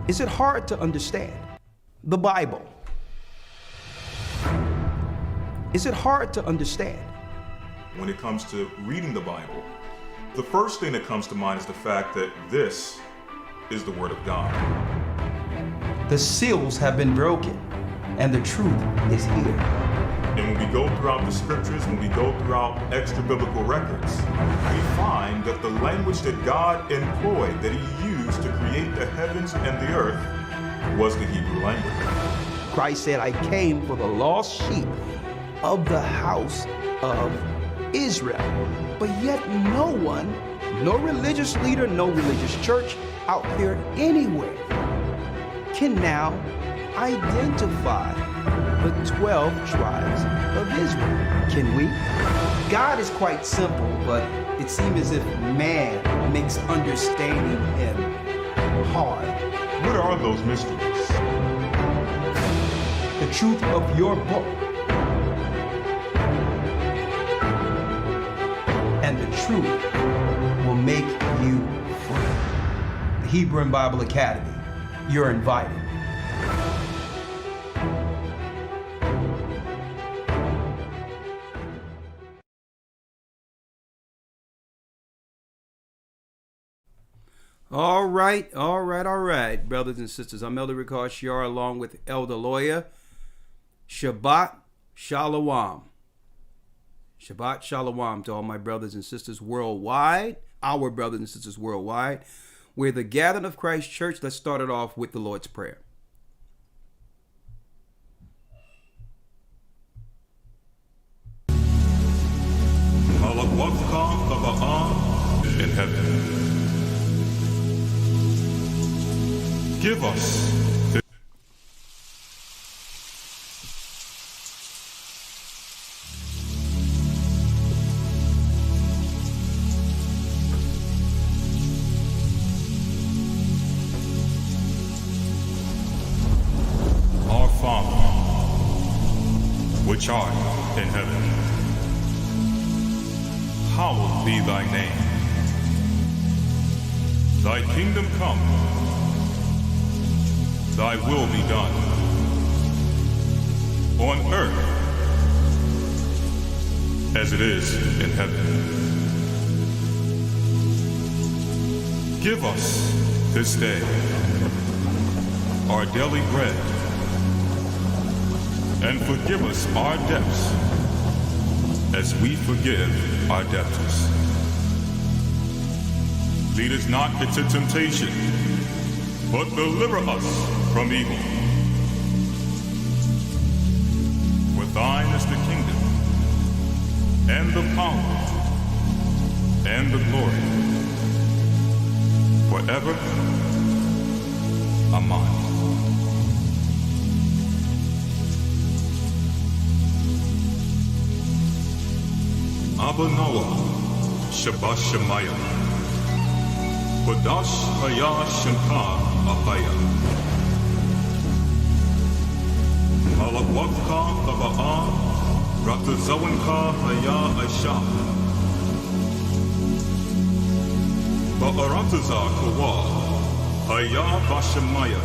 Is it hard to understand the Bible? Is it hard to understand? When it comes to reading the Bible, the first thing that comes to mind is the fact that this is the Word of God. The seals have been broken, and the truth is here. And when we go throughout the scriptures, when we go throughout extra biblical records, we find that the language that God employed, that He used to create the heavens and the earth, was the Hebrew language. Christ said, I came for the lost sheep of the house of Israel. But yet no one, no religious leader, no religious church out there anywhere can now identify the 12 tribes of Israel. Can we? God is quite simple, but it seems as if man makes understanding Him hard. What are those mysteries? The truth of your book and the truth will make you free. The Hebrew and Bible Academy, you're invited. All right, brothers and sisters. I'm Elder Ricard Shiar along with Elder Lawyer. Shabbat Shalom. Shabbat Shalom to all my brothers and sisters worldwide, our brothers and sisters worldwide. We're the gathering of Christ Church. Let's start it off with the Lord's Prayer. In heaven. Give us our Father, which art in heaven, hallowed be thy name. Thy kingdom come. Thy will be done, on earth as it is in heaven. Give us this day our daily bread, and forgive us our debts as we forgive our debtors. Lead us not into temptation, but deliver us from evil. For thine is the kingdom, and the power, and the glory, forever. Amen. Abba Noah, Shabbat Shemayah, Kodash Haya Shemka Ahaya. Malawaka Baba'a, Ratazawanka Haya Aisha. Ba'arataza Kawa, Haya Bashamaya.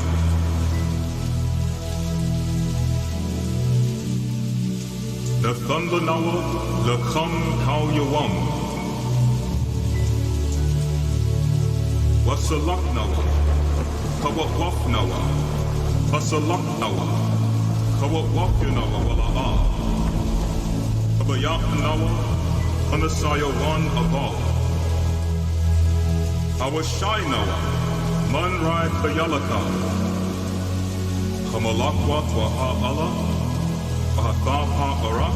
The thunder Nawa, the Kham Kau Yawam. Wasalak Nawa, Kawawaf Nawa, Wasalak Nawa, Kawawaf Nawa Wala'a, Kabayak Nawa, Anasaya Wan Abal, Awashai Nawa, Manrai Kayalaka, Kamalakwa Waha Allah, Wahatha Ha Ara,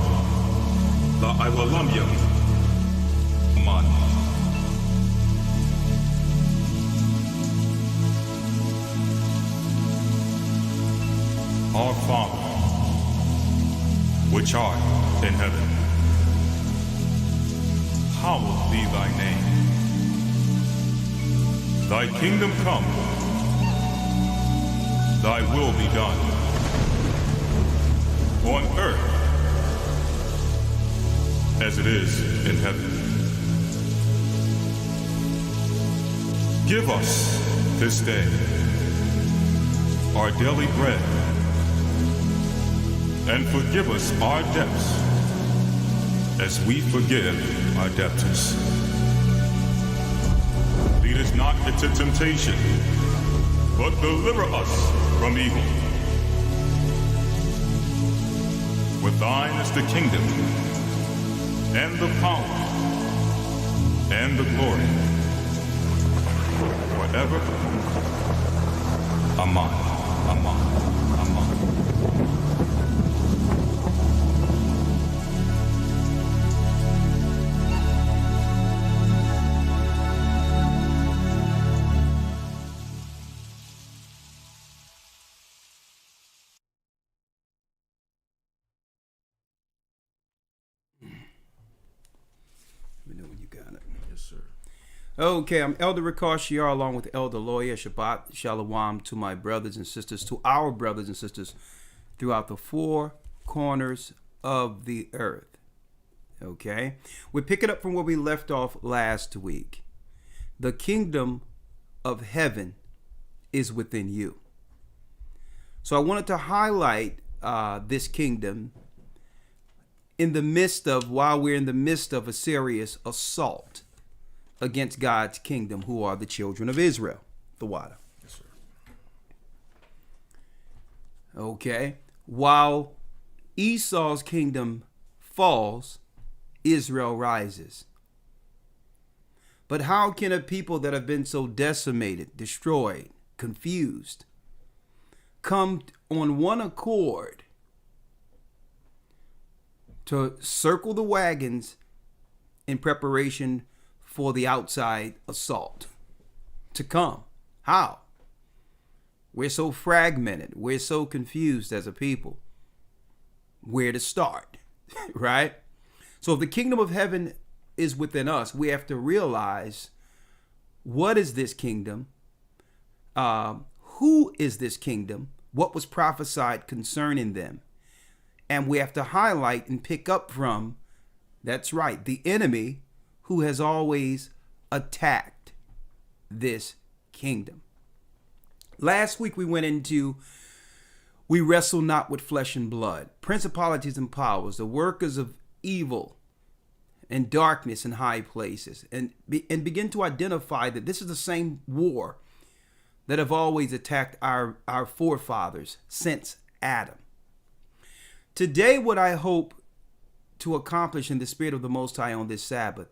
La Iwalamya, Man. Our Father, which art in heaven, hallowed be thy name. Thy kingdom come, thy will be done, on earth as it is in heaven. Give us this day our daily bread, and forgive us our debts, as we forgive our debtors. Lead us not into temptation, but deliver us from evil. For thine is the kingdom, and the power, and the glory, forever. Amen. Amen. Amen. Let me know when you got it. Yes, sir. Okay, I'm Elder Ricard Shiar along with Elder Lawyer. Shabbat Shalom to my brothers and sisters, to our brothers and sisters throughout the four corners of the earth. Okay, we're picking up from where we left off last week. The kingdom of heaven is within you. So I wanted to highlight this kingdom while we're in the midst of a serious assault against God's kingdom, who are the children of Israel. The water. Yes, sir. Okay. While Esau's kingdom falls, Israel rises. But how can a people that have been so decimated, destroyed, confused, come on one accord to circle the wagons in preparation for the outside assault to come? How? We're so fragmented. We're so confused as a people. Where to start, right? So if the kingdom of heaven is within us, we have to realize, what is this kingdom? Who is this kingdom? What was prophesied concerning them? And we have to highlight and pick up from, that's right, the enemy who has always attacked this kingdom. Last week we wrestle not with flesh and blood, principalities and powers, the workers of evil and darkness in high places, and begin to identify that this is the same war that have always attacked our forefathers since Adam. Today, what I hope to accomplish in the Spirit of the Most High on this Sabbath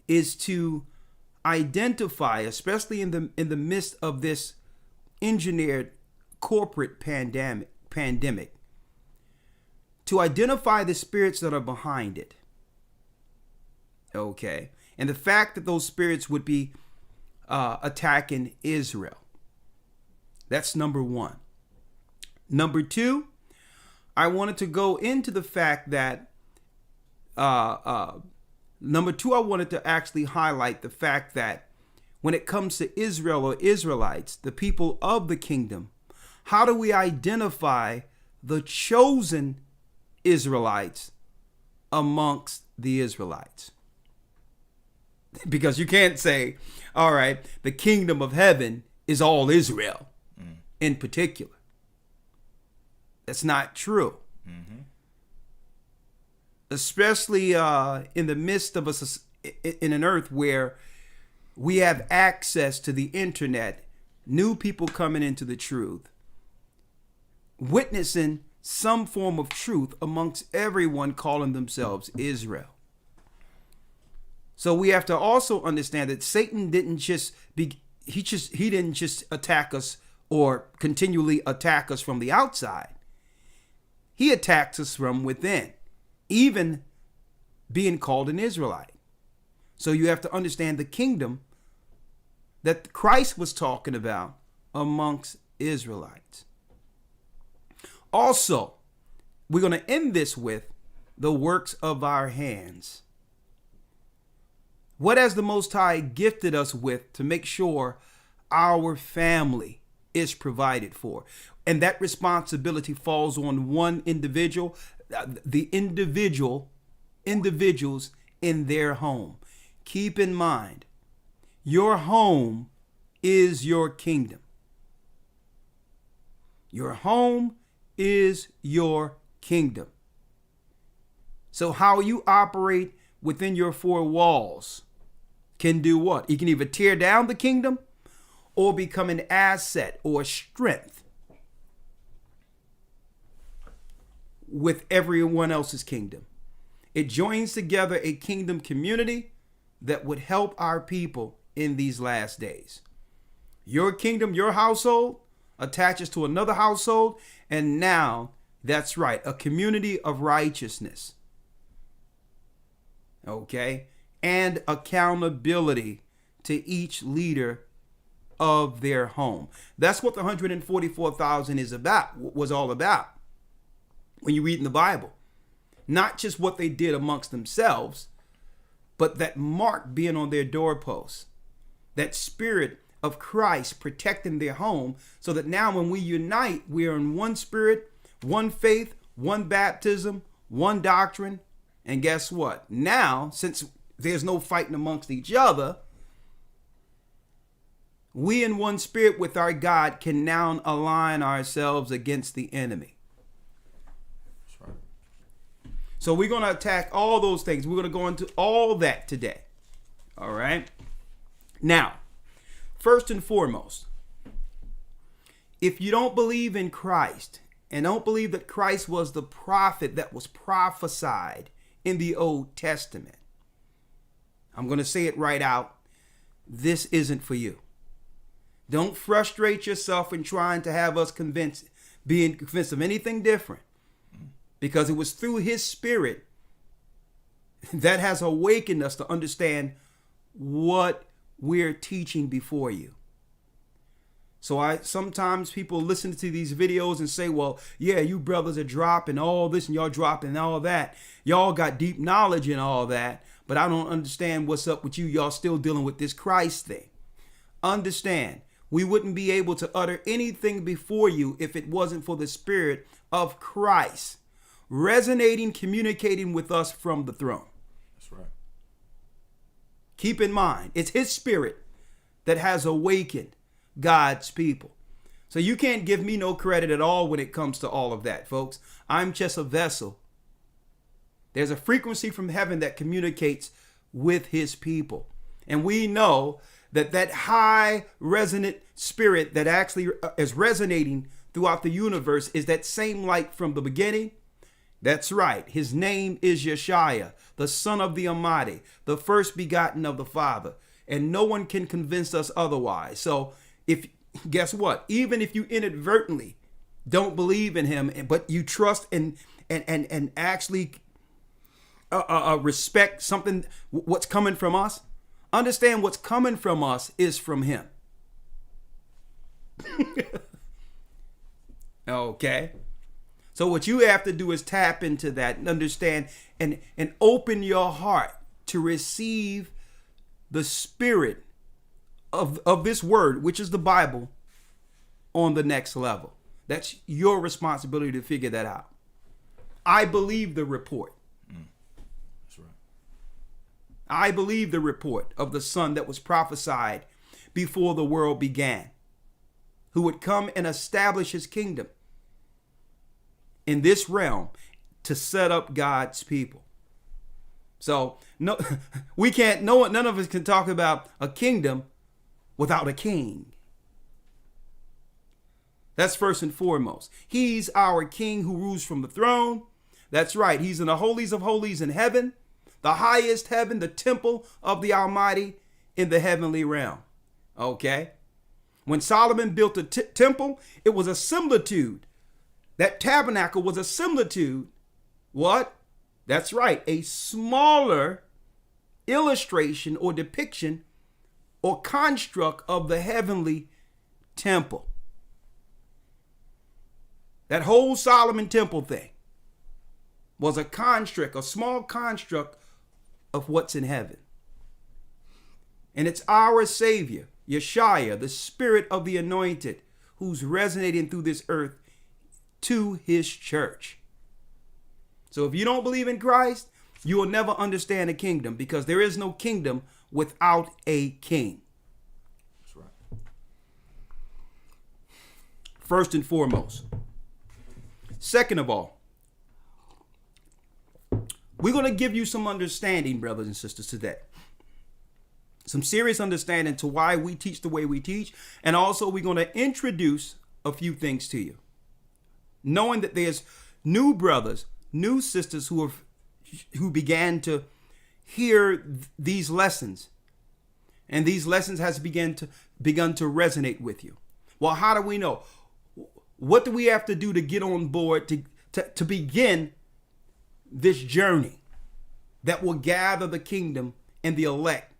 is to identify, especially in the midst of this engineered corporate pandemic, to identify the spirits that are behind it. Okay, and the fact that those spirits would be attacking Israel. That's number one. Number two, I wanted to go into the fact that number two, I wanted to actually highlight the fact that when it comes to Israel or Israelites, the people of the kingdom, how do we identify the chosen Israelites amongst the Israelites? Because you can't say, all right, the kingdom of heaven is all Israel in particular. That's not true. Mm-hmm. Especially in the midst of in an earth where we have access to the internet, new people coming into the truth, witnessing some form of truth amongst everyone calling themselves Israel. So we have to also understand that Satan didn't just he didn't just attack us or continually attack us from the outside. He attacks us from within, even being called an Israelite. So you have to understand the kingdom that Christ was talking about amongst Israelites. Also, we're going to end this with the works of our hands. What has the Most High gifted us with to make sure our family is provided for? And that responsibility falls on one individual, the individuals in their home. Keep in mind, your home is your kingdom. Your home is your kingdom. So how you operate within your four walls can do what? You can either tear down the kingdom or become an asset or strength with everyone else's kingdom. It joins together a kingdom community that would help our people in these last days. Your kingdom, your household, attaches to another household, and now, that's right, a community of righteousness. Okay? And accountability to each leader of their home. That's what the 144,000 was all about when you read in the Bible. Not just what they did amongst themselves, but that mark being on their doorposts. That spirit of Christ protecting their home, so that now when we unite, we are in one spirit, one faith, one baptism, one doctrine. And guess what? Now, since there's no fighting amongst each other, we in one spirit with our God can now align ourselves against the enemy. That's right. So we're going to attack all those things. We're going to go into all that today. All right. Now, first and foremost, if you don't believe in Christ and don't believe that Christ was the prophet that was prophesied in the Old Testament, I'm going to say it right out. This isn't for you. Don't frustrate yourself in trying to have us being convinced of anything different, because it was through his spirit that has awakened us to understand what we're teaching before you. So sometimes people listen to these videos and say, well, yeah, you brothers are dropping all this and y'all dropping all that. Y'all got deep knowledge and all that, but I don't understand what's up with you. Y'all still dealing with this Christ thing. Understand, we wouldn't be able to utter anything before you if it wasn't for the Spirit of Christ resonating, communicating with us from the throne. That's right. Keep in mind, it's his spirit that has awakened God's people. So you can't give me no credit at all when it comes to all of that, folks. I'm just a vessel. There's a frequency from heaven that communicates with his people. And we know that high resonant spirit that actually is resonating throughout the universe is that same light from the beginning. That's right. His name is Yeshua, the Son of the Almighty, the first begotten of the Father. And no one can convince us otherwise. So guess what? Even if you inadvertently don't believe in him, but you trust and actually respect something, what's coming from us, understand what's coming from us is from him. Okay. So what you have to do is tap into that and understand and open your heart to receive the spirit of this word, which is the Bible, on the next level. That's your responsibility to figure that out. I believe the report. That's right. I believe the report of the Son that was prophesied before the world began, who would come and establish his kingdom in this realm to set up God's people. So no, we can't. None of us can talk about a kingdom without a king. That's first and foremost. He's our king who rules from the throne. That's right. He's in the holies of holies in heaven, the highest heaven, the temple of the Almighty in the heavenly realm. Okay. When Solomon built the temple, it was a similitude. That tabernacle was a similitude. What? That's right. A smaller illustration or depiction or construct of the heavenly temple. That whole Solomon temple thing was a construct, a small construct of what's in heaven. And it's our Savior, Yeshua, the Spirit of the Anointed, who's resonating through this earth to his church. So if you don't believe in Christ, you will never understand a kingdom, because there is no kingdom without a king. That's right. first and foremost. Second of all, we're going to give you some understanding, brothers and sisters, today. Some serious understanding to why we teach the way we teach. And also we're going to introduce a few things to you. Knowing that there's new brothers, new sisters who began to hear these lessons. And these lessons has begun to resonate with you. Well, how do we know? What do we have to do to get on board to begin this journey that will gather the kingdom and the elect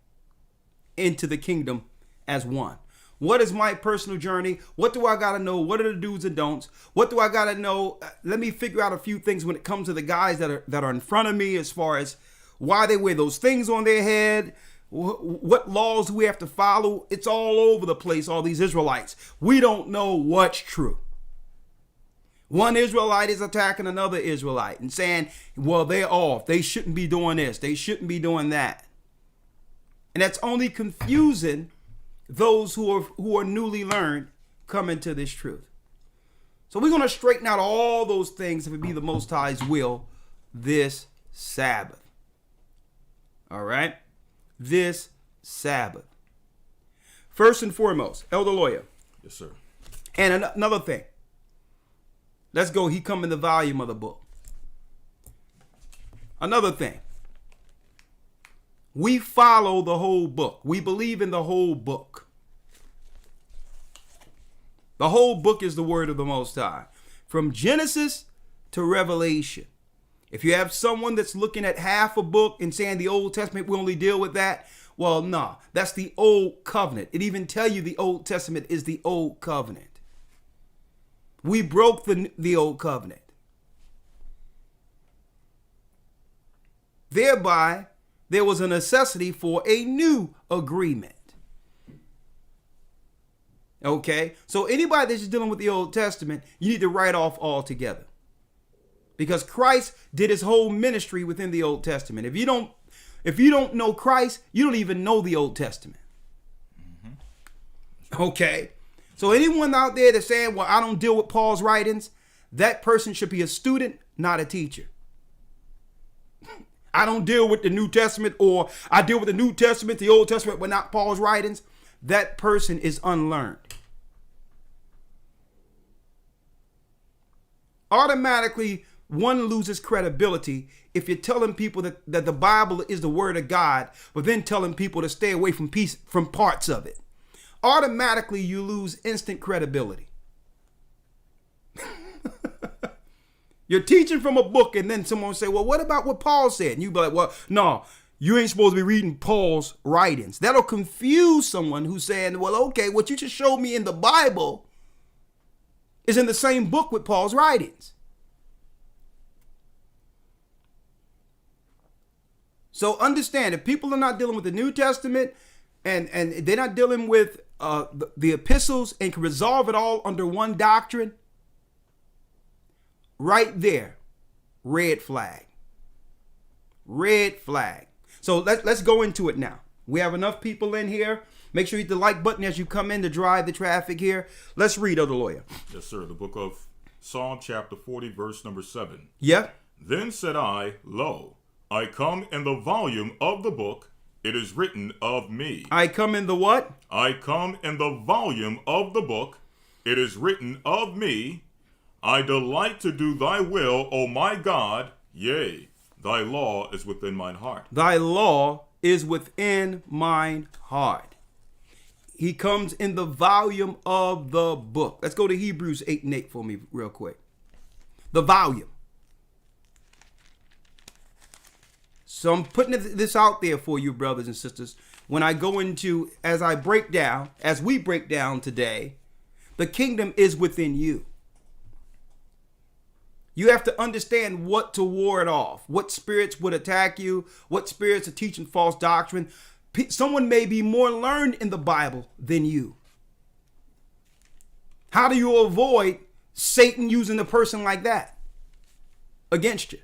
into the kingdom as one? What is my personal journey? What do I got to know? What are the do's and don'ts? What do I got to know? Let me figure out a few things when it comes to the guys that are in front of me, as far as why they wear those things on their head. What laws do we have to follow? It's all over the place, all these Israelites. We don't know what's true. One Israelite is attacking another Israelite and saying, well, they're off. They shouldn't be doing this. They shouldn't be doing that. And that's only confusing those who are newly learned coming to this truth. So we're going to straighten out all those things, if it be the Most High's will, this Sabbath. All right? This Sabbath. First and foremost, Elder Lawyer. Yes, sir. And another thing. Let's go. He come in the volume of the book. Another thing. We follow the whole book. We believe in the whole book. The whole book is the word of the Most High. From Genesis to Revelation. If you have someone that's looking at half a book and saying the Old Testament, we only deal with that. Well, no, that's the Old Covenant. It even tell you the Old Testament is the Old Covenant. We broke the Old Covenant. Thereby, there was a necessity for a new agreement. Okay? So anybody that's just dealing with the Old Testament, you need to write off altogether. Because Christ did his whole ministry within the Old Testament. If you don't know Christ, you don't even know the Old Testament. Mm-hmm. Okay? So anyone out there that's saying, well, I don't deal with Paul's writings, that person should be a student, not a teacher. I don't deal with the New Testament, or I deal with the New Testament, the Old Testament, but not Paul's writings. That person is unlearned. Automatically, one loses credibility if you're telling people that the Bible is the word of God, but then telling people to stay away from parts of it. Automatically, you lose instant credibility. You're teaching from a book, and then someone will say, well, what about what Paul said? And you be like, well, no, you ain't supposed to be reading Paul's writings. That'll confuse someone who's saying, well, okay, what you just showed me in the Bible is in the same book with Paul's writings. So understand, if people are not dealing with the New Testament and they're not dealing with the epistles and can resolve it all under one doctrine, right there, red flag. Red flag. So let's go into it now. We have enough people in here. Make sure you hit the like button as you come in to drive the traffic here. Let's read, Elder Lawyer. Yes, sir. The book of Psalm chapter 40, verse number 7. Yeah. Then said I, lo, I come in the volume of the book. It is written of me. I come in the what? I come in the volume of the book. It is written of me. I delight to do thy will, O my God. Yea, thy law is within mine heart. Thy law is within mine heart. He comes in the volume of the book. Let's go to Hebrews 8:8 for me real quick. The volume. So I'm putting this out there for you, brothers and sisters. When I go into, as we break down today, the kingdom is within you. You have to understand what to ward off, what spirits would attack you, what spirits are teaching false doctrine. Someone may be more learned in the Bible than you. How do you avoid Satan using a person like that against you?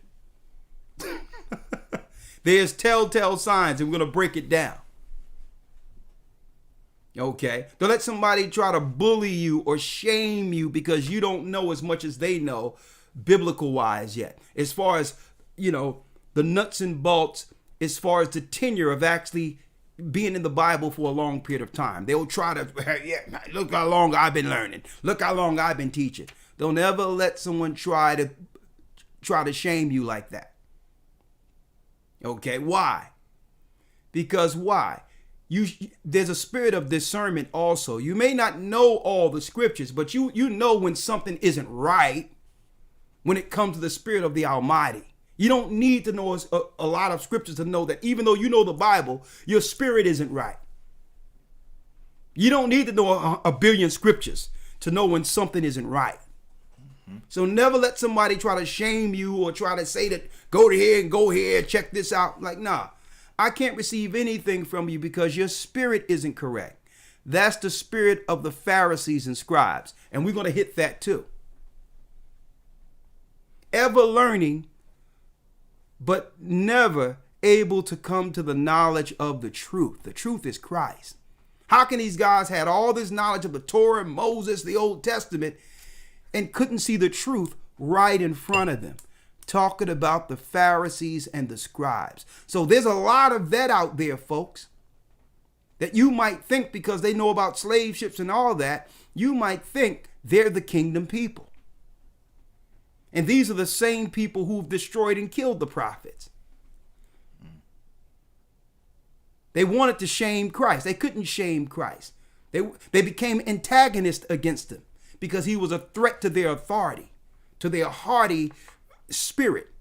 There's telltale signs, and we're going to break it down. Okay? Don't let somebody try to bully you or shame you because you don't know as much as they know biblical wise yet. As far as, the nuts and bolts, as far as the tenure of actually being in the Bible for a long period of time. They'll try to, yeah, look how long I've been learning. Look how long I've been teaching. Don't ever let someone try to shame you like that. Okay, why? Because why? There's a spirit of discernment also. You may not know all the scriptures, but you know when something isn't right when it comes to the spirit of the Almighty. You don't need to know a lot of scriptures to know that even though you know the Bible, your spirit isn't right. You don't need to know a billion scriptures to know when something isn't right. So never let somebody try to shame you or try to say that go here, check this out. Like, nah, I can't receive anything from you because your spirit isn't correct. That's the spirit of the Pharisees and scribes. And we're going to hit that too. Ever learning, but never able to come to the knowledge of the truth. The truth is Christ. How can these guys had all this knowledge of the Torah, Moses, the Old Testament, and couldn't see the truth right in front of them? Talking about the Pharisees and the scribes. So there's a lot of that out there, folks, that you might think because they know about slave ships and all that, you might think they're the kingdom people. And these are the same people who've destroyed and killed the prophets. They wanted to shame Christ. They couldn't shame Christ. They became antagonists against him because he was a threat to their authority, to their haughty spirit,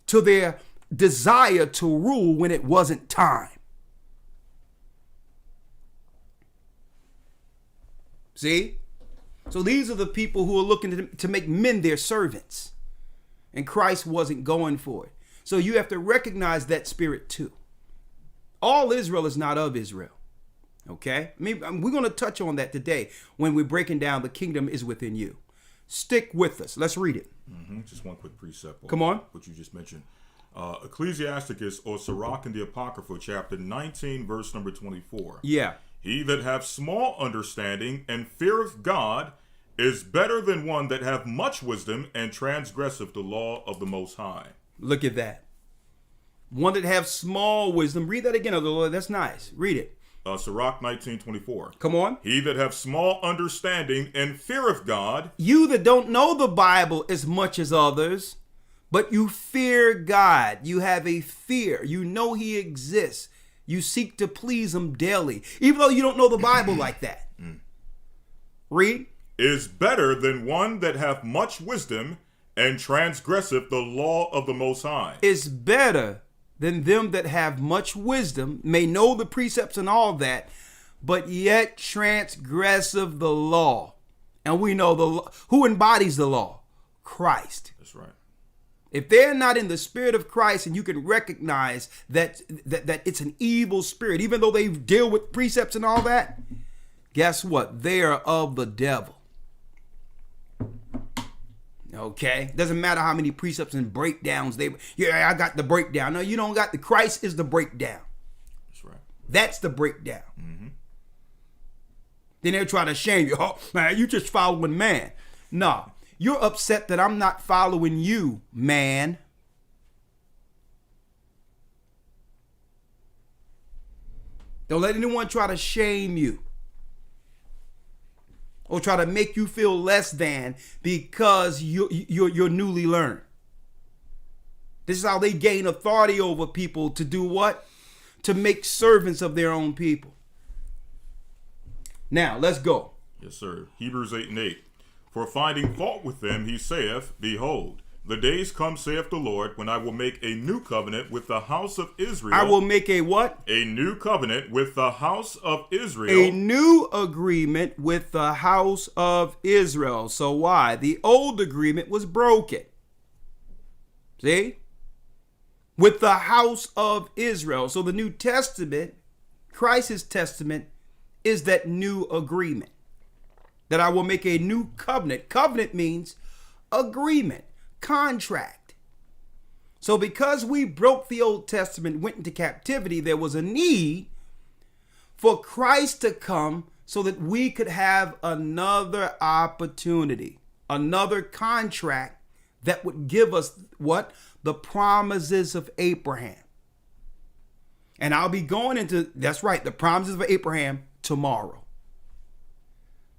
to their desire to rule when it wasn't time. See? So these are the people who are looking to make men their servants. And Christ wasn't going for it. So you have to recognize that spirit too. All Israel is not of Israel. Okay? We're going to touch on that today when we're breaking down the kingdom is within you. Stick with us. Let's read it. Just one quick precept. Come on. What you just mentioned. Ecclesiasticus or Sirach in the Apocrypha, chapter 19, verse number 24. Yeah. He that hath small understanding and feareth God is better than one that hath much wisdom and transgresseth the law of the Most High. Look at that. One that have small wisdom. Read that again, Lord. That's nice. Read it. Sirach 19:24. Come on. He that hath small understanding and feareth God. You that don't know the Bible as much as others, but you fear God. You have a fear. You know he exists. You seek to please him daily, even though you don't know the Bible like that. Read. Is better than one that hath much wisdom and transgresseth the law of the Most High. Is better than them that have much wisdom, may know the precepts and all that, but yet transgressive the law. And we know the law. Who embodies the law? Christ. That's right. If they're not in the spirit of Christ, and you can recognize that it's an evil spirit, even though they deal with precepts and all that, guess what? They are of the devil. Okay? Doesn't matter how many precepts and breakdowns I got the breakdown. No, you don't got the Christ is the breakdown. That's right. That's the breakdown. Then they're trying to shame you. Oh, man, you just following man. No. You're upset that I'm not following you, man. Don't let anyone try to shame you or try to make you feel less than because you're newly learned. This is how they gain authority over people to do what? To make servants of their own people. Now, let's go. Yes, sir. Hebrews 8:8. For finding fault with them, he saith, Behold, the days come, saith the Lord, when I will make a new covenant with the house of Israel. I will make a what? A new covenant with the house of Israel. A new agreement with the house of Israel. So why? The old agreement was broken. See? With the house of Israel. So the New Testament, Christ's testament, is that new agreement. That I will make a new covenant. Covenant means agreement, contract. So because we broke the Old Testament, went into captivity, there was a need for Christ to come so that we could have another opportunity, another contract that would give us what? The promises of Abraham. And I'll be going into, that's right, the promises of Abraham tomorrow.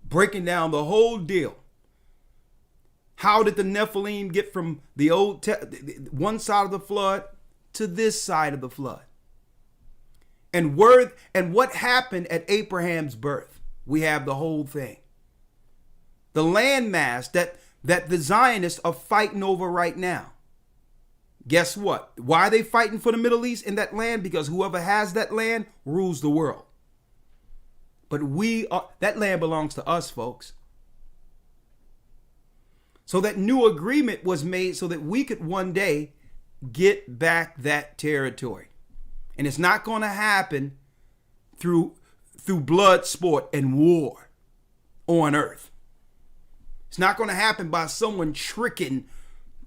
Breaking down the whole deal. How did the Nephilim get from the one side of the flood to this side of the flood? And what happened at Abraham's birth? We have the whole thing. The landmass that the Zionists are fighting over right now. Guess what? Why are they fighting for the Middle East in that land? Because whoever has that land rules the world. But that land belongs to us, folks. So that new agreement was made so that we could one day get back that territory. And it's not going to happen through blood sport and war on earth. It's not going to happen by someone tricking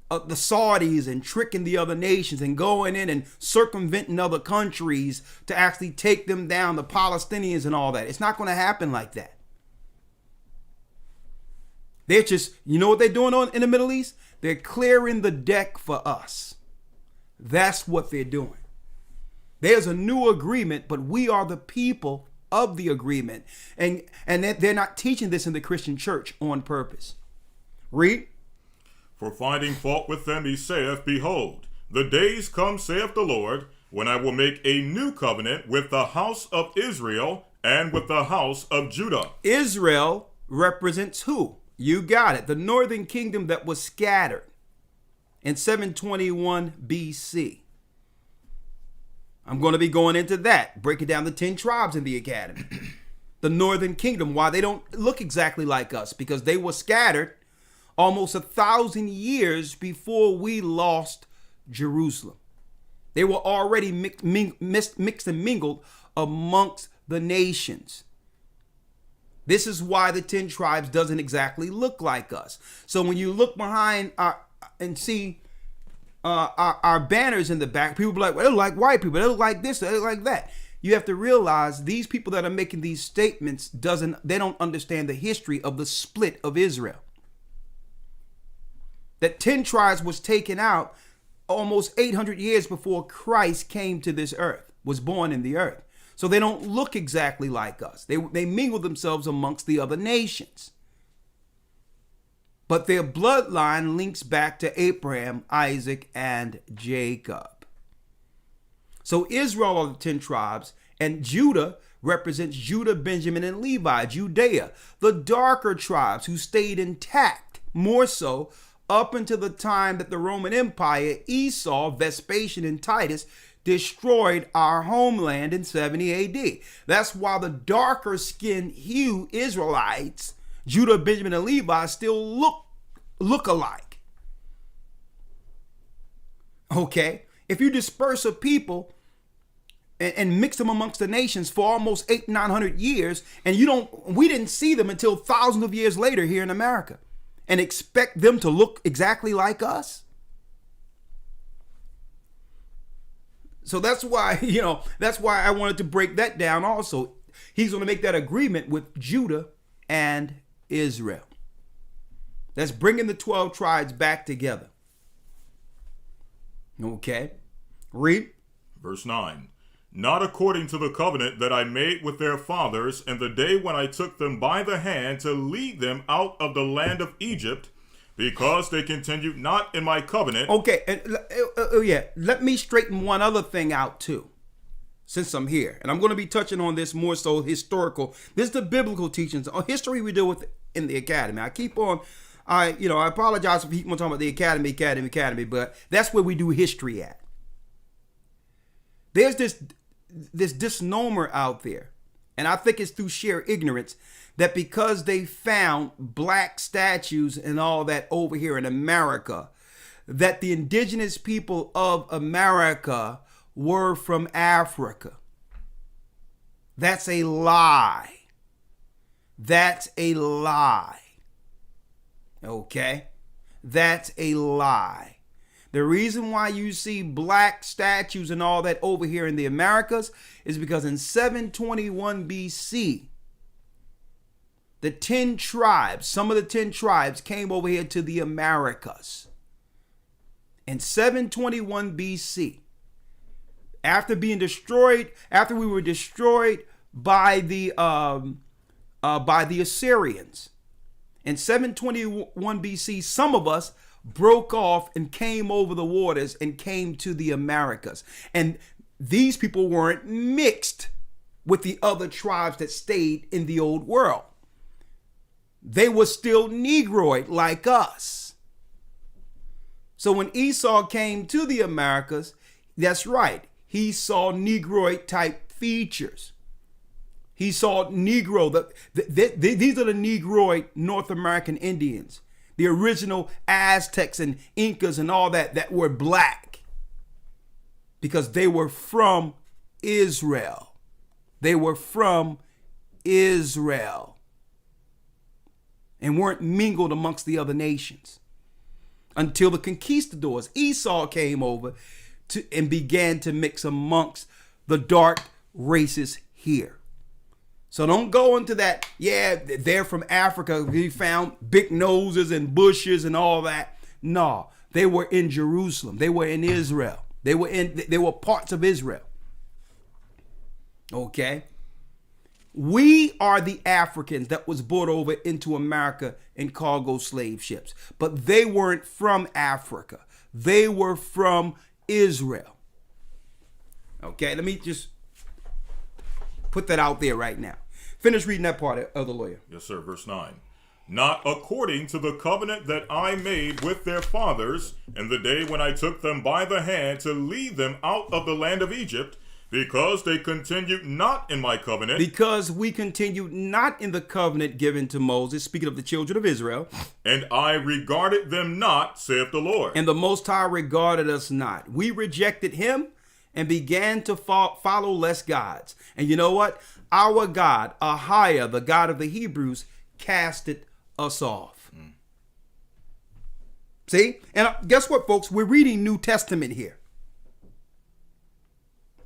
the Saudis and tricking the other nations and going in and circumventing other countries to actually take them down, the Palestinians and all that. It's not going to happen like that. They're just, you know what they're doing in the Middle East? They're clearing the deck for us. That's what they're doing. There's a new agreement, but we are the people of the agreement. And they're not teaching this in the Christian church on purpose. Read. For finding fault with them, he saith, Behold, the days come, saith the Lord, when I will make a new covenant with the house of Israel and with the house of Judah. Israel represents who? You got it. The northern kingdom that was scattered in 721 BC. I'm going to be going into that, breaking down the 10 tribes in the academy. The northern kingdom, why they don't look exactly like us, because they were scattered almost 1,000 years before we lost Jerusalem. They were already mixed and mingled amongst the nations. This is why the 10 tribes doesn't exactly look like us. So when you look behind and see our banners in the back, people be like, well, they look like white people, they look like this, they look like that. You have to realize these people that are making these statements they don't understand the history of the split of Israel. That 10 tribes was taken out almost 800 years before Christ came to this earth, was born in the earth. So they don't look exactly like us. They mingle themselves amongst the other nations. But their bloodline links back to Abraham, Isaac, and Jacob. So Israel are the 10 tribes, and Judah represents Judah, Benjamin, and Levi, Judea, the darker tribes who stayed intact, more so, up until the time that the Roman Empire, Esau, Vespasian, and Titus destroyed our homeland in 70 AD. That's why the darker skinned hue Israelites, Judah, Benjamin, and Levi, still look alike. Okay? If you disperse a people and mix them amongst the nations for almost 800-900 years, and we didn't see them until thousands of years later here in America, and expect them to look exactly like us. So that's why, that's why I wanted to break that down also. He's going to make that agreement with Judah and Israel. That's bringing the 12 tribes back together. Okay. Read. Verse 9. Not according to the covenant that I made with their fathers in the day when I took them by the hand to lead them out of the land of Egypt, because they continued not in my covenant. Okay, and let me straighten one other thing out too, since I'm here. And I'm going to be touching on this more so historical. This is the biblical teachings. History we deal with in the academy. I apologize for people talking about the academy, but that's where we do history at. There's this misnomer out there, and I think it's through sheer ignorance, that because they found black statues and all that over here in America, that the indigenous people of America were from Africa. That's a lie. That's a lie. Okay? That's a lie. The reason why you see black statues and all that over here in the Americas is because in 721 BC, the 10 tribes, some of the 10 tribes came over here to the Americas. In 721 BC, after we were destroyed by the Assyrians, in 721 BC, some of us broke off and came over the waters and came to the Americas. And these people weren't mixed with the other tribes that stayed in the old world. They were still Negroid like us. So when Esau came to the Americas, that's right, he saw Negroid type features. He saw Negro. These are the Negroid North American Indians, the original Aztecs and Incas and all that were black, because they were from Israel. They were from Israel and weren't mingled amongst the other nations until the conquistadors, Esau, came over and began to mix amongst the dark races here. So don't go into that, yeah, they're from Africa. We found big noses and bushes and all that. No, they were in Jerusalem. They were in Israel. They were parts of Israel. Okay? We are the Africans that was brought over into America in cargo slave ships. But they weren't from Africa. They were from Israel. Okay, let me just put that out there right now. Finish reading that part of the lawyer. Yes, sir. Verse 9. Not according to the covenant that I made with their fathers in the day when I took them by the hand to lead them out of the land of Egypt, because they continued not in my covenant. Because we continued not in the covenant given to Moses, speaking of the children of Israel. And I regarded them not, saith the Lord. And the Most High regarded us not. We rejected him and began to follow less gods. And you know what? Our God, Ahiah, the God of the Hebrews, casted us off. See? And guess what, folks? We're reading New Testament here.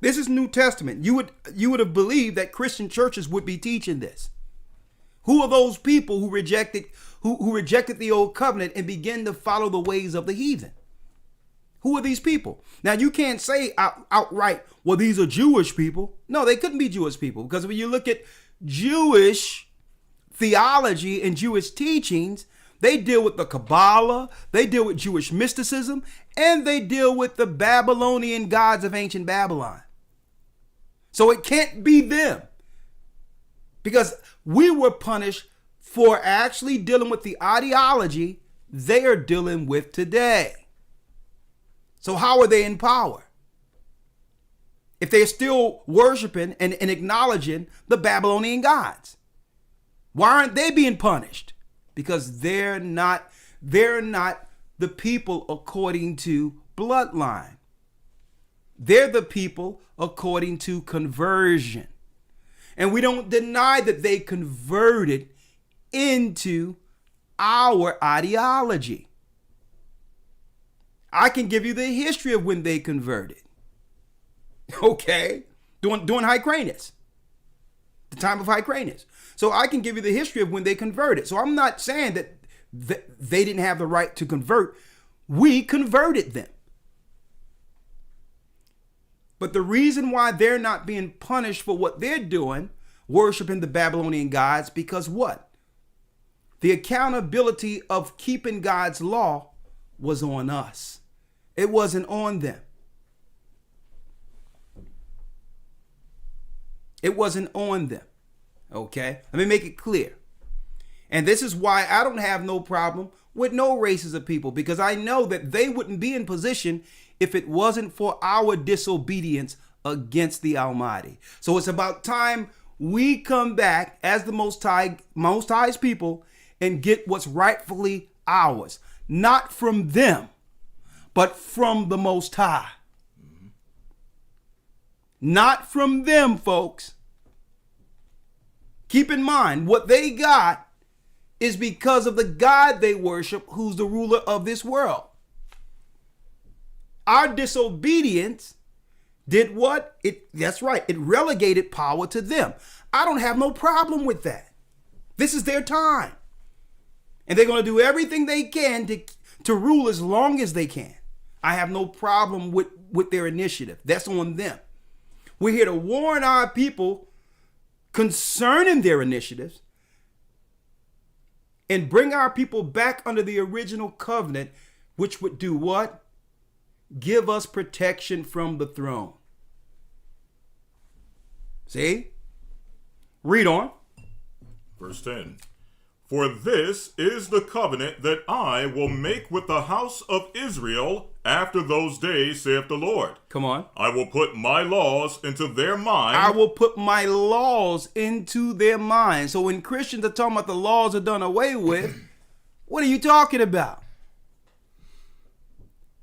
This is New Testament. You would have believed that Christian churches would be teaching this. Who are those people who rejected the old covenant and began to follow the ways of the heathen? Who are these people? Now, you can't say outright, well, these are Jewish people. No, they couldn't be Jewish people, because when you look at Jewish theology and Jewish teachings, they deal with the Kabbalah, they deal with Jewish mysticism, and they deal with the Babylonian gods of ancient Babylon. So it can't be them, because we were punished for actually dealing with the ideology they are dealing with today. So how are they in power? If they're still worshiping and acknowledging the Babylonian gods, why aren't they being punished? Because they're not the people according to bloodline. They're the people according to conversion. And we don't deny that they converted into our ideology. I can give you the history of when they converted. Okay? During Hyrcanus. The time of Hyrcanus. So I can give you the history of when they converted. So I'm not saying that they didn't have the right to convert. We converted them. But the reason why they're not being punished for what they're doing, worshiping the Babylonian gods, because what? The accountability of keeping God's law was on us. It wasn't on them. It wasn't on them. Okay? Let me make it clear. And this is why I don't have no problem with no races of people, because I know that they wouldn't be in position if it wasn't for our disobedience against the Almighty. So it's about time we come back as the Most High's people and get what's rightfully ours. Not from them, but from the Most High. Not from them, folks. Keep in mind, what they got is because of the God they worship, who's the ruler of this world. our disobedience did what? That's right. It relegated power to them. I don't have no problem with that. This is their time. And they're going to do everything they can to rule as long as they can. I have no problem with their initiative. That's on them. We're here to warn our people concerning their initiatives and bring our people back under the original covenant, which would do what? Give us protection from the throne. See? Read on. Verse 10. For this is the covenant that I will make with the house of Israel after those days, saith the Lord. Come on. I will put my laws into their mind. I will put my laws into their mind. So when Christians are talking about the laws are done away with, what are you talking about?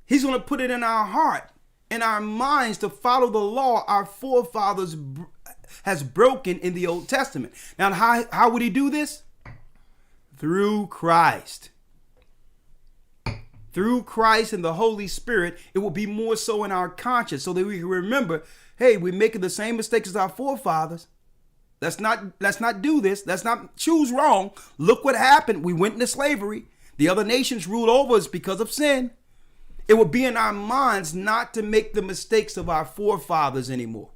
He's going to put it in our heart, in our minds, to follow the law our forefathers has broken in the Old Testament. Now, how would he do this? Through Christ. Through Christ and the Holy Spirit, it will be more so in our conscience so that we can remember, hey, we're making the same mistakes as our forefathers. Let's not do this. Let's not choose wrong. Look what happened. We went into slavery. The other nations ruled over us because of sin. It will be in our minds not to make the mistakes of our forefathers anymore.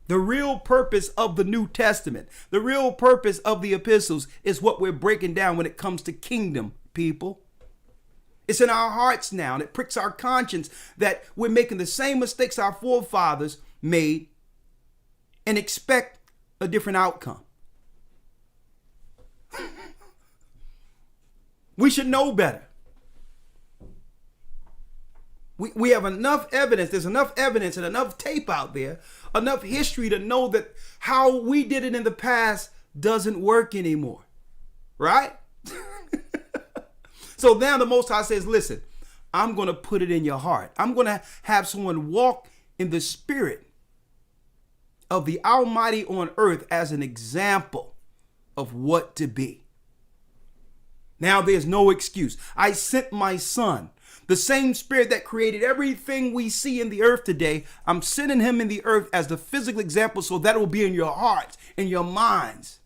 The real purpose of the New Testament, the real purpose of the epistles is what we're breaking down when it comes to kingdom, people. It's in our hearts now, and it pricks our conscience that we're making the same mistakes our forefathers made and expect a different outcome. We should know better. We have enough evidence. There's enough evidence and enough tape out there, enough history to know that how we did it in the past doesn't work anymore. Right? So now the Most High says, listen, I'm going to put it in your heart. I'm going to have someone walk in the spirit of the Almighty on earth as an example of what to be. Now there's no excuse. I sent my son. The same spirit that created everything we see in the earth today, I'm sending him in the earth as the physical example so that it will be in your hearts, in your minds.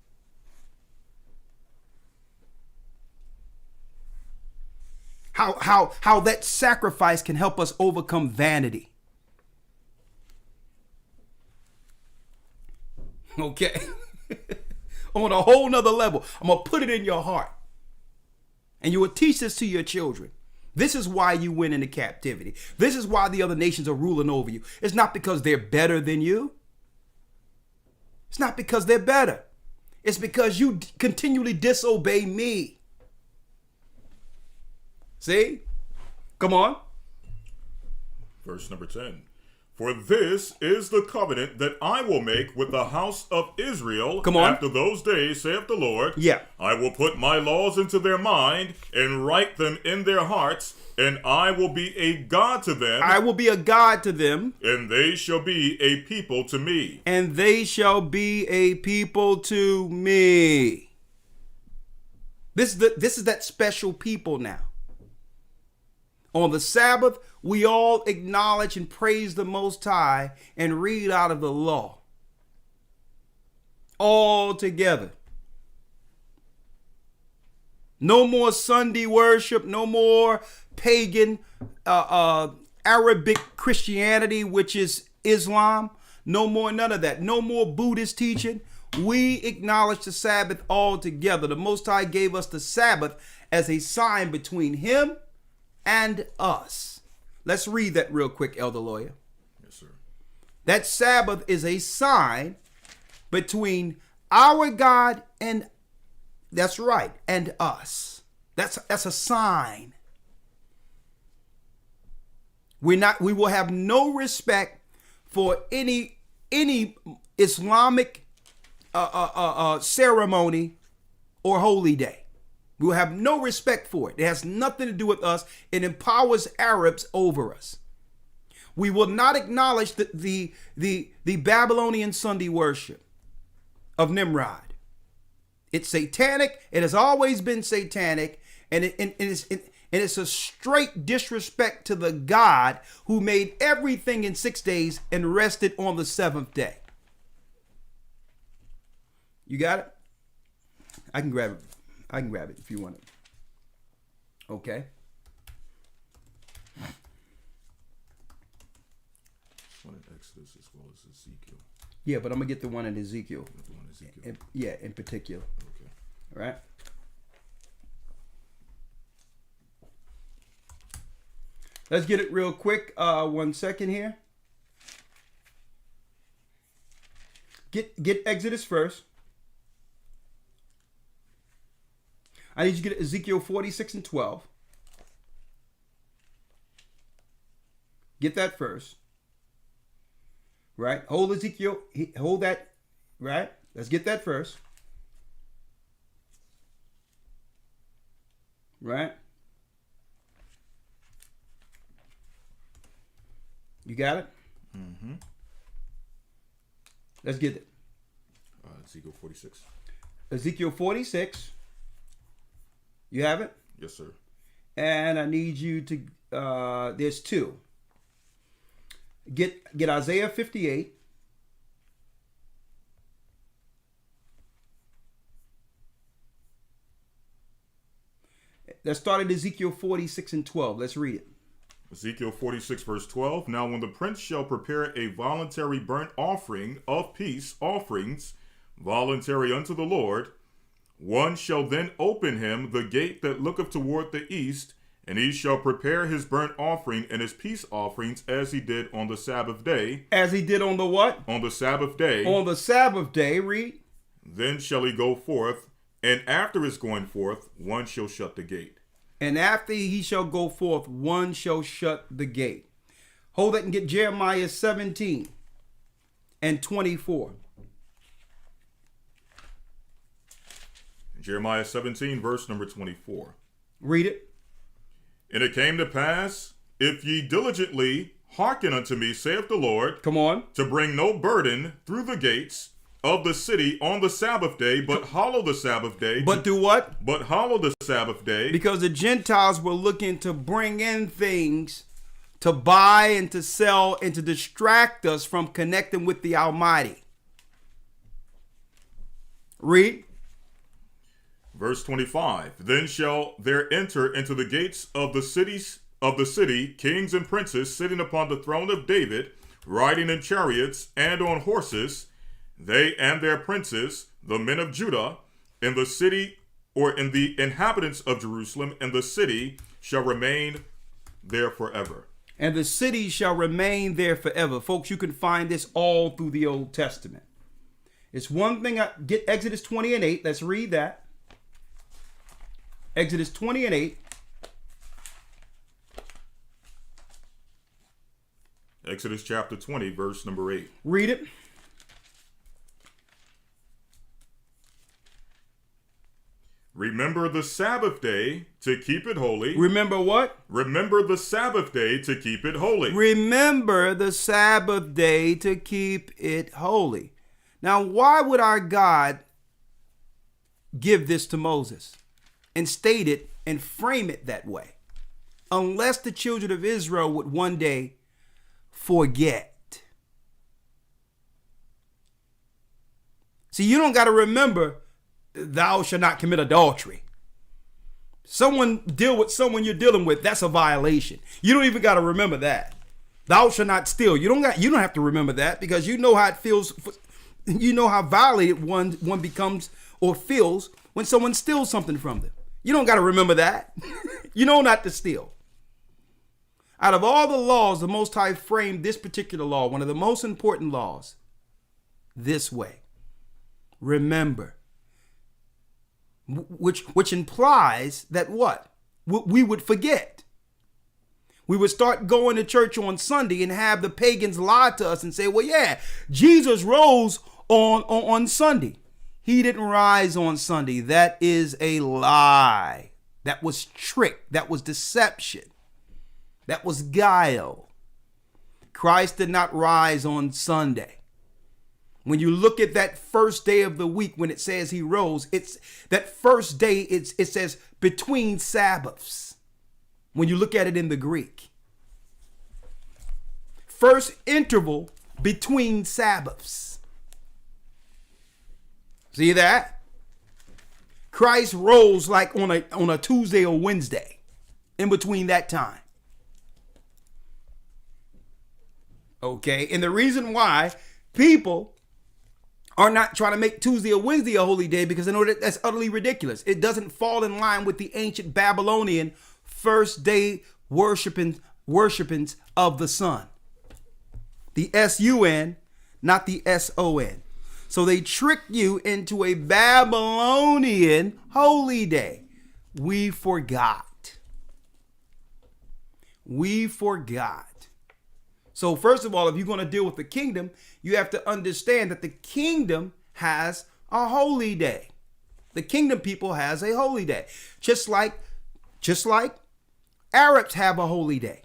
How that sacrifice can help us overcome vanity. Okay? On a whole nother level, I'm going to put it in your heart. And you will teach this to your children. This is why you went into captivity. This is why the other nations are ruling over you. It's not because they're better than you. It's not because they're better. It's because you continually disobey me. See? Come on. Verse number 10. For this is the covenant that I will make with the house of Israel. Come on. After those days, saith the Lord. Yeah. I will put my laws into their mind and write them in their hearts, and I will be a God to them. I will be a God to them. And they shall be a people to me. And they shall be a people to me. This is that special people now. On the Sabbath, we all acknowledge and praise the Most High and read out of the law. All together. No more Sunday worship, no more pagan Arabic Christianity, which is Islam. No more none of that. No more Buddhist teaching. We acknowledge the Sabbath all together. The Most High gave us the Sabbath as a sign between him and us. Let's read that real quick, Elder Lawyer. Yes, sir. That Sabbath is a sign between our God and, that's right, and us. That's a sign. We will have no respect for any Islamic ceremony or holy day. We will have no respect for it. It has nothing to do with us. It empowers Arabs over us. We will not acknowledge the Babylonian Sunday worship of Nimrod. It's satanic. It has always been satanic, and And it's a straight disrespect to the God who made everything in 6 days and rested on the seventh day. You got it? I can grab it. I can grab it if you want it. Okay. One in Exodus as well as Ezekiel. Yeah, but I'm going to get the one in Ezekiel. The one in Ezekiel. Yeah, in particular. Okay. All right. Let's get it real quick. 1 second here. Get Exodus first. I need you to get Ezekiel 46 and 12. Get that first. Right? Hold Ezekiel. Hold that. Right? Let's get that first. Right? You got it? Mm-hmm. Let's get it. Ezekiel 46. Ezekiel 46. You have it? Yes, sir. And I need you to, there's two. Get Isaiah 58. Let's start at Ezekiel 46 and 12. Let's read it. Ezekiel 46 verse 12. Now when the prince shall prepare a voluntary burnt offering of peace offerings, voluntary unto the Lord, one shall then open him the gate that looketh toward the east, and he shall prepare his burnt offering and his peace offerings as he did on the Sabbath day. As he did on the what? On the Sabbath day. On the Sabbath day, read. Then shall he go forth, and after his going forth, one shall shut the gate. And after he shall go forth, one shall shut the gate. Hold that and get Jeremiah 17 and 24. Jeremiah 17, verse number 24. Read it. And it came to pass, if ye diligently hearken unto me, saith the Lord, Come on. to bring no burden through the gates of the city on the Sabbath day, but hallow the Sabbath day. But do what? But hallow the Sabbath day. Because the Gentiles were looking to bring in things to buy and to sell and to distract us from connecting with the Almighty. Read. Verse 25. Then shall there enter into the gates of the city kings and princes sitting upon the throne of David, riding in chariots and on horses, they and their princes, the men of Judah, in the city, or in the inhabitants of Jerusalem, and the city shall remain there forever. And the city shall remain there forever. Folks, you can find this all through the Old Testament. It's one thing, get Exodus 20 and 8. Let's read that. Exodus 20 and 8. Exodus chapter 20, verse number 8. Read it. Remember the Sabbath day to keep it holy. Remember what? Remember the Sabbath day to keep it holy. Remember the Sabbath day to keep it holy. Now, why would our God give this to Moses and state it and frame it that way? Unless the children of Israel would one day forget. See, you don't got to remember, thou shalt not commit adultery. Someone deal with someone you're dealing with, that's a violation. You don't even got to remember that. Thou shalt not steal. You don't have to remember that, because you know how it feels. You know how violated one becomes or feels when someone steals something from them. You don't got to remember that. You know not to steal. Out of all the laws, the Most High framed this particular law, one of the most important laws, this way. Remember. Which implies that what? We would forget. We would start going to church on Sunday and have the pagans lie to us and say, well, yeah, Jesus rose on Sunday. He didn't rise on Sunday. That is a lie. That was trick. That was deception. That was guile. Christ did not rise on Sunday. When you look at that first day of the week, when it says he rose, it's that first day, it says between Sabbaths. when you look at it in the Greek. First interval between Sabbaths. See that? Christ rose like on a Tuesday or Wednesday in between that time. Okay, and the reason why people are not trying to make Tuesday or Wednesday a holy day because they know that that's utterly ridiculous. It doesn't fall in line with the ancient Babylonian first day worshipings of the sun. The S-U-N, not the S-O-N. So they trick you into a Babylonian holy day. We forgot. We forgot. So first of all, if you're going to deal with the kingdom, you have to understand that the kingdom has a holy day. The kingdom people has a holy day. Just like Arabs have a holy day.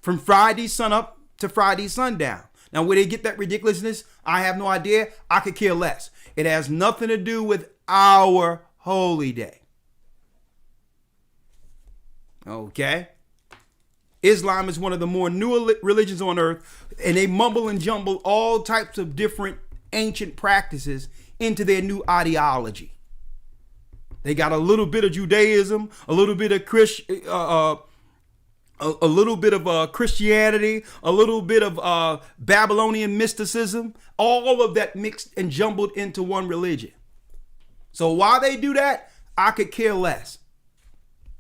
From Friday sun up to Friday sundown. Now, where they get that ridiculousness, I have no idea. I could care less. It has nothing to do with our holy day. Okay? Islam is one of the more newer religions on earth, and they mumble and jumble all types of different ancient practices into their new ideology. They got a little bit of Judaism, a little bit of a little bit of Christianity, a little bit of Babylonian mysticism, all of that mixed and jumbled into one religion. So while they do that, I could care less.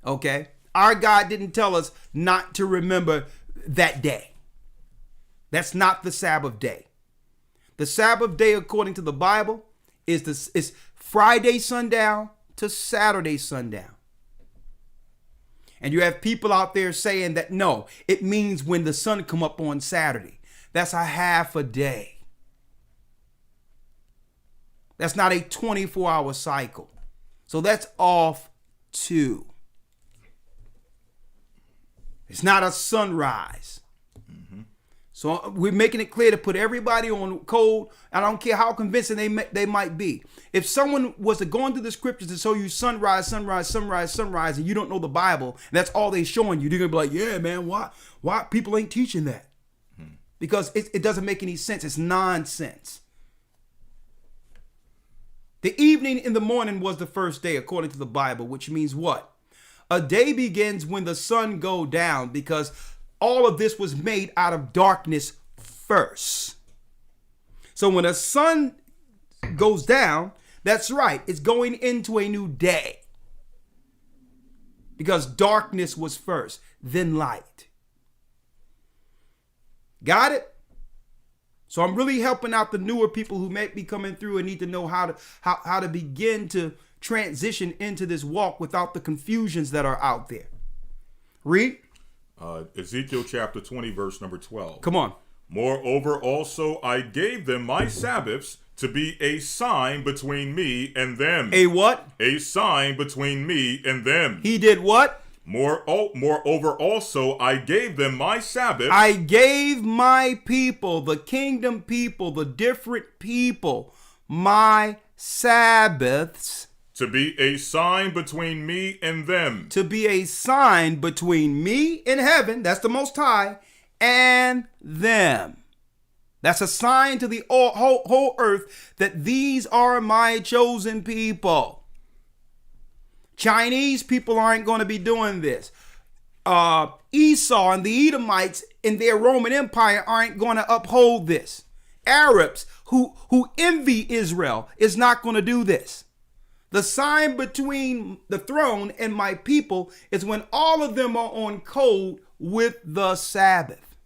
Okay? Our God didn't tell us not to remember that day. That's not the Sabbath day. The Sabbath day, according to the Bible, is Friday sundown to Saturday sundown. And you have people out there saying that, no, it means when the sun come up on Saturday. That's a half a day. That's not a 24-hour cycle. So that's off too. It's not a sunrise. So we're making it clear to put everybody on code. I don't care how convincing they might be. If someone was to go into the scriptures to show you sunrise, sunrise, sunrise, sunrise, and you don't know the Bible, and that's all they're showing you, you're going to be like, yeah, man, why people ain't teaching that? Because it doesn't make any sense. It's nonsense. The evening in the morning was the first day, according to the Bible, which means what? A day begins when the sun go down, because all of this was made out of darkness first. So when the sun goes down, that's right, it's going into a new day. Because darkness was first, then light. Got it? So I'm really helping out the newer people who may be coming through and need to know how to begin to transition into this walk without the confusions that are out there. Read. Ezekiel chapter 20, verse number 12. Come on. Moreover, also I gave them my Sabbaths to be a sign between me and them. A what? A sign between me and them. He did what? Moreover, also I gave them my Sabbaths. I gave my people, the kingdom people, the different people, my Sabbaths. To be a sign between me and them. To be a sign between me in heaven, that's the Most High, and them. That's a sign to the whole earth that these are my chosen people. Chinese people aren't going to be doing this. Esau and the Edomites in their Roman Empire aren't going to uphold this. Arabs who envy Israel is not going to do this. The sign between the throne and my people is when all of them are on code with the Sabbath.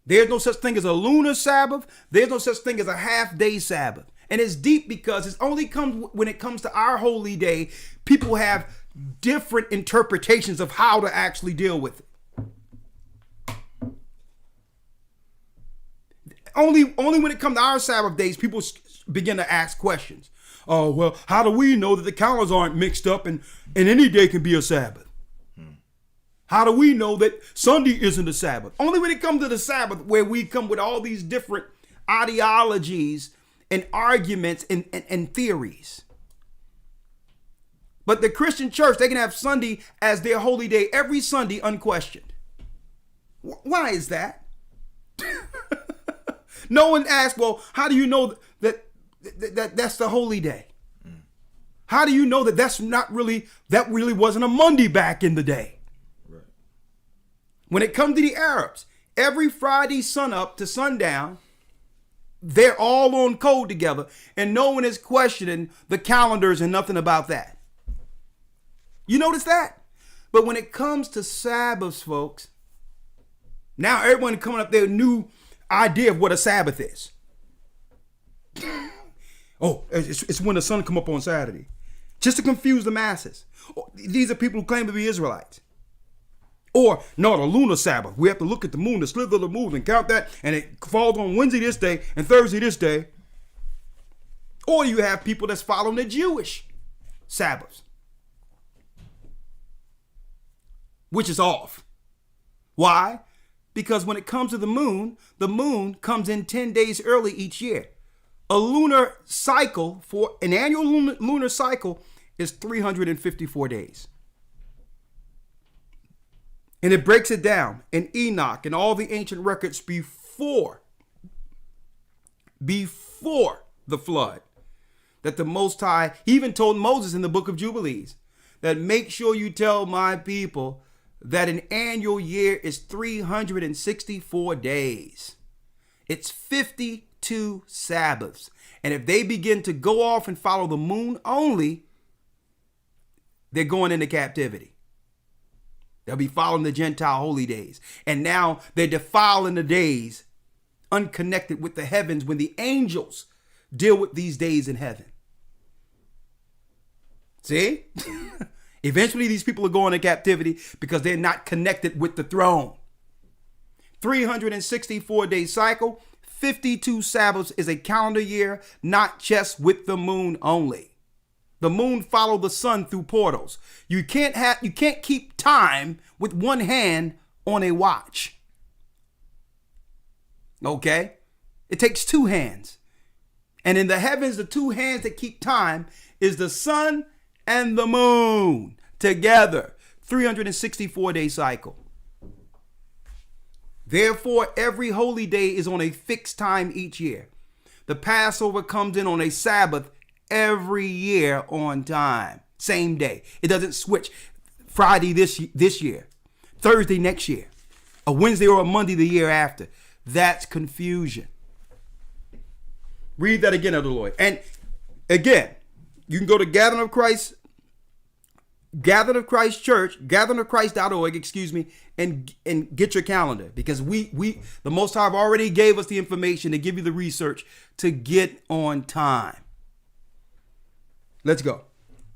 There's no such thing as a lunar Sabbath. There's no such thing as a half-day Sabbath. And it's deep because it's only comes when it comes to our holy day, people have different interpretations of how to actually deal with it. Only when it comes to our Sabbath days, people begin to ask questions. Oh, well, how do we know that the calendars aren't mixed up and any day can be a Sabbath? How do we know that Sunday isn't a Sabbath? Only when it comes to the Sabbath, where we come with all these different ideologies and arguments and theories. But the Christian church, they can have Sunday as their holy day every Sunday unquestioned. Why is that? No one asks, well, how do you know that that's the holy day? How do you know that that really wasn't a Monday back in the day? Right. When it comes to the Arabs, every Friday sun up to sundown, they're all on code together, and no one is questioning the calendars and nothing about that. You notice that? But when it comes to Sabbaths, folks, now everyone coming up with their new idea of what a Sabbath is. Oh, it's when the sun come up on Saturday. Just to confuse the masses. These are people who claim to be Israelites. Or, no, the lunar Sabbath. We have to look at the moon, the slither of the moon, and count that, and it falls on Wednesday this day and Thursday this day. Or you have people that's following the Jewish Sabbaths, which is off. Why? Because when it comes to the moon comes in 10 days early each year. A lunar cycle, for an annual lunar cycle, is 354 days. And it breaks it down in Enoch and all the ancient records before the flood, that the Most High even told Moses in the book of Jubilees that make sure you tell my people that an annual year is 364 days. It's 52 Sabbaths. And if they begin to go off and follow the moon only, they're going into captivity. They'll be following the Gentile holy days. And now they're defiling the days unconnected with the heavens when the angels deal with these days in heaven. See? Eventually these people are going into captivity because they're not connected with the throne. 364-day cycle, 52 Sabbaths is a calendar year, not just with the moon only. The moon follows the sun through portals. You can't keep time with one hand on a watch. Okay? It takes two hands. And in the heavens, the two hands that keep time is the sun and the moon together. 364-day cycle. Therefore, every holy day is on a fixed time each year. The Passover comes in on a Sabbath every year on time. Same day. It doesn't switch. Friday this year, Thursday next year, a Wednesday or a Monday the year after. That's confusion. Read that again, Elder Lloyd. And again, you can go to Gathering of Christ Church, gatheringofchrist.org, and get your calendar, because we the Most High already gave us the information to give you the research to get on time. Let's go.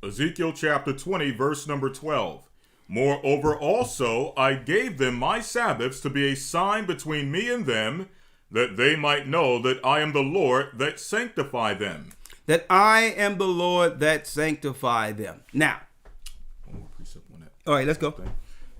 Ezekiel chapter 20, verse number 12. Moreover also I gave them my Sabbaths to be a sign between me and them, that they might know that I am the Lord that sanctify them. That I am the Lord that sanctify them. Now, all right, let's go.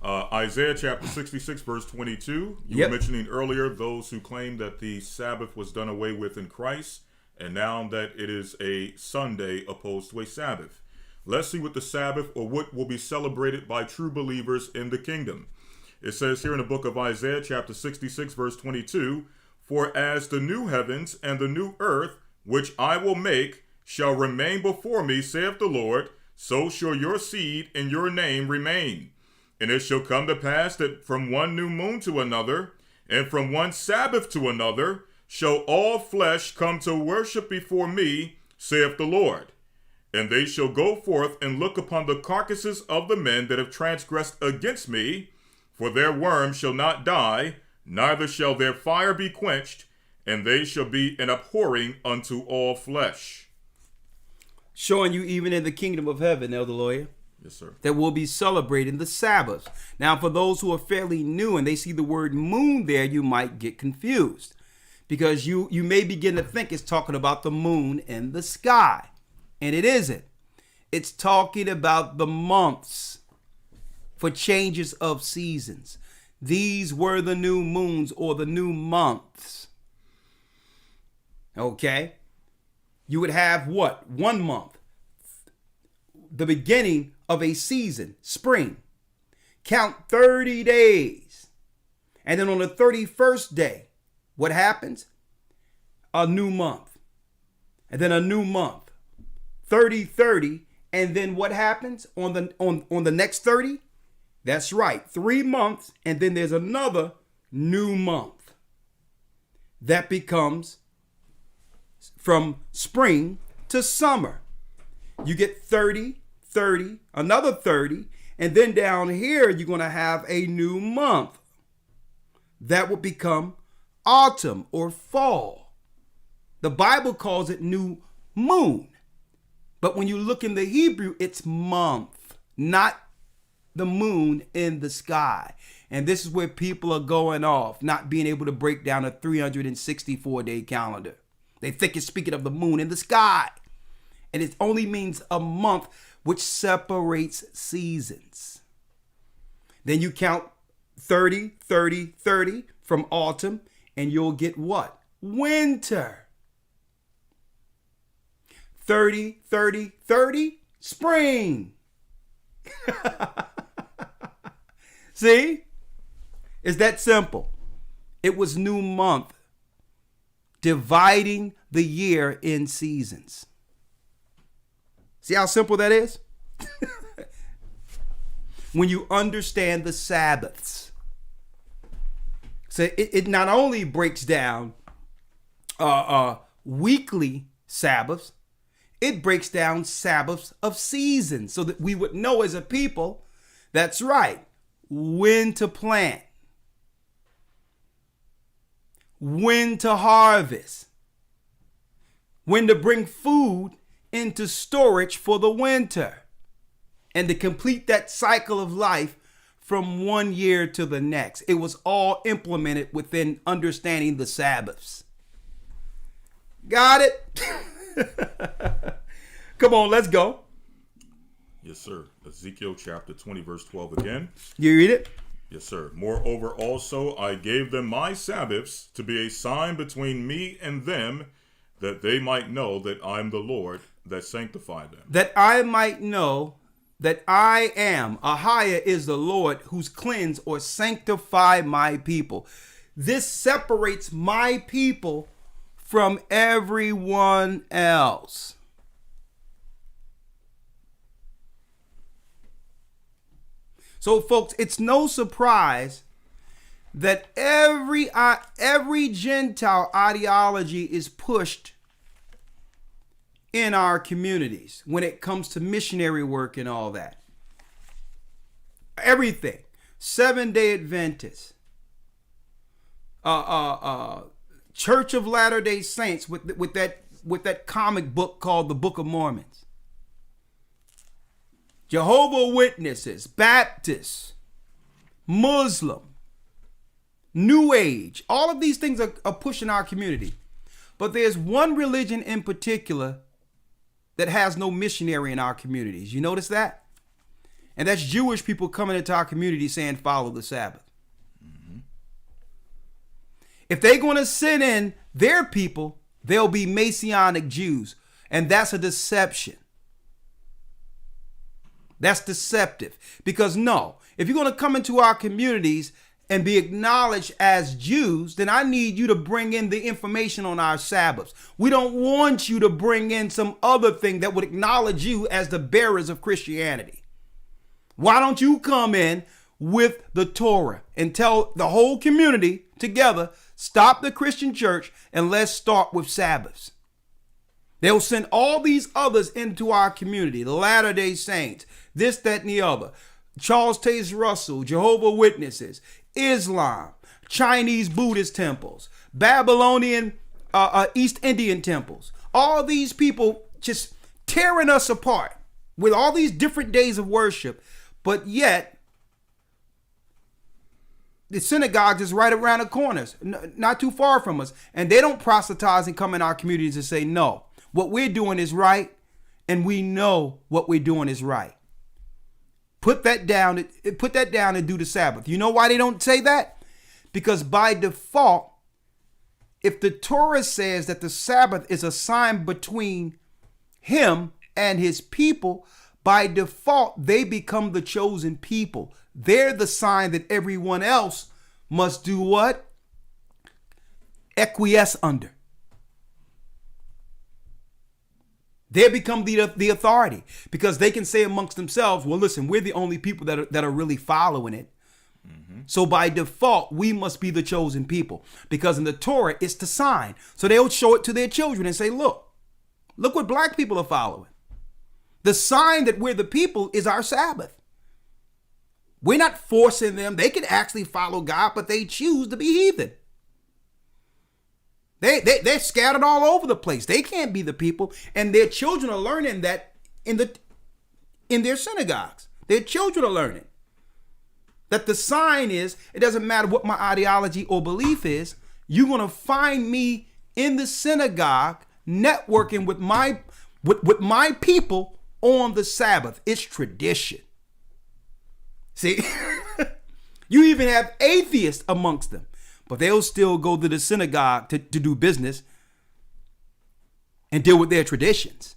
Isaiah chapter 66, verse 22. You were mentioning earlier those who claim that the Sabbath was done away with in Christ, and now that it is a Sunday opposed to a Sabbath. Let's see what the Sabbath, or what will be celebrated by true believers in the kingdom. It says here in the book of Isaiah chapter 66, verse 22, for as the new heavens and the new earth, which I will make, shall remain before me, saith the Lord, so shall your seed and your name remain. And it shall come to pass that from one new moon to another, and from one Sabbath to another, shall all flesh come to worship before me, saith the Lord. And they shall go forth and look upon the carcasses of the men that have transgressed against me, for their worm shall not die, neither shall their fire be quenched, and they shall be an abhorring unto all flesh. Showing you even in the kingdom of heaven, Elder Lawyer. Yes, sir. That we'll be celebrating the Sabbath. Now, for those who are fairly new and they see the word moon there, you might get confused, because you may begin to think it's talking about the moon in the sky. And it isn't. It's talking about the months for changes of seasons. These were the new moons, or the new months. Okay? You would have what? 1 month. the beginning of a season, spring. Count 30 days. And then on the 31st day, what happens? A new month. And then a new month. 30, 30. And then what happens on the next 30? That's right, 3 months. And then there's another new month. That becomes from spring to summer. You get 30, 30, another 30. And then down here, you're going to have a new month. That will become autumn or fall. The Bible calls it new moon. But when you look in the Hebrew, it's month, not the moon in the sky. And this is where people are going off, not being able to break down a 364-day calendar. They think it's speaking of the moon in the sky. And it only means a month, which separates seasons. Then you count 30, 30, 30 from autumn, and you'll get what? Winter. 30, 30, 30, spring. See? It's that simple. It was new month, dividing the year in seasons. See how simple that is? When you understand the Sabbaths. So it not only breaks down weekly Sabbaths, it breaks down Sabbaths of seasons so that we would know as a people, that's right, when to plant, when to harvest, when to bring food into storage for the winter, and to complete that cycle of life from one year to the next. It was all implemented within understanding the Sabbaths. Got it? Come on, let's go. Yes, sir. Ezekiel chapter 20, verse 12 again. You read it? Yes, sir. Moreover, also I gave them my Sabbaths to be a sign between me and them, that they might know that I'm the Lord that sanctified them. That I might know that I am, Ahia is the Lord who's cleansed or sanctified my people. This separates my people from everyone else. So, folks, it's no surprise that every Gentile ideology is pushed in our communities when it comes to missionary work and all that. Everything. Seventh-day Adventists, Church of Latter-day Saints with that comic book called the Book of Mormons, Jehovah's Witnesses, Baptists, Muslim, New Age. All of these things are pushing our community. But there's one religion in particular that has no missionary in our communities. You notice that? And that's Jewish people coming into our community saying, follow the Sabbath. Mm-hmm. If they're going to send in their people, they'll be Messianic Jews. And that's a deception. That's deceptive. Because no, if you're going to come into our communities and be acknowledged as Jews, then I need you to bring in the information on our Sabbaths. We don't want you to bring in some other thing that would acknowledge you as the bearers of Christianity. Why don't you come in with the Torah and tell the whole community together, stop the Christian church and let's start with Sabbaths. They'll send all these others into our community, the Latter-day Saints, this, that, and the other. Charles Taze Russell, Jehovah's Witnesses, Islam, Chinese Buddhist temples, Babylonian East Indian temples. All these people just tearing us apart with all these different days of worship. But yet, the synagogue is right around the corners, not too far from us. And they don't proselytize and come in our communities and say, no, what we're doing is right. And we know what we're doing is right. Put that down and do the Sabbath. You know why they don't say that? Because by default, if the Torah says that the Sabbath is a sign between him and his people, by default, they become the chosen people. They're the sign that everyone else must do what? Acquiesce under. They become the authority because they can say amongst themselves, well, listen, we're the only people that are really following it. Mm-hmm. So by default, we must be the chosen people because in the Torah, it's the sign. So they'll show it to their children and say, look what black people are following. The sign that we're the people is our Sabbath. We're not forcing them. They can actually follow God, but they choose to be heathen. They're scattered all over the place. They can't be the people. And their children are learning that in their synagogues. Their children are learning that the sign is, it doesn't matter what my ideology or belief is, you're going to find me in the synagogue networking with my people on the Sabbath. It's tradition. See, you even have atheists amongst them. But they'll still go to the synagogue to do business and deal with their traditions.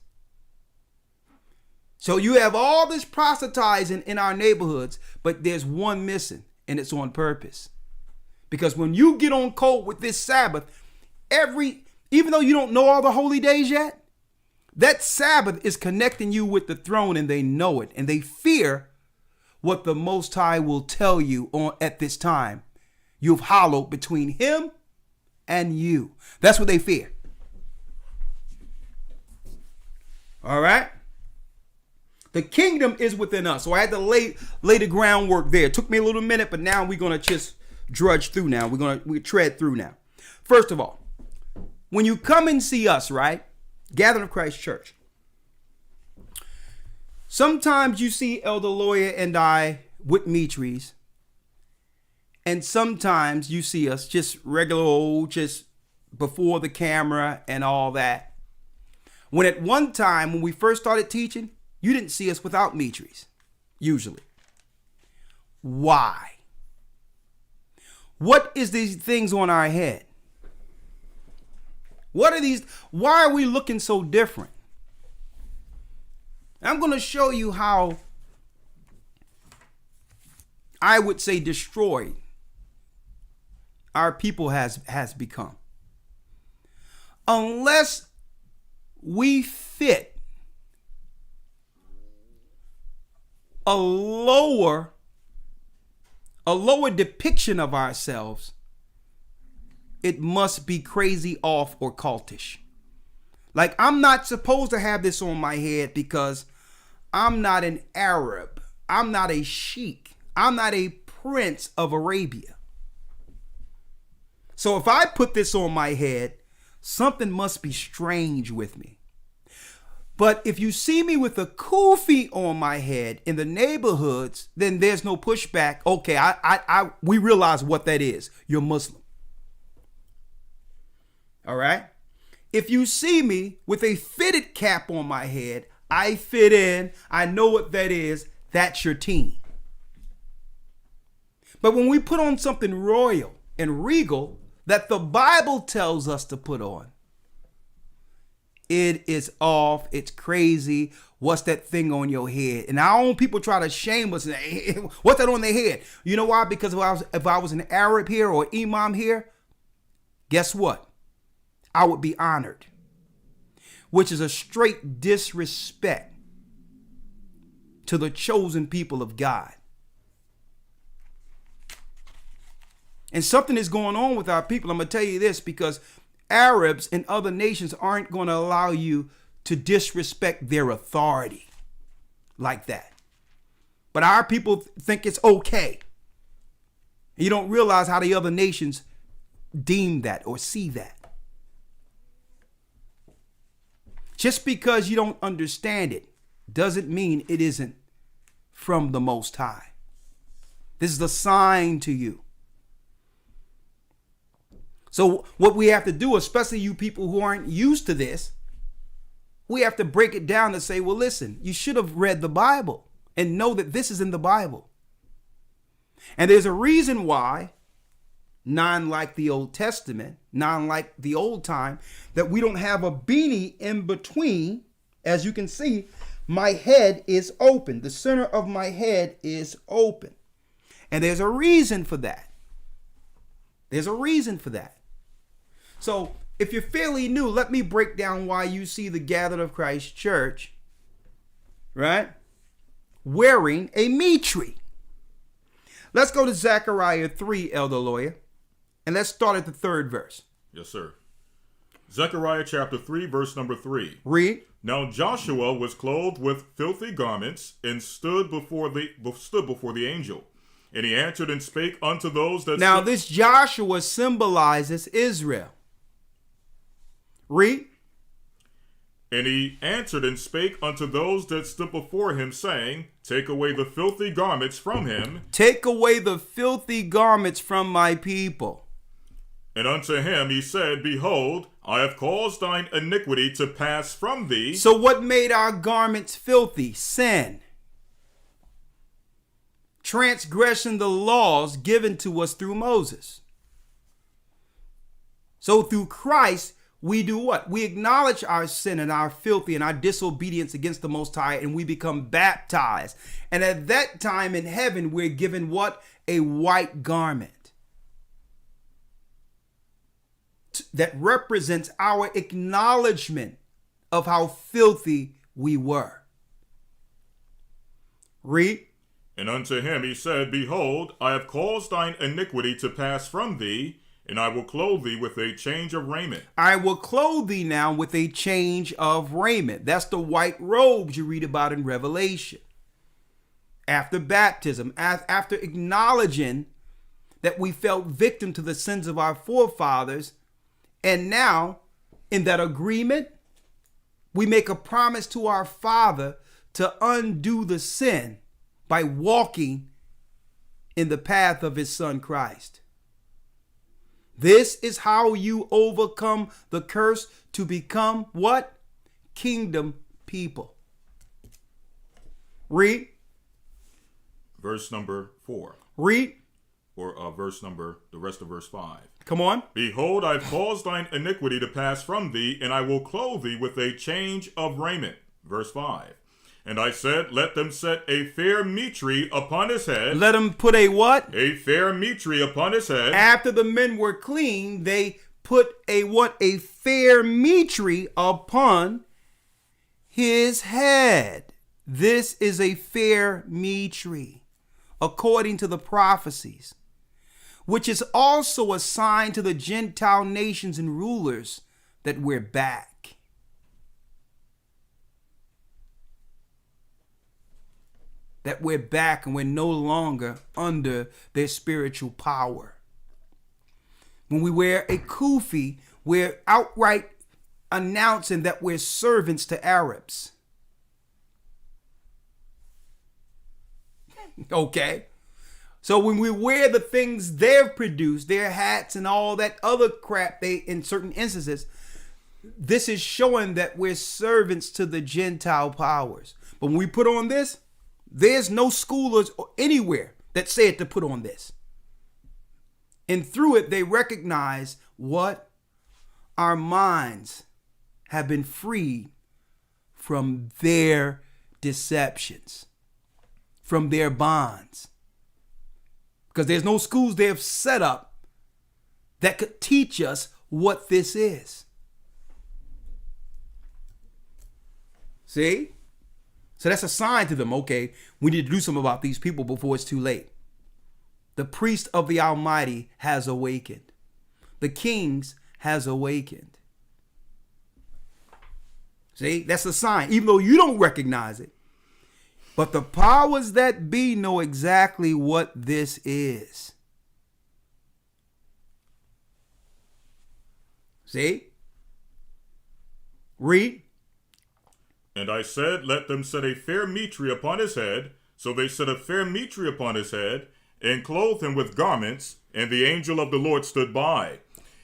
So you have all this proselytizing in our neighborhoods, but there's one missing, and it's on purpose. Because when you get on code with this Sabbath, even though you don't know all the holy days yet, that Sabbath is connecting you with the throne, and they know it, and they fear what the Most High will tell you at this time. You've hollowed between him and you. That's what they fear. All right. The kingdom is within us. So I had to lay the groundwork there. It took me a little minute, but now we're going to just drudge through now. We tread through now. First of all, when you come and see us, right? Gathering of Christ Church. Sometimes you see Elder Lawyer and I with Mitris. And sometimes you see us just regular old, just before the camera and all that. When at one time, when we first started teaching, you didn't see us without Mitris, usually. Why? What is these things on our head? What are these? Why are we looking so different? I'm going to show you how I would say destroyed our people has become. Unless we fit a lower depiction of ourselves, it must be crazy off or cultish. Like, I'm not supposed to have this on my head because I'm not an Arab. I'm not a sheik. I'm not a prince of Arabia. So if I put this on my head, something must be strange with me. But if you see me with a kufi on my head in the neighborhoods, then there's no pushback. Okay, we realize what that is. You're Muslim. All right? If you see me with a fitted cap on my head, I fit in. I know what that is. That's your team. But when we put on something royal and regal that the Bible tells us to put on, it is off. It's crazy. What's that thing on your head? And our own people try to shame us. What's that on their head? You know why? Because if I was an Arab here or imam here, guess what? I would be honored, which is a straight disrespect to the chosen people of God. And something is going on with our people. I'm going to tell you this because Arabs and other nations aren't going to allow you to disrespect their authority like that. But our people think it's okay. And you don't realize how the other nations deem that or see that. Just because you don't understand it doesn't mean it isn't from the Most High. This is a sign to you. So what we have to do, especially you people who aren't used to this, we have to break it down and say, well, listen, you should have read the Bible and know that this is in the Bible. And there's a reason why, not like the Old Testament, not like the old time, that we don't have a beanie in between. As you can see, My head is open. The center of my head is open. And there's a reason for that. There's a reason for that. So if you're fairly new, let me break down why you see the Gathered of Christ Church, right, wearing a mitre. Let's go to Zechariah 3, Elder Lawyer, and let's start at the 3rd verse. Yes, sir. Zechariah chapter 3, verse number 3. Read. Now Joshua was clothed with filthy garments and stood before the angel. And he answered and spake unto those that... Now this Joshua symbolizes Israel. Read. And he answered and spake unto those that stood before him, saying, Take away the filthy garments from him. Take away the filthy garments from my people. And unto him he said, Behold, I have caused thine iniquity to pass from thee. So what made our garments filthy? Sin. Transgression the laws given to us through Moses. So through Christ, we do what? We acknowledge our sin and our filthy and our disobedience against the Most High, and we become baptized. And at that time in heaven, we're given what? A white garment that represents our acknowledgement of how filthy we were. Read. And unto him he said, Behold, I have caused thine iniquity to pass from thee, and I will clothe thee with a change of raiment. I will clothe thee now with a change of raiment. That's the white robes you read about in Revelation. After baptism, after acknowledging that we fell victim to the sins of our forefathers, and now in that agreement, we make a promise to our Father to undo the sin by walking in the path of his Son Christ. This is how you overcome the curse to become what? Kingdom people. Read. Verse number 4. Read. Or the rest of verse 5. Come on. Behold, I have caused thine iniquity to pass from thee, and I will clothe thee with a change of raiment. Verse 5. And I said, Let them set a fair mitre upon his head. Let him put a what? A fair mitre upon his head. After the men were clean, they put a what? A fair mitre upon his head. This is a fair mitre, according to the prophecies, which is also a sign to the Gentile nations and rulers that we're back. That we're back and we're no longer under their spiritual power. When we wear a kufi, we're outright announcing that we're servants to Arabs. Okay? So when we wear the things they've produced, their hats and all that other crap they, in certain instances, this is showing that we're servants to the Gentile powers. But when we put on this, there's no scholars anywhere that said to put on this. And through it, they recognize what? Our minds have been freed from their deceptions, from their bonds. Because there's no schools they have set up that could teach us what this is. See? So that's a sign to them, okay, we need to do something about these people before it's too late. The priest of the Almighty has awakened. The kings has awakened. See, that's a sign, even though you don't recognize it. But the powers that be know exactly what this is. See? Read. And I said, Let them set a fair mitre upon his head. So they set a fair mitre upon his head, and clothed him with garments. And the angel of the Lord stood by.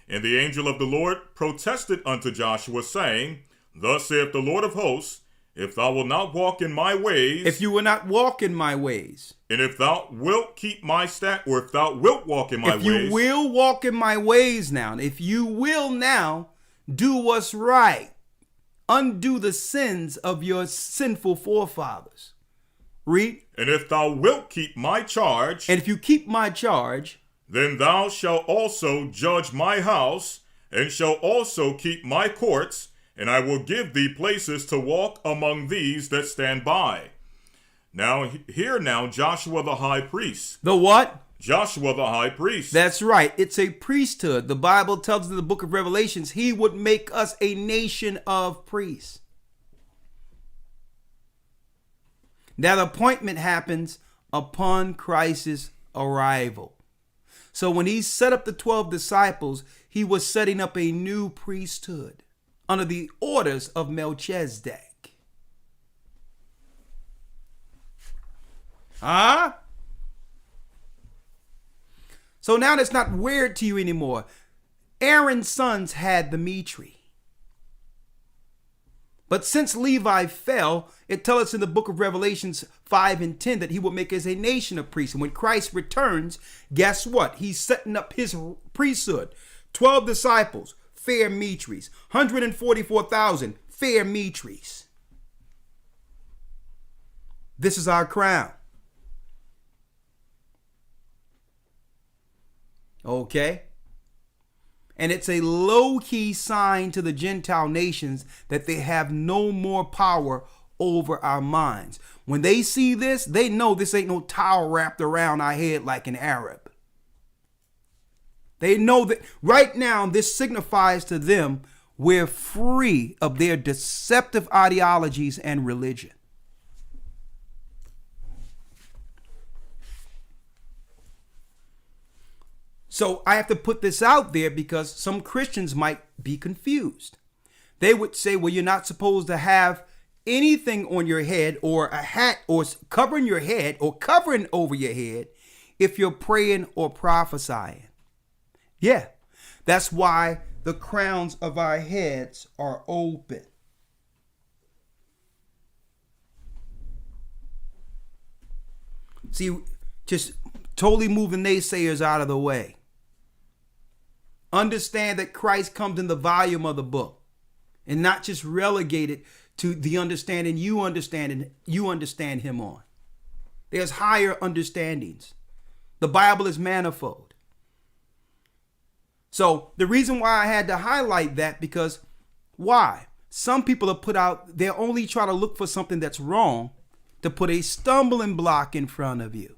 And the angel of the Lord protested unto Joshua, saying, Thus saith the Lord of hosts, If thou wilt not walk in my ways, if you will not walk in my ways, and if thou wilt keep my or if thou wilt walk in my ways, if you will walk in my ways now, if you will now do what's right, undo the sins of your sinful forefathers. Read. And if thou wilt keep my charge, And if you keep my charge, then thou shalt also judge my house, and shalt also keep my courts, and I will give thee places to walk among these that stand by. Now, hear now Joshua the high priest. the what? Joshua the high priest. That's right. It's a priesthood. The Bible tells us in the book of Revelations, he would make us a nation of priests. That appointment happens upon Christ's arrival. So when he set up the 12 disciples, he was setting up a new priesthood under the orders of Melchizedek. So now that's not weird to you anymore. Aaron's sons had the Mitri. But since Levi fell, it tells us in the book of Revelations 5 and 10 that he will make us a nation of priests. And when Christ returns, guess what? He's setting up his priesthood. 12 disciples, fair Mitris. 144,000, fair Mitris. This is our crown. Okay? And it's a low-key sign to the Gentile nations that they have no more power over our minds. When they see this, they know this ain't no towel wrapped around our head like an Arab. They know that right now this signifies to them we're free of their deceptive ideologies and religion. So I have to put this out there because some Christians might be confused. They would say, well, you're not supposed to have anything on your head or a hat or covering your head or covering over your head if you're praying or prophesying. Yeah, that's why the crowns of our heads are open. See, just totally move the naysayers out of the way. Understand that Christ comes in the volume of the book and not just relegated to the understanding you understand him on. There's higher understandings. The Bible is manifold. So the reason why I had to highlight that, because why? Some people have put out, they're only trying to look for something that's wrong to put a stumbling block in front of you.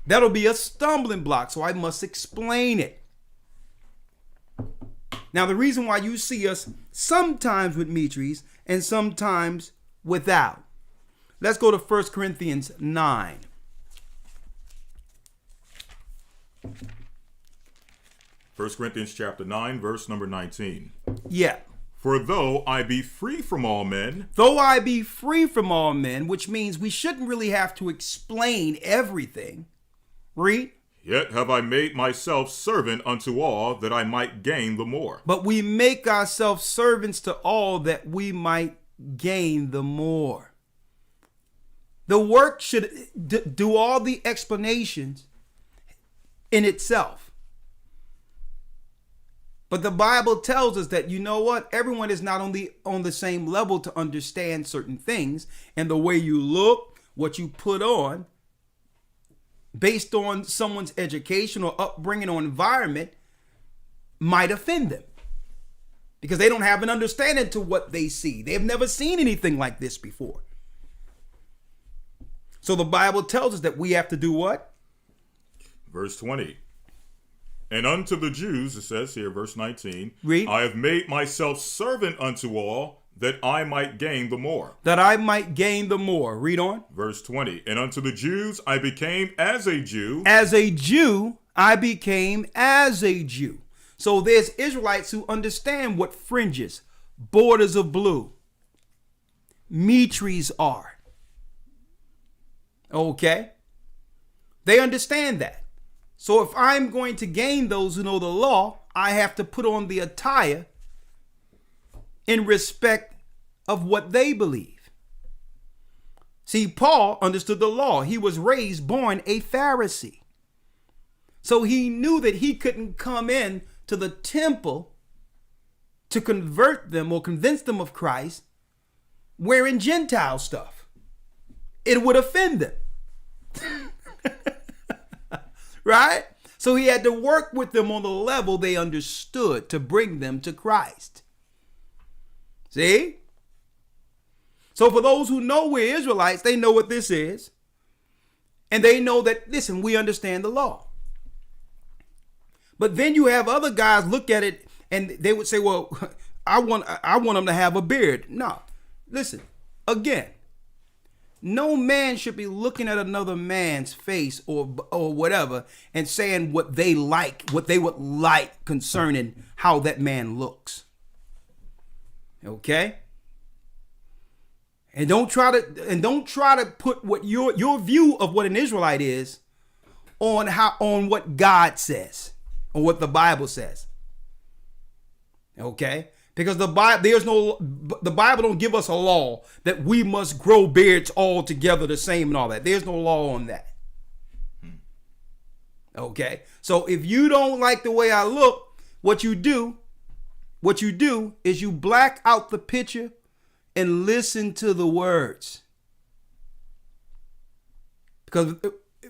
That'll be a stumbling block, so I must explain it. Now, the reason why you see us sometimes with Mitris and sometimes without. Let's go to 1 Corinthians 9. First Corinthians chapter 9, verse number 19. Yeah. For though I be free from all men, Though I be free from all men, which means we shouldn't really have to explain everything. Read. yet have I made myself servant unto all, that I might gain the more. But we make ourselves servants to all that we might gain the more. The work should do all the explanations in itself. But the Bible tells us that, you know what? Everyone is not on the same level to understand certain things. And the way you look, what you put on, based on someone's education or upbringing or environment, might offend them. Because they don't have an understanding to what they see. They've never seen anything like this before. So the Bible tells us that we have to do what? Verse 20. And unto the Jews, it says here, verse 19, Read. I have made myself servant unto all, that I might gain the more. That I might gain the more. Read on. Verse 20. And unto the Jews I became as a Jew. As a Jew, I became as a Jew. So there's Israelites who understand what fringes, borders of blue, mitris are. Okay? They understand that. So if I'm going to gain those who know the law, I have to put on the attire in respect of what they believe. See, Paul understood the law. He was born a Pharisee. So he knew that he couldn't come in to the temple to convert them or convince them of Christ wearing Gentile stuff. It would offend them. Right? So he had to work with them on the level they understood to bring them to Christ. See? So for those who know we're Israelites, they know what this is. And they know that, listen, we understand the law. But then you have other guys look at it and they would say, well, I want them to have a beard. No, listen, again, no man should be looking at another man's face or whatever and saying what they like, what they would like concerning how that man looks. Okay? And don't try to put what your view of what an Israelite is on what God says or what the Bible says. Okay? Because the Bible don't give us a law that we must grow beards all together the same and all that. There's no law on that. Okay? So if you don't like the way I look, what you do is you black out the picture and listen to the words. Because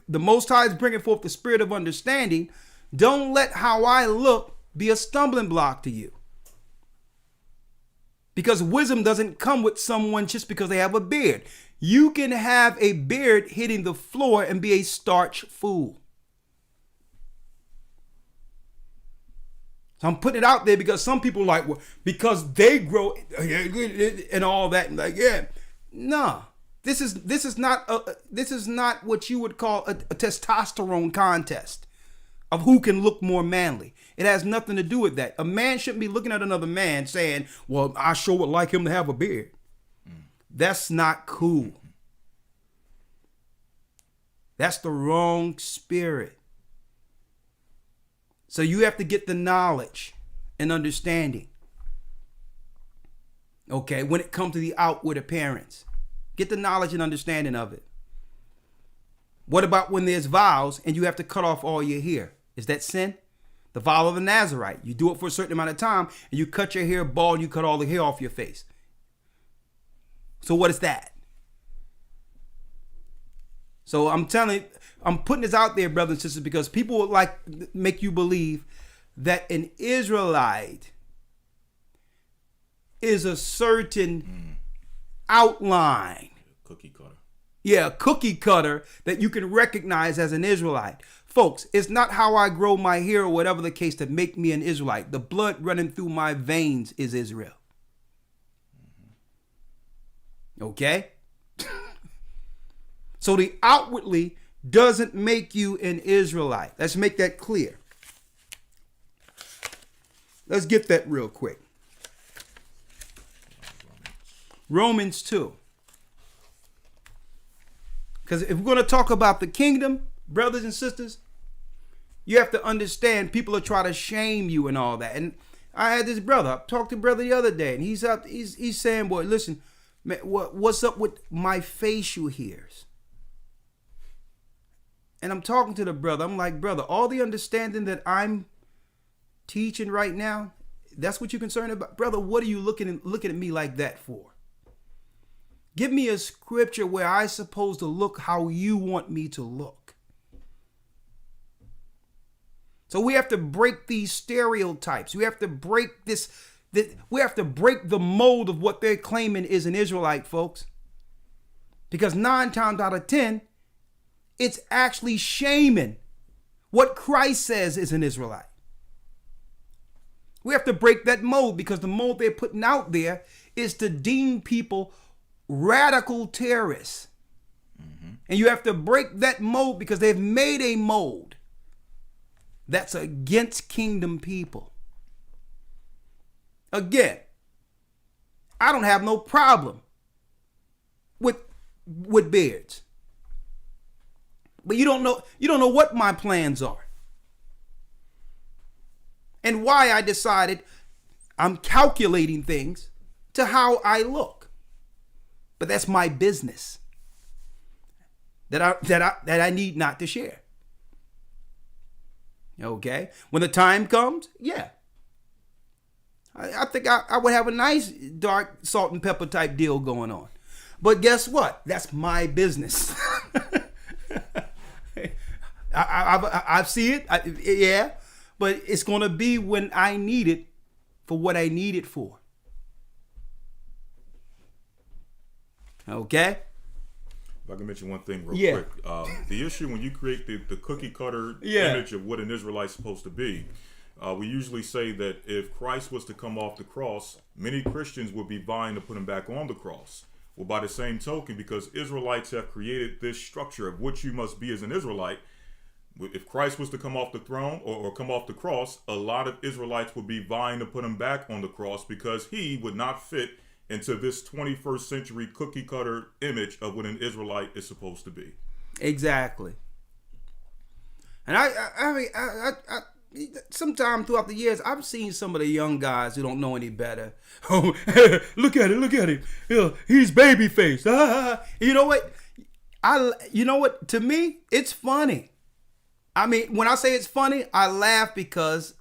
the Most High is bringing forth the spirit of understanding. Don't let how I look be a stumbling block to you. Because wisdom doesn't come with someone just because they have a beard. You can have a beard hitting the floor and be a starch fool. So I'm putting it out there because some people like, well, because they grow and all that. Like, yeah, no, this is not what you would call a testosterone contest of who can look more manly. It has nothing to do with that. A man shouldn't be looking at another man saying, well, I sure would like him to have a beard. That's not cool. That's the wrong spirit. So you have to get the knowledge and understanding. Okay, when it comes to the outward appearance. Get the knowledge and understanding of it. What about when there's vows and you have to cut off all your hair? Is that sin? The vow of the Nazarite. You do it for a certain amount of time and you cut your hair bald, you cut all the hair off your face. So what is that? So I'm putting this out there, brothers and sisters, because people would like make you believe that an Israelite is a certain outline. Cookie cutter. Yeah, cookie cutter that you can recognize as an Israelite. Folks, it's not how I grow my hair or whatever the case that make me an Israelite. The blood running through my veins is Israel. Okay? So the outwardly doesn't make you an Israelite. Let's make that clear. Let's get that real quick. Romans 2. Because if we're going to talk about the kingdom, brothers and sisters, you have to understand people are trying to shame you and all that. And I had this brother, I talked to a brother the other day, and he's saying, boy, listen, man, what's up with my facial hairs? And I'm talking to the brother. I'm like, brother, all the understanding that I'm teaching right now, that's what you're concerned about? Brother, what are you looking at me like that for? Give me a scripture where I'm supposed to look how you want me to look. So we have to break these stereotypes. We have to break we have to break the mold of what they're claiming is an Israelite, folks. Because 9 times out of 10, it's actually shaming what Christ says is an Israelite. We have to break that mold because the mold they're putting out there is to deem people radical terrorists. Mm-hmm. And you have to break that mold because they've made a mold that's against kingdom people. Again, I don't have no problem with beards. But you don't know what my plans are. And why I decided I'm calculating things to how I look. But that's my business that I need not to share. Okay. When the time comes, yeah. I think I would have a nice dark salt and pepper type deal going on. But guess what? That's my business. I see it. Yeah. But it's going to be when I need it for what I need it for. Okay? If I can mention one thing real quick. The issue when you create the cookie cutter image of what an Israelite's supposed to be, we usually say that if Christ was to come off the cross, many Christians would be vying to put him back on the cross. Well, by the same token, because Israelites have created this structure of what you must be as an Israelite, if Christ was to come off the throne or come off the cross, a lot of Israelites would be vying to put him back on the cross because he would not fit into this 21st century cookie cutter image of what an Israelite is supposed to be. Exactly. And I mean, sometime throughout the years, I've seen some of the young guys who don't know any better. Oh, look at him. Yeah, he's babyface. You know what? You know what? To me, it's funny. I mean, when I say it's funny, I laugh because,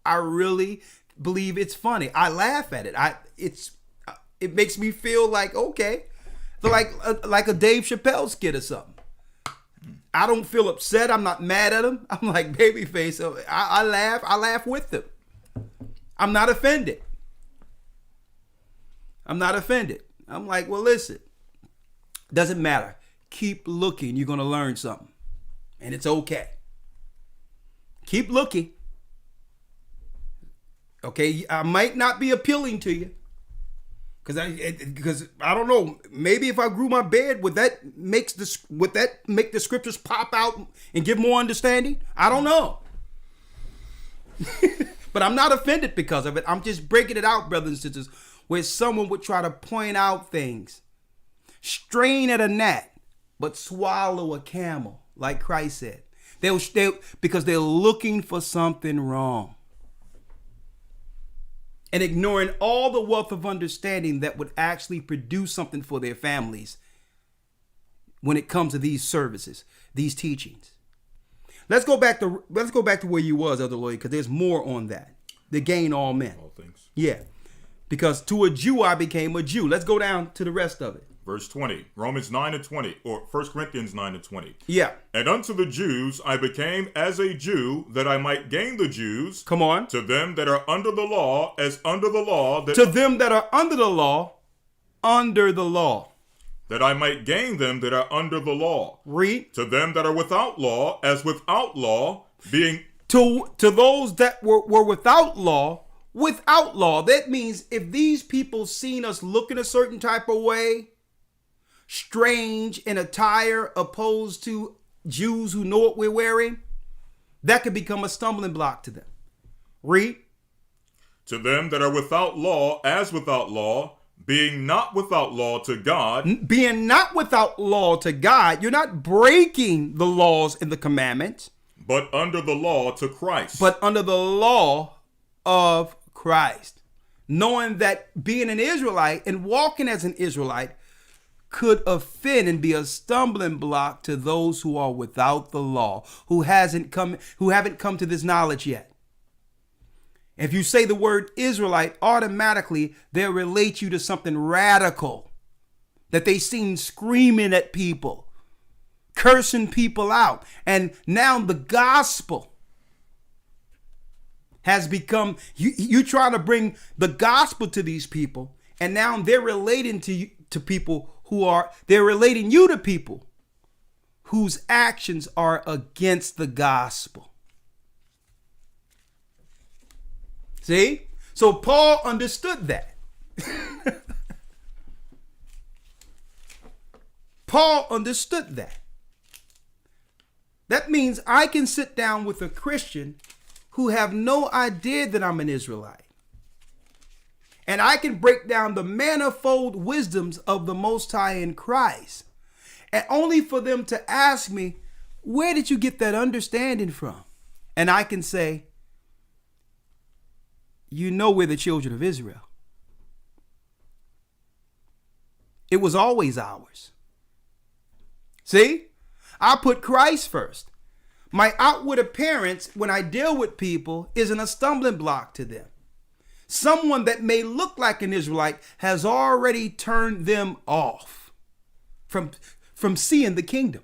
I really believe it's funny. I laugh at it. It makes me feel like, okay, like a Dave Chappelle skit or something. I don't feel upset. I'm not mad at him. I'm like, babyface. I laugh. I laugh with them. I'm not offended. I'm like, well, listen, doesn't matter. Keep looking. You're going to learn something. And it's okay. Keep looking. Okay, I might not be appealing to you. Because I don't know, maybe if I grew my beard, would that make the scriptures pop out and give more understanding? I don't know. But I'm not offended because of it. I'm just breaking it out, brothers and sisters, where someone would try to point out things. Strain at a gnat, but swallow a camel, like Christ said. Because they're looking for something wrong. And ignoring all the wealth of understanding that would actually produce something for their families when it comes to these services, these teachings. Let's go back to where you was, Elder Lloyd, because there's more on that. To gain all men. All things. Yeah. Because to a Jew I became a Jew. Let's go down to the rest of it. Verse 20, Romans 9:20, or 1 Corinthians 9:20. Yeah. And unto the Jews I became as a Jew, that I might gain the Jews. Come on. To them that are under the law, as under the law. To them that are under the law, That I might gain them that are under the law. Read. To them that are without law, as without law, being... To those that were without law. That means if these people seen us looking a certain type of way, strange in attire opposed to Jews who know what we're wearing, that could become a stumbling block to them. Read. To them that are without law, as without law, being not without law to God. Being not without law to God, you're not breaking the laws and the commandments. But under the law to Christ. But under the law of Christ. Knowing that being an Israelite and walking as an Israelite could offend and be a stumbling block to those who are without the law, who haven't come to this knowledge yet. If you say the word Israelite, automatically they'll relate you to something radical that they seen screaming at people, cursing people out. And now the gospel has become, you trying to bring the gospel to these people, and now they're relating to people they're relating you to people whose actions are against the gospel. See? So Paul understood that. Paul understood that. That means I can sit down with a Christian who have no idea that I'm an Israelite. And I can break down the manifold wisdoms of the Most High in Christ. And only for them to ask me, where did you get that understanding from? And I can say, we're the children of Israel. It was always ours. See? I put Christ first. My outward appearance when I deal with people isn't a stumbling block to them. Someone that may look like an Israelite has already turned them off from seeing the kingdom,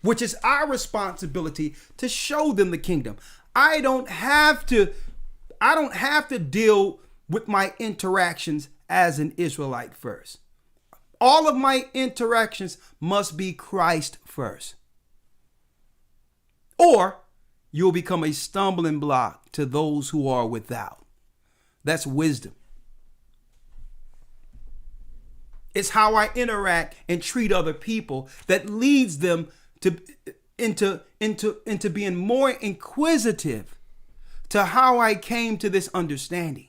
which is our responsibility to show them the kingdom. I don't have to deal with my interactions as an Israelite first. All of my interactions must be Christ first. Or you'll become a stumbling block to those who are without. That's wisdom. It's how I interact and treat other people that leads them into being more inquisitive to how I came to this understanding.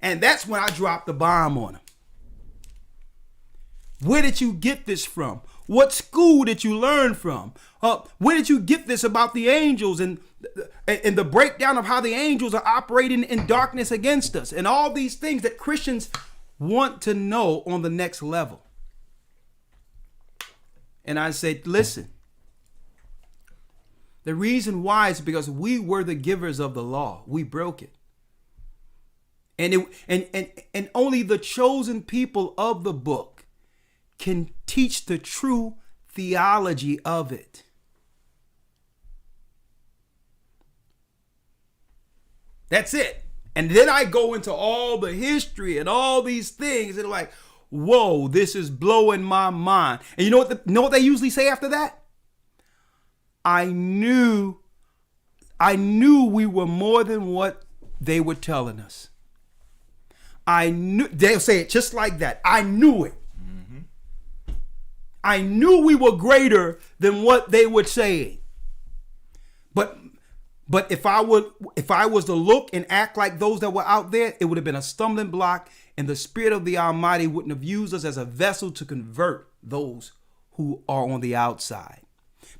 And that's when I dropped the bomb on them. Where did you get this from? What school did you learn from? Where did you get this about the angels and the breakdown of how the angels are operating in darkness against us and all these things that Christians want to know on the next level? And I said, listen, the reason why is because we were the givers of the law. We broke it. And only the chosen people of the book can teach the true theology of it. That's it. And then I go into all the history and all these things and like, whoa, this is blowing my mind. And you know what they usually say after that? I knew we were more than what they were telling us. I knew, they'll say it just like that. I knew it. Mm-hmm. I knew we were greater than what they were saying. But if I was to look and act like those that were out there, it would have been a stumbling block, and the Spirit of the Almighty wouldn't have used us as a vessel to convert those who are on the outside.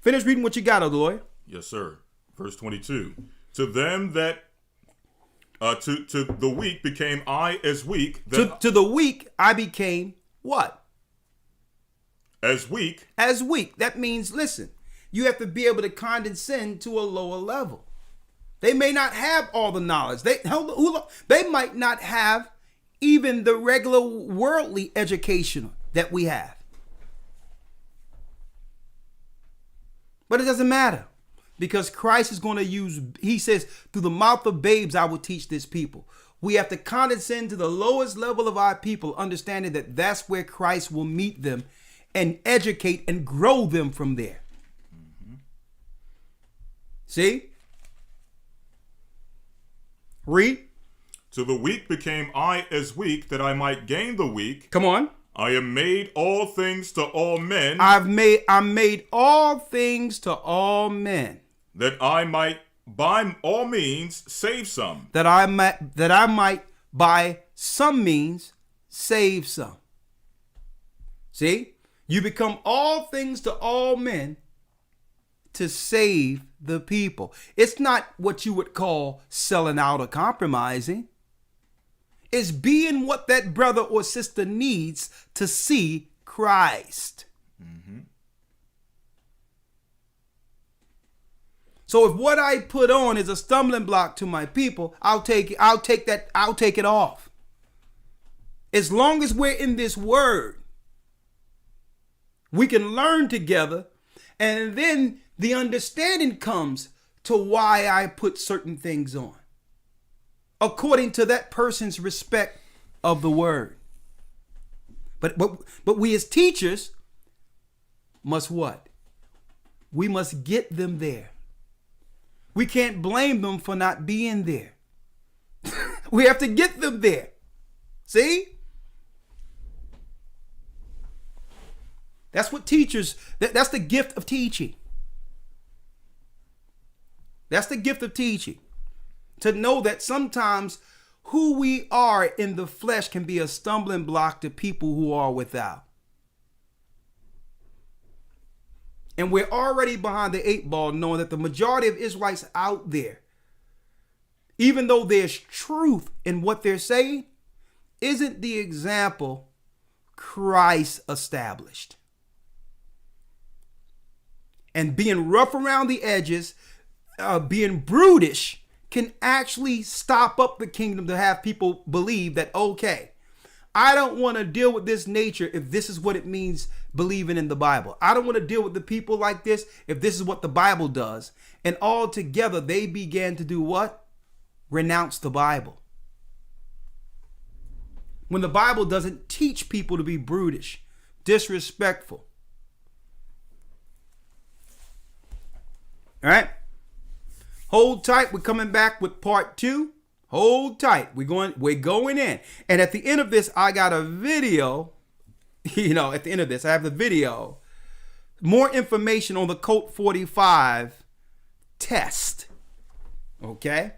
Finish reading what you got, Aloy. Yes, sir. Verse 22. To them that to the weak became I as weak. To the weak I became what? As weak. As weak. That means, listen, you have to be able to condescend to a lower level. They may not have all the knowledge. They might not have even the regular worldly education that we have. But it doesn't matter, because Christ is going to use, he says, through the mouth of babes, I will teach this people. We have to condescend to the lowest level of our people, understanding that that's where Christ will meet them and educate and grow them from there. Mm-hmm. See? Read. To the weak became I as weak, that I might gain the weak. Come on. I am made all things to all men. I'm made all things to all men. That I might by all means save some. That I might by some means save some. See? You become all things to all men to save the people. It's not what you would call selling out or compromising. Is being what that brother or sister needs to see Christ. Mm-hmm. So if what I put on is a stumbling block to my people, I'll take it off. As long as we're in this word, we can learn together, and then the understanding comes to why I put certain things on, according to that person's respect of the word. But we as teachers must what? We must get them there. We can't blame them for not being there. We have to get them there. See? That's what teachers, that's the gift of teaching. That's the gift of teaching. To know that sometimes who we are in the flesh can be a stumbling block to people who are without. And we're already behind the 8 ball, knowing that the majority of Israelites out there, even though there's truth in what they're saying, isn't the example Christ established. And being rough around the edges, being brutish, can actually stop up the kingdom to have people believe that, okay, I don't want to deal with this nature if this is what it means believing in the Bible. I don't want to deal with the people like this if this is what the Bible does. And all together they began to do what? Renounce the Bible. When the Bible doesn't teach people to be brutish, disrespectful. All right. Hold tight. We're coming back with part 2. Hold tight. We're going in. And at the end of this, I got a video. At the end of this, I have the video. More information on the Colt 45 test. Okay?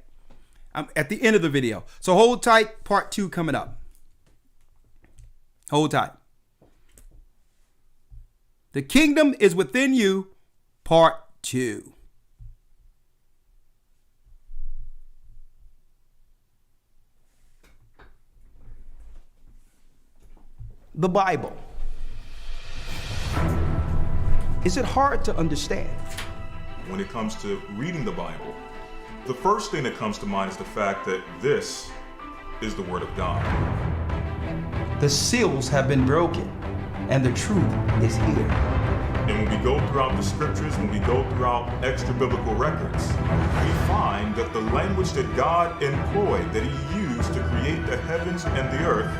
I'm at the end of the video. So hold tight. Part 2 coming up. Hold tight. The kingdom is within you. Part 2. The Bible. Is it hard to understand? When it comes to reading the Bible, the first thing that comes to mind is the fact that this is the Word of God. The seals have been broken, and the truth is here. And when we go throughout the scriptures, when we go throughout extra biblical records, we find that the language that God employed, that He used to create the heavens and the earth,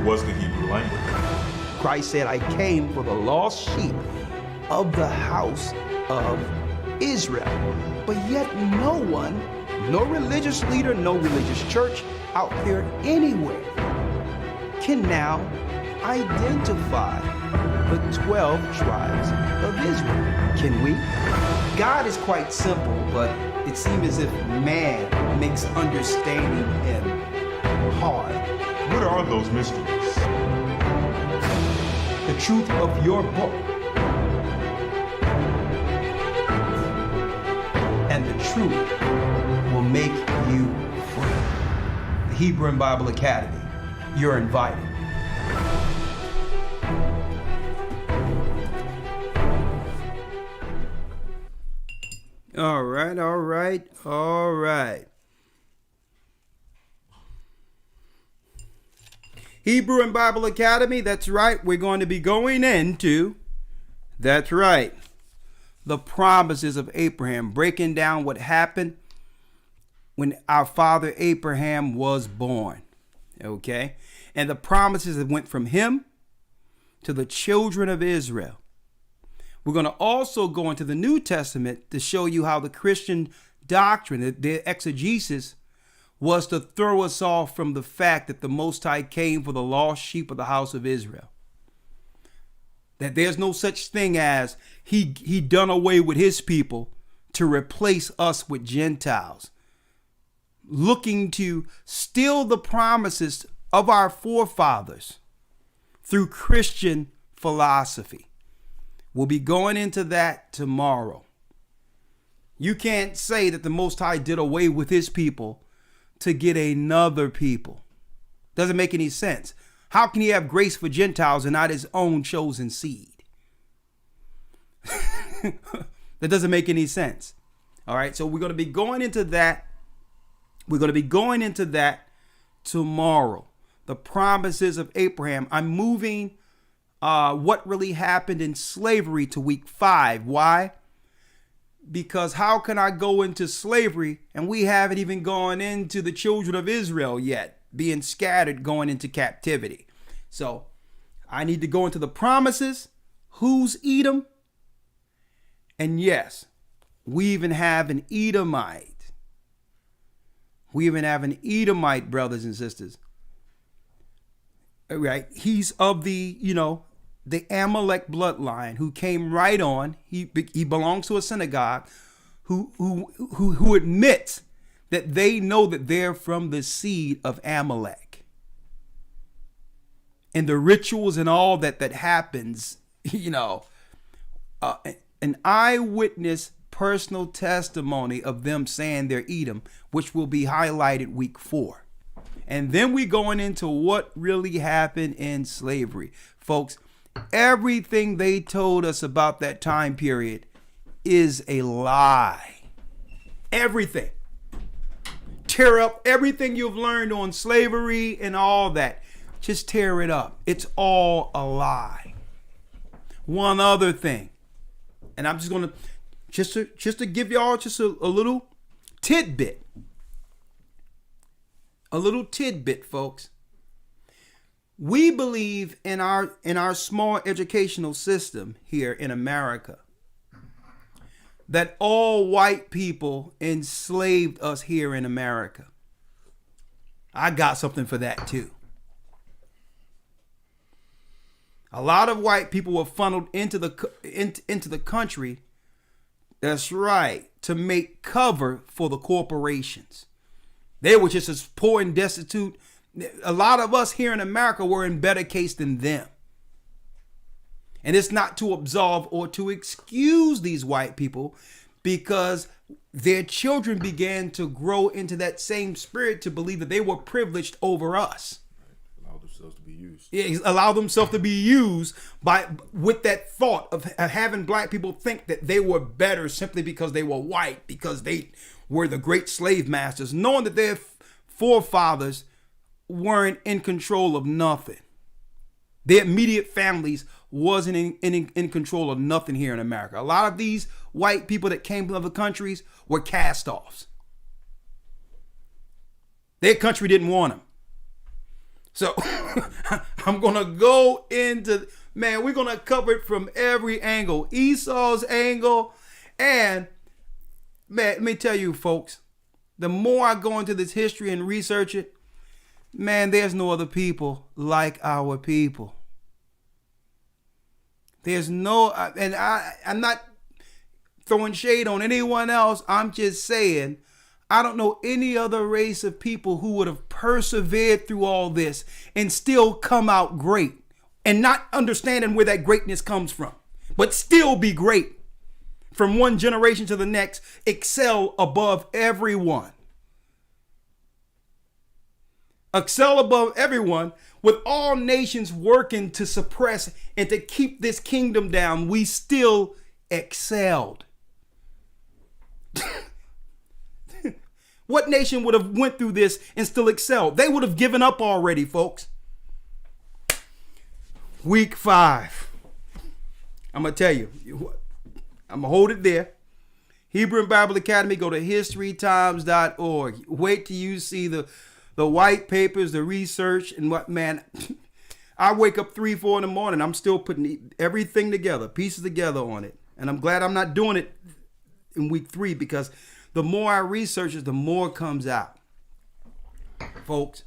was the Hebrew language. Christ said, I came for the lost sheep of the house of Israel. But yet no one, no religious leader, no religious church out there anywhere can now identify the 12 tribes of Israel. Can we? God is quite simple, but it seems as if man makes understanding Him hard. What are those mysteries? The truth of your book and the truth will make you free. The Hebrew and Bible Academy, you're invited. All right. Hebrew and Bible Academy, that's right. We're going to be going into, that's right, the promises of Abraham, breaking down what happened when our father Abraham was born. Okay? And the promises that went from him to the children of Israel. We're going to also go into the New Testament to show you how the Christian doctrine, the exegesis, was to throw us off from the fact that the Most High came for the lost sheep of the house of Israel. That there's no such thing as he done away with his people to replace us with Gentiles, looking to steal the promises of our forefathers through Christian philosophy. We'll be going into that tomorrow. You can't say that the Most High did away with his people to get another people. Doesn't make any sense. How can he have grace for Gentiles and not his own chosen seed? That doesn't make any sense. All right, so we're going to be going into that. We're going to be going into that tomorrow. The promises of Abraham. I'm moving what really happened in slavery to week 5. Why? Because how can I go into slavery and we haven't even gone into the children of Israel yet, being scattered, going into captivity. So I need to go into the promises. Who's Edom? And yes, we even have an Edomite. We even have an Edomite, brothers and sisters. Right? He's of the, the Amalek bloodline who came right on. He belongs to a synagogue who admits that they know that they're from the seed of Amalek. And the rituals and all that happens, an eyewitness personal testimony of them saying they're Edom, which will be highlighted week 4. And then we going into what really happened in slavery. Folks, everything they told us about that time period is a lie. Everything. Tear up everything you've learned on slavery and all that. Just tear it up. It's all a lie. One other thing, and I'm just gonna just to give y'all just a little tidbit. A little tidbit, folks. We believe in our small educational system here in America that all white people enslaved us here in America. I got something for that too. A lot of white people were funneled into the country. That's right, to make cover for the corporations. They were just as poor and destitute. A lot of us here in America were in better case than them. And it's not to absolve or to excuse these white people, because their children began to grow into that same spirit to believe that they were privileged over us. Allow themselves to be used. Yeah, allow themselves to be used with that thought of having black people think that they were better simply because they were white, because they were the great slave masters, knowing that their forefathers weren't in control of nothing. Their immediate families wasn't in control of nothing here in America. A lot of these white people that came from other countries were cast-offs. Their country didn't want them. So I'm going to go into, man, we're going to cover it from every angle. Esau's angle. And, man, let me tell you, folks, the more I go into this history and research it, man, there's no other people like our people. There's no, and I'm not throwing shade on anyone else. I'm just saying, I don't know any other race of people who would have persevered through all this and still come out great, and not understanding where that greatness comes from, but still be great from one generation to the next, excel above everyone. Excel above everyone, with all nations working to suppress and to keep this kingdom down, we still excelled. What nation would have went through this and still excelled? They would have given up already, folks. Week 5. I'm going to tell you. I'm going to hold it there. Hebrew and Bible Academy, go to historytimes.org. Wait till you see the white papers, the research, and what, man. I wake up 3-4 in the morning. I'm still putting everything together, pieces together on it. And I'm glad I'm not doing it in week 3, because the more I research it, the more comes out. Folks,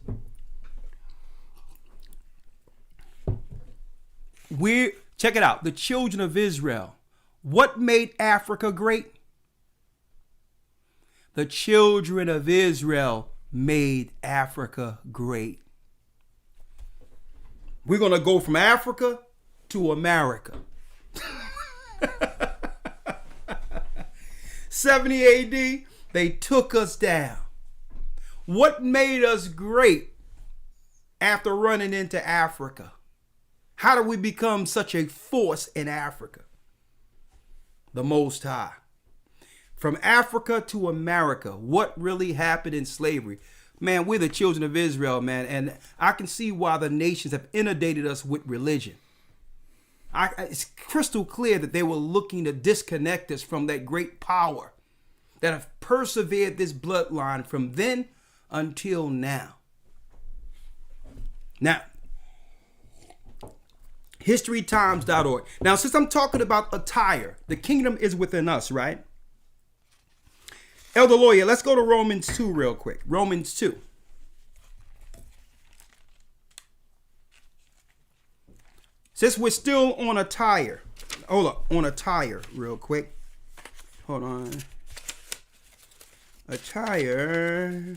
check it out. The children of Israel. What made Africa great? The children of Israel made Africa great. We're going to go from Africa to America. 70 AD, they took us down. What made us great after running into Africa? How did we become such a force in Africa? The Most High. From Africa to America, what really happened in slavery? Man, we're the children of Israel, man, and I can see why the nations have inundated us with religion. It's crystal clear that they were looking to disconnect us from that great power that have persevered this bloodline from then until now. Now, historytimes.org. Now, since I'm talking about attire, the kingdom is within us, right? Elder Lawyer, let's go to Romans 2 real quick. Romans 2. Since we're still on attire, hold up, on attire real quick. Hold on. Attire.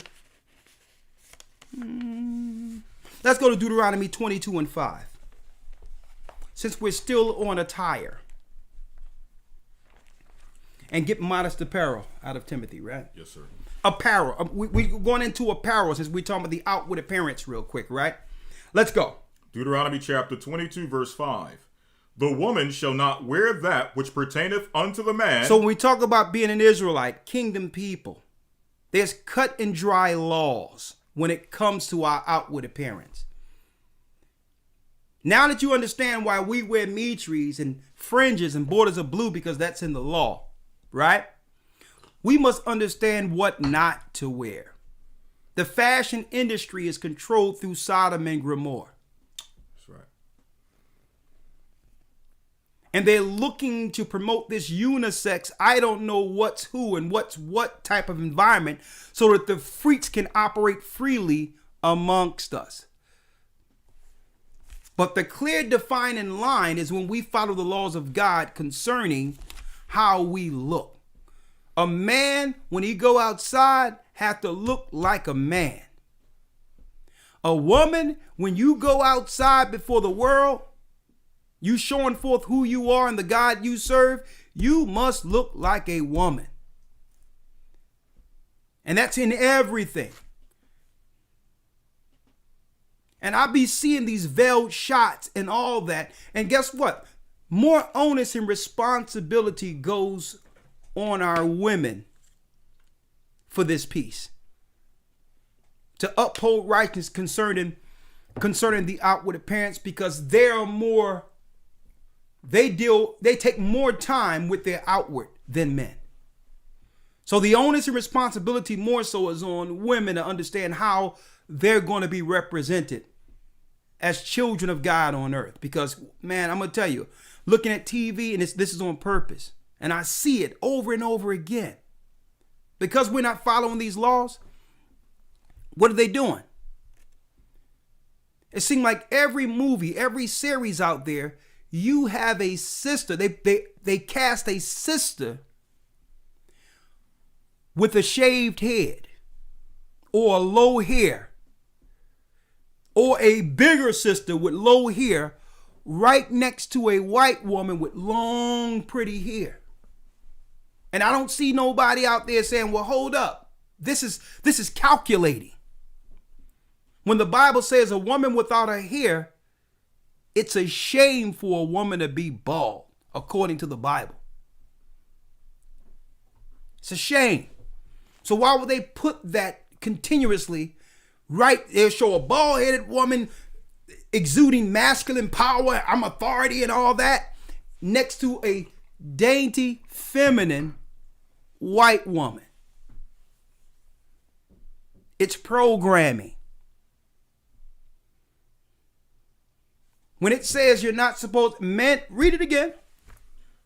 Let's go to Deuteronomy 22:5. Since we're still on attire. And get modest apparel out of Timothy, right? Yes, sir. Apparel. We're going into apparel since we're talking about the outward appearance real quick, right? Let's go. Deuteronomy chapter 22, verse 5. The woman shall not wear that which pertaineth unto the man. So when we talk about being an Israelite, kingdom people, there's cut and dry laws when it comes to our outward appearance. Now that you understand why we wear mitris and fringes and borders of blue, because that's in the law, right? We must understand what not to wear. The fashion industry is controlled through Sodom and Gomorrah. That's right. And they're looking to promote this unisex, I don't know what's who and what's what type of environment, so that the freaks can operate freely amongst us. But the clear defining line is when we follow the laws of God concerning how we look. A man, when he go outside, have to look like a man. A woman, when you go outside before the world, you showing forth who you are and the God you serve, you must look like a woman. And that's in everything. And I be seeing these veiled shots and all that. And guess what? More onus and responsibility goes on our women for this piece. To uphold righteousness concerning the outward appearance, because they take more time with their outward than men. So the onus and responsibility more so is on women to understand how they're going to be represented as children of God on earth. Because, man, I'm going to tell you, looking at TV, and this is on purpose, and I see it over and over again. Because we're not following these laws, what are they doing? It seems like every movie, every series out there, you have a sister. They cast a sister with a shaved head or low hair, or a bigger sister with low hair right next to a white woman with long, pretty hair. And I don't see nobody out there saying, well, hold up. This is calculating. When the Bible says a woman without a hair, it's a shame for a woman to be bald, according to the Bible. It's a shame. So why would they put that continuously right? They'll show a bald-headed woman exuding masculine power, I'm authority and all that, next to a dainty, feminine white woman. It's programming. When it says you're not supposed, men, read it again.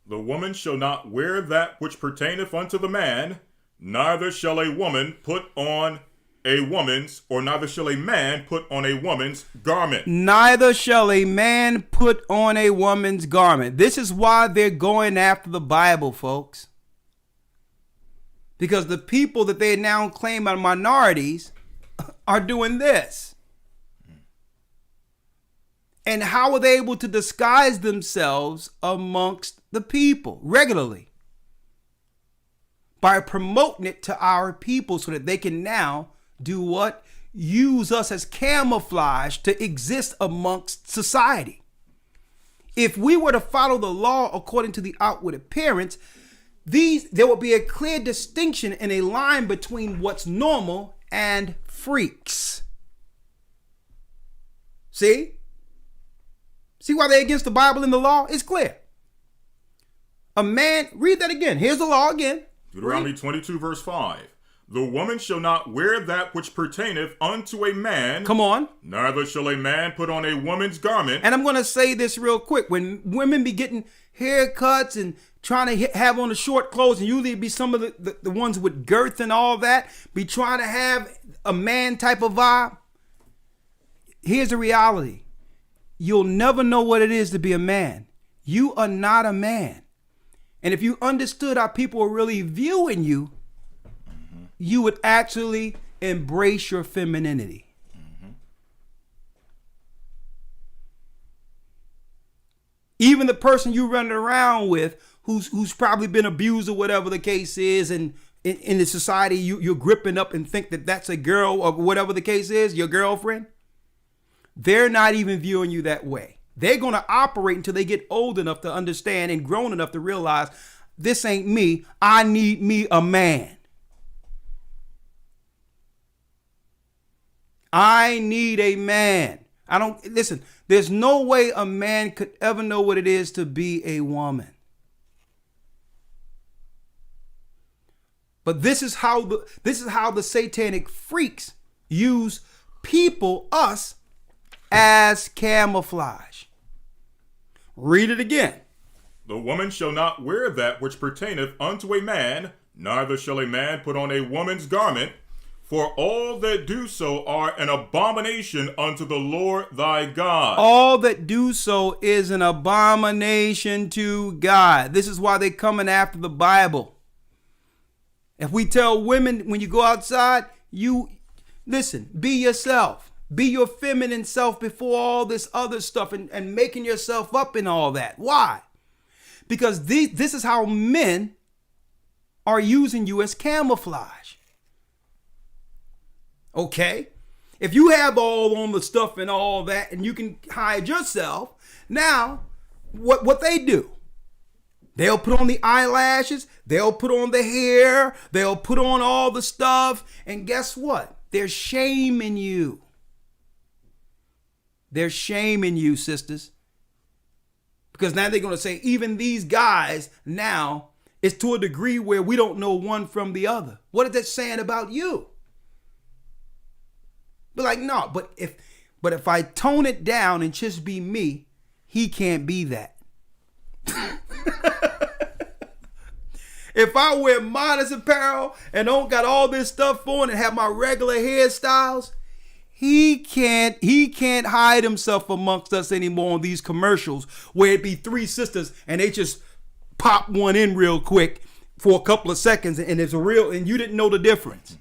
The woman shall not wear that which pertaineth unto the man, neither shall a woman put on a woman's, or neither shall a man put on a woman's garment. Neither shall a man put on a woman's garment. This is why they're going after the Bible, folks. Because the people that they now claim are minorities are doing this. And how are they able to disguise themselves amongst the people regularly? By promoting it to our people so that they can now do what? Use us as camouflage to exist amongst society. If we were to follow the law according to the outward appearance, there would be a clear distinction and a line between what's normal and freaks. See? See why they're against the Bible and the law? It's clear. A man, read that again. Here's the law again. Deuteronomy 22 verse 5. The woman shall not wear that which pertaineth unto a man. Come on. Neither shall a man put on a woman's garment. And I'm going to say this real quick. When women be getting haircuts and trying to have on the short clothes, and usually be some of the ones with girth and all that, be trying to have a man type of vibe. Here's the reality. You'll never know what it is to be a man. You are not a man. And if you understood how people are really viewing you, you would actually embrace your femininity. Even the person you run around with who's probably been abused or whatever the case is, and in the society you're gripping up and think that that's a girl or whatever the case is, your girlfriend, they're not even viewing you that way. They're going to operate until they get old enough to understand and grown enough to realize this ain't me. I need me a man. I need a man. Listen, there's no way a man could ever know what it is to be a woman. But this is how the satanic freaks use people, us, as camouflage. Read it again. The woman shall not wear that which pertaineth unto a man, neither shall a man put on a woman's garment, for all that do so are an abomination unto the Lord thy God. All that do so is an abomination to God. This is why they're coming after the Bible. If we tell women when you go outside, listen, be yourself. Be your feminine self before all this other stuff and making yourself up and all that. Why? Because this is how men are using you as camouflage. Okay? If you have all on the stuff and all that and you can hide yourself, now what they do? They'll put on the eyelashes, they'll put on the hair, they'll put on all the stuff, and guess what? They're shaming you. They're shaming you, sisters. Because now they're going to say, even these guys now, it's to a degree where we don't know one from the other. What is that saying about you? But like, no, but if I tone it down and just be me, he can't be that. If I wear modest apparel and don't got all this stuff on and have my regular hairstyles, he can't hide himself amongst us anymore on these commercials where it be three sisters and they just pop one in real quick for a couple of seconds and it's real and you didn't know the difference.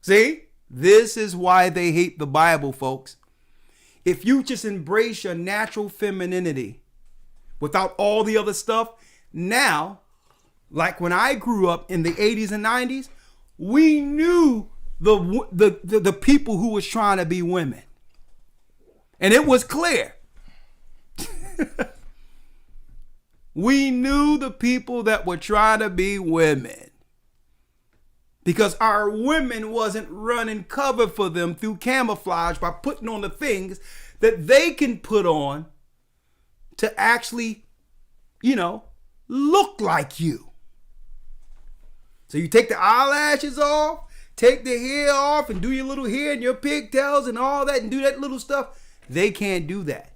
See? This is why they hate the Bible, folks. If you just embrace your natural femininity without all the other stuff, now, like when I grew up in the 80s and 90s, we knew the people who was trying to be women. And it was clear. We knew the people that were trying to be women. Because our women wasn't running cover for them through camouflage by putting on the things that they can put on to actually, look like you. So you take the eyelashes off, take the hair off and do your little hair and your pigtails and all that and do that little stuff. They can't do that.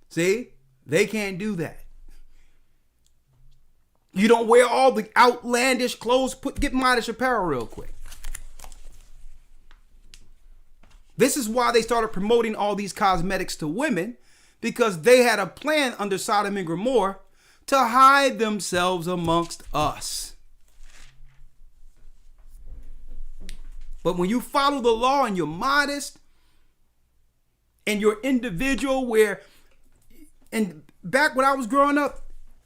See? They can't do that. You don't wear all the outlandish clothes. Get modest apparel real quick. This is why they started promoting all these cosmetics to women, because they had a plan under Sodom and Gomorrah to hide themselves amongst us. But when you follow the law and you're modest and you're individual, and back when I was growing up,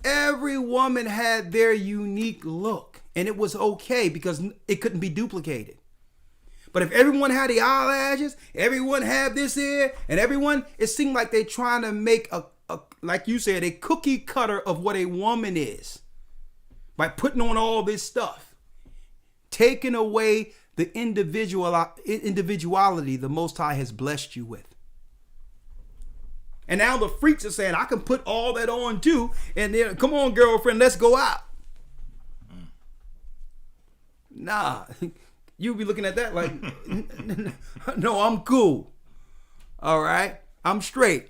every woman had their unique look, and it was okay because it couldn't be duplicated. But if everyone had the eyelashes, everyone had this hair, and it seemed like they're trying to make a like you said, a cookie cutter of what a woman is by putting on all this stuff, taking away the individuality the Most High has blessed you with. And now the freaks are saying, I can put all that on too. And then, come on, girlfriend, let's go out. Nah, you'll be looking at that like, no, I'm cool. All right, I'm straight.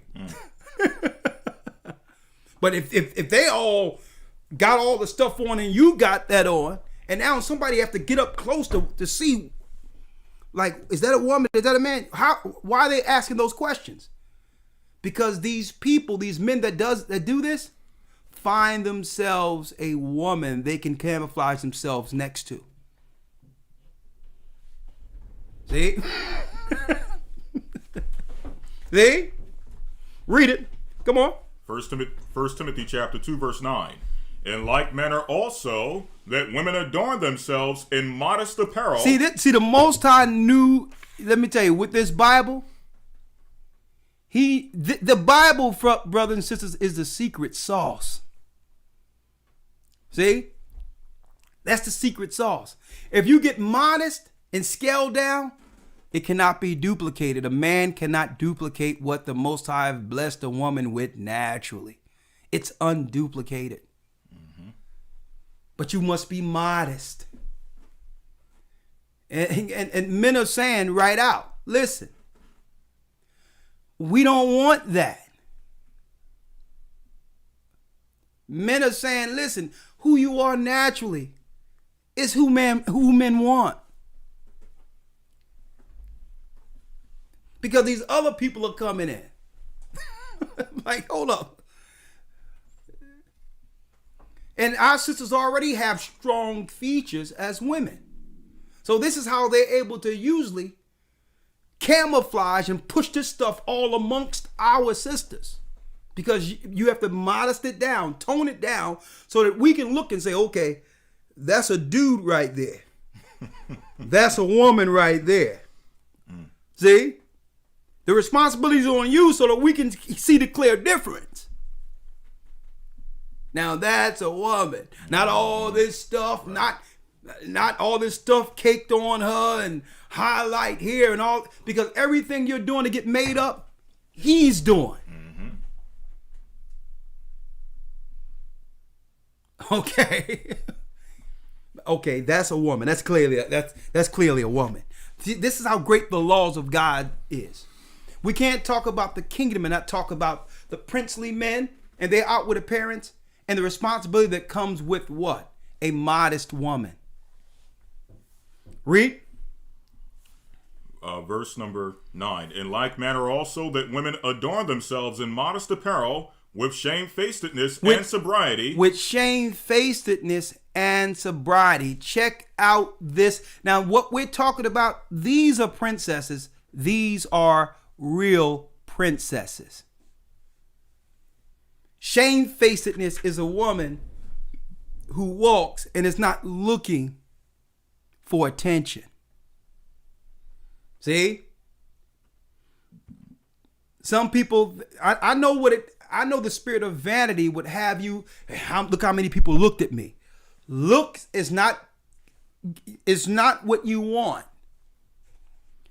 But if they all got all the stuff on and you got that on, and now somebody have to get up close to see, like, is that a woman? Is that a man? Why are they asking those questions? Because these people, these men that do this, find themselves a woman they can camouflage themselves next to. See? See? Read it. Come on. 1 Timothy chapter 2, verse 9. In like manner also, that women adorn themselves in modest apparel. See, the Most High knew, let me tell you, with this Bible, The Bible, brothers and sisters, is the secret sauce. See? That's the secret sauce. If you get modest and scaled down, it cannot be duplicated. A man cannot duplicate what the Most High have blessed a woman with naturally. It's unduplicated. Mm-hmm. But you must be modest. And men are saying right out, listen, we don't want that. Men are saying, listen, who you are naturally is who men want. Because these other people are coming in. Like, hold up. And our sisters already have strong features as women. So this is how they're able to usually camouflage and push this stuff all amongst our sisters. Because you have to modest it down, tone it down, so that we can look and say, okay, that's a dude right there. That's a woman right there. See? The responsibility is on you so that we can see the clear difference. Now that's a woman. Not all this stuff, not all this stuff caked on her and highlight here and all, because everything you're doing to get made up, he's doing. Okay. Okay, that's a woman. That's clearly a woman. See, this is how great the laws of God is. We can't talk about the kingdom and not talk about the princely men and their outward appearance and the responsibility that comes with what? A modest woman. Read. Verse number 9. In like manner also that women adorn themselves in modest apparel with shamefacedness and sobriety. With shamefacedness and sobriety. Check out this. Now, what we're talking about, these are princesses. These are real princesses. Shamefacedness is a woman who walks and is not looking for attention. See? Some people, I know the spirit of vanity would have you, look how many people looked at me. Looks is not what you want.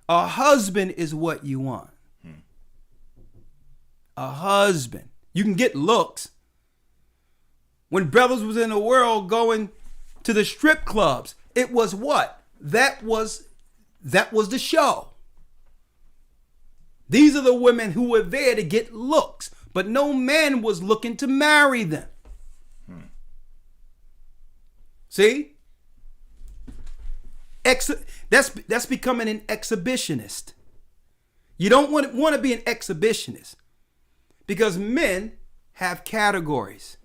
A husband is what you want. A husband. You can get looks. When brothers was in the world going to the strip clubs, it was what? That was the show. These are the women who were there to get looks, but no man was looking to marry them. See? That's becoming an exhibitionist. You don't want to be an exhibitionist because men have categories.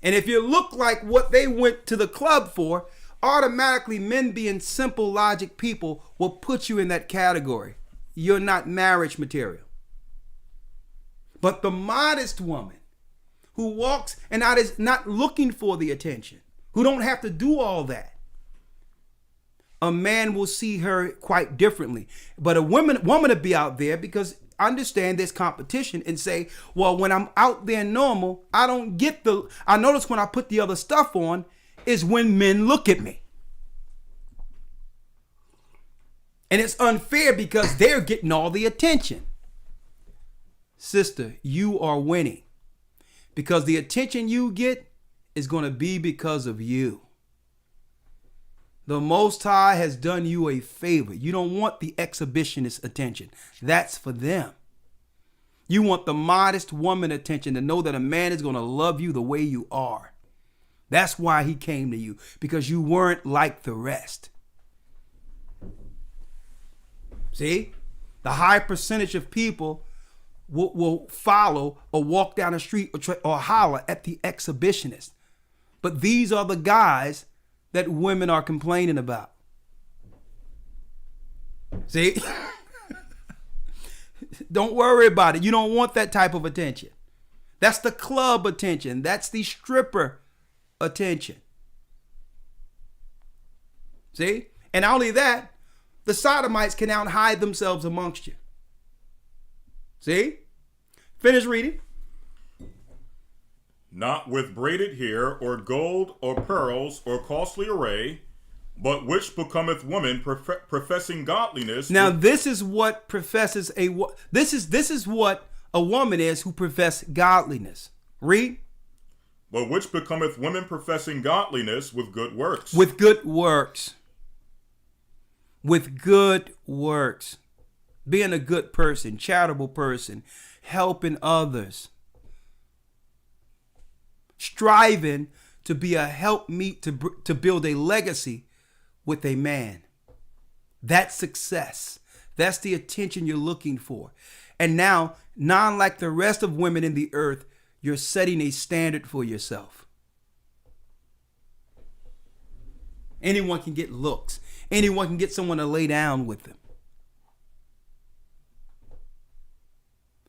And if you look like what they went to the club for, automatically men being simple logic people will put you in that category. You're not marriage material. But the modest woman who walks and is not looking for the attention, who don't have to do all that, a man will see her quite differently. But a woman to be out there because understand this competition and say, well, when I'm out there normal, I notice when I put the other stuff on is when men look at me. And it's unfair because they're getting all the attention. Sister, you are winning because the attention you get is going to be because of you. The Most High has done you a favor. You don't want the exhibitionist attention. That's for them. You want the modest woman attention to know that a man is going to love you the way you are. That's why he came to you, because you weren't like the rest. See? The high percentage of people will follow or walk down the street or holler at the exhibitionist. But these are the guys that women are complaining about. See? Don't worry about it. You don't want that type of attention. That's the club attention. That's the stripper attention. See? And not only that, the sodomites can now hide themselves amongst you. See? Finish reading. Not with braided hair, or gold, or pearls, or costly array, but which becometh woman professing godliness. Now, this is what professes this is what a woman is who profess godliness. Read. But which becometh women professing godliness with good works. With good works. With good works. Being a good person, charitable person, helping others. Striving to be a helpmeet to build a legacy with a man. That's success. That's the attention you're looking for. And now, not like the rest of women in the earth, you're setting a standard for yourself. Anyone can get looks. Anyone can get someone to lay down with them.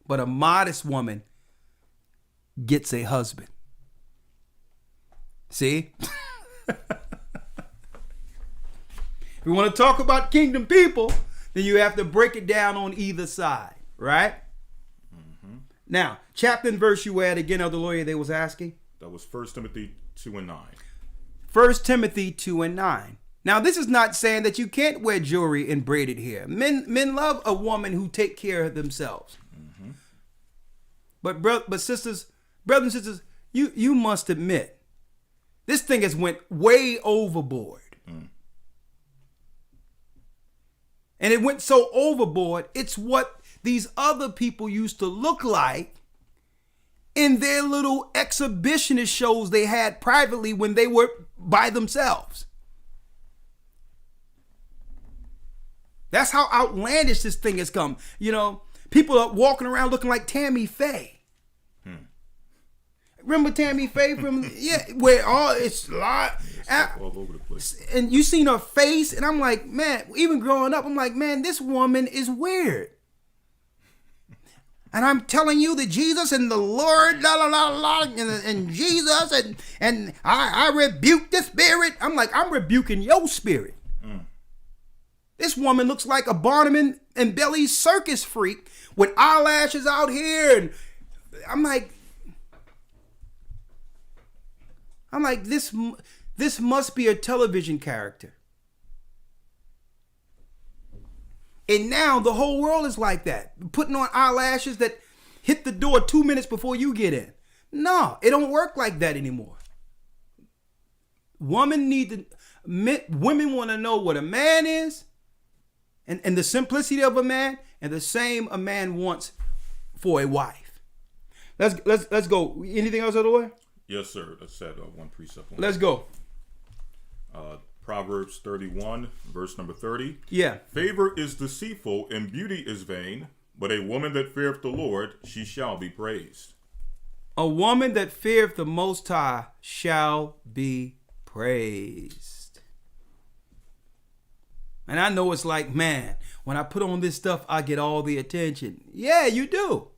But a modest woman gets a husband. See? If we want to talk about kingdom people, then you have to break it down on either side, right? Mm-hmm. Now, chapter and verse you were at again, Elder Lawyer, they was asking? That was 1 Timothy 2:9. 1 Timothy 2:9. Now, this is not saying that you can't wear jewelry and braided hair. Men love a woman who take care of themselves. Mm-hmm. But sisters, brothers and sisters, you must admit, this thing has went way overboard. Mm. And it went so overboard, it's what these other people used to look like in their little exhibitionist shows they had privately when they were by themselves. That's how outlandish this thing has come. You know, people are walking around looking like Tammy Faye. Remember Tammy Faye from where all it's all over the place. And you seen her face, and I'm like, man, even growing up, I'm like, man, this woman is weird. And I'm telling you that Jesus and the Lord, and Jesus, and I rebuke the spirit. I'm like, I'm rebuking your spirit. This woman looks like a Barnum and Belly circus freak with eyelashes out here, and I'm like, this must be a television character. And now the whole world is like that. Putting on eyelashes that hit the door 2 minutes before you get in. No, it don't work like that anymore. Women want to know what a man is and the simplicity of a man, and the same a man wants for a wife. Let's go. Anything else, other way? Yes, sir. Let's add one precept. Let's go. Proverbs 31, verse number 30. Yeah. Favor is deceitful and beauty is vain, but a woman that feareth the Lord, she shall be praised. A woman that feareth the Most High shall be praised. And I know it's like, man, when I put on this stuff, I get all the attention. Yeah, you do.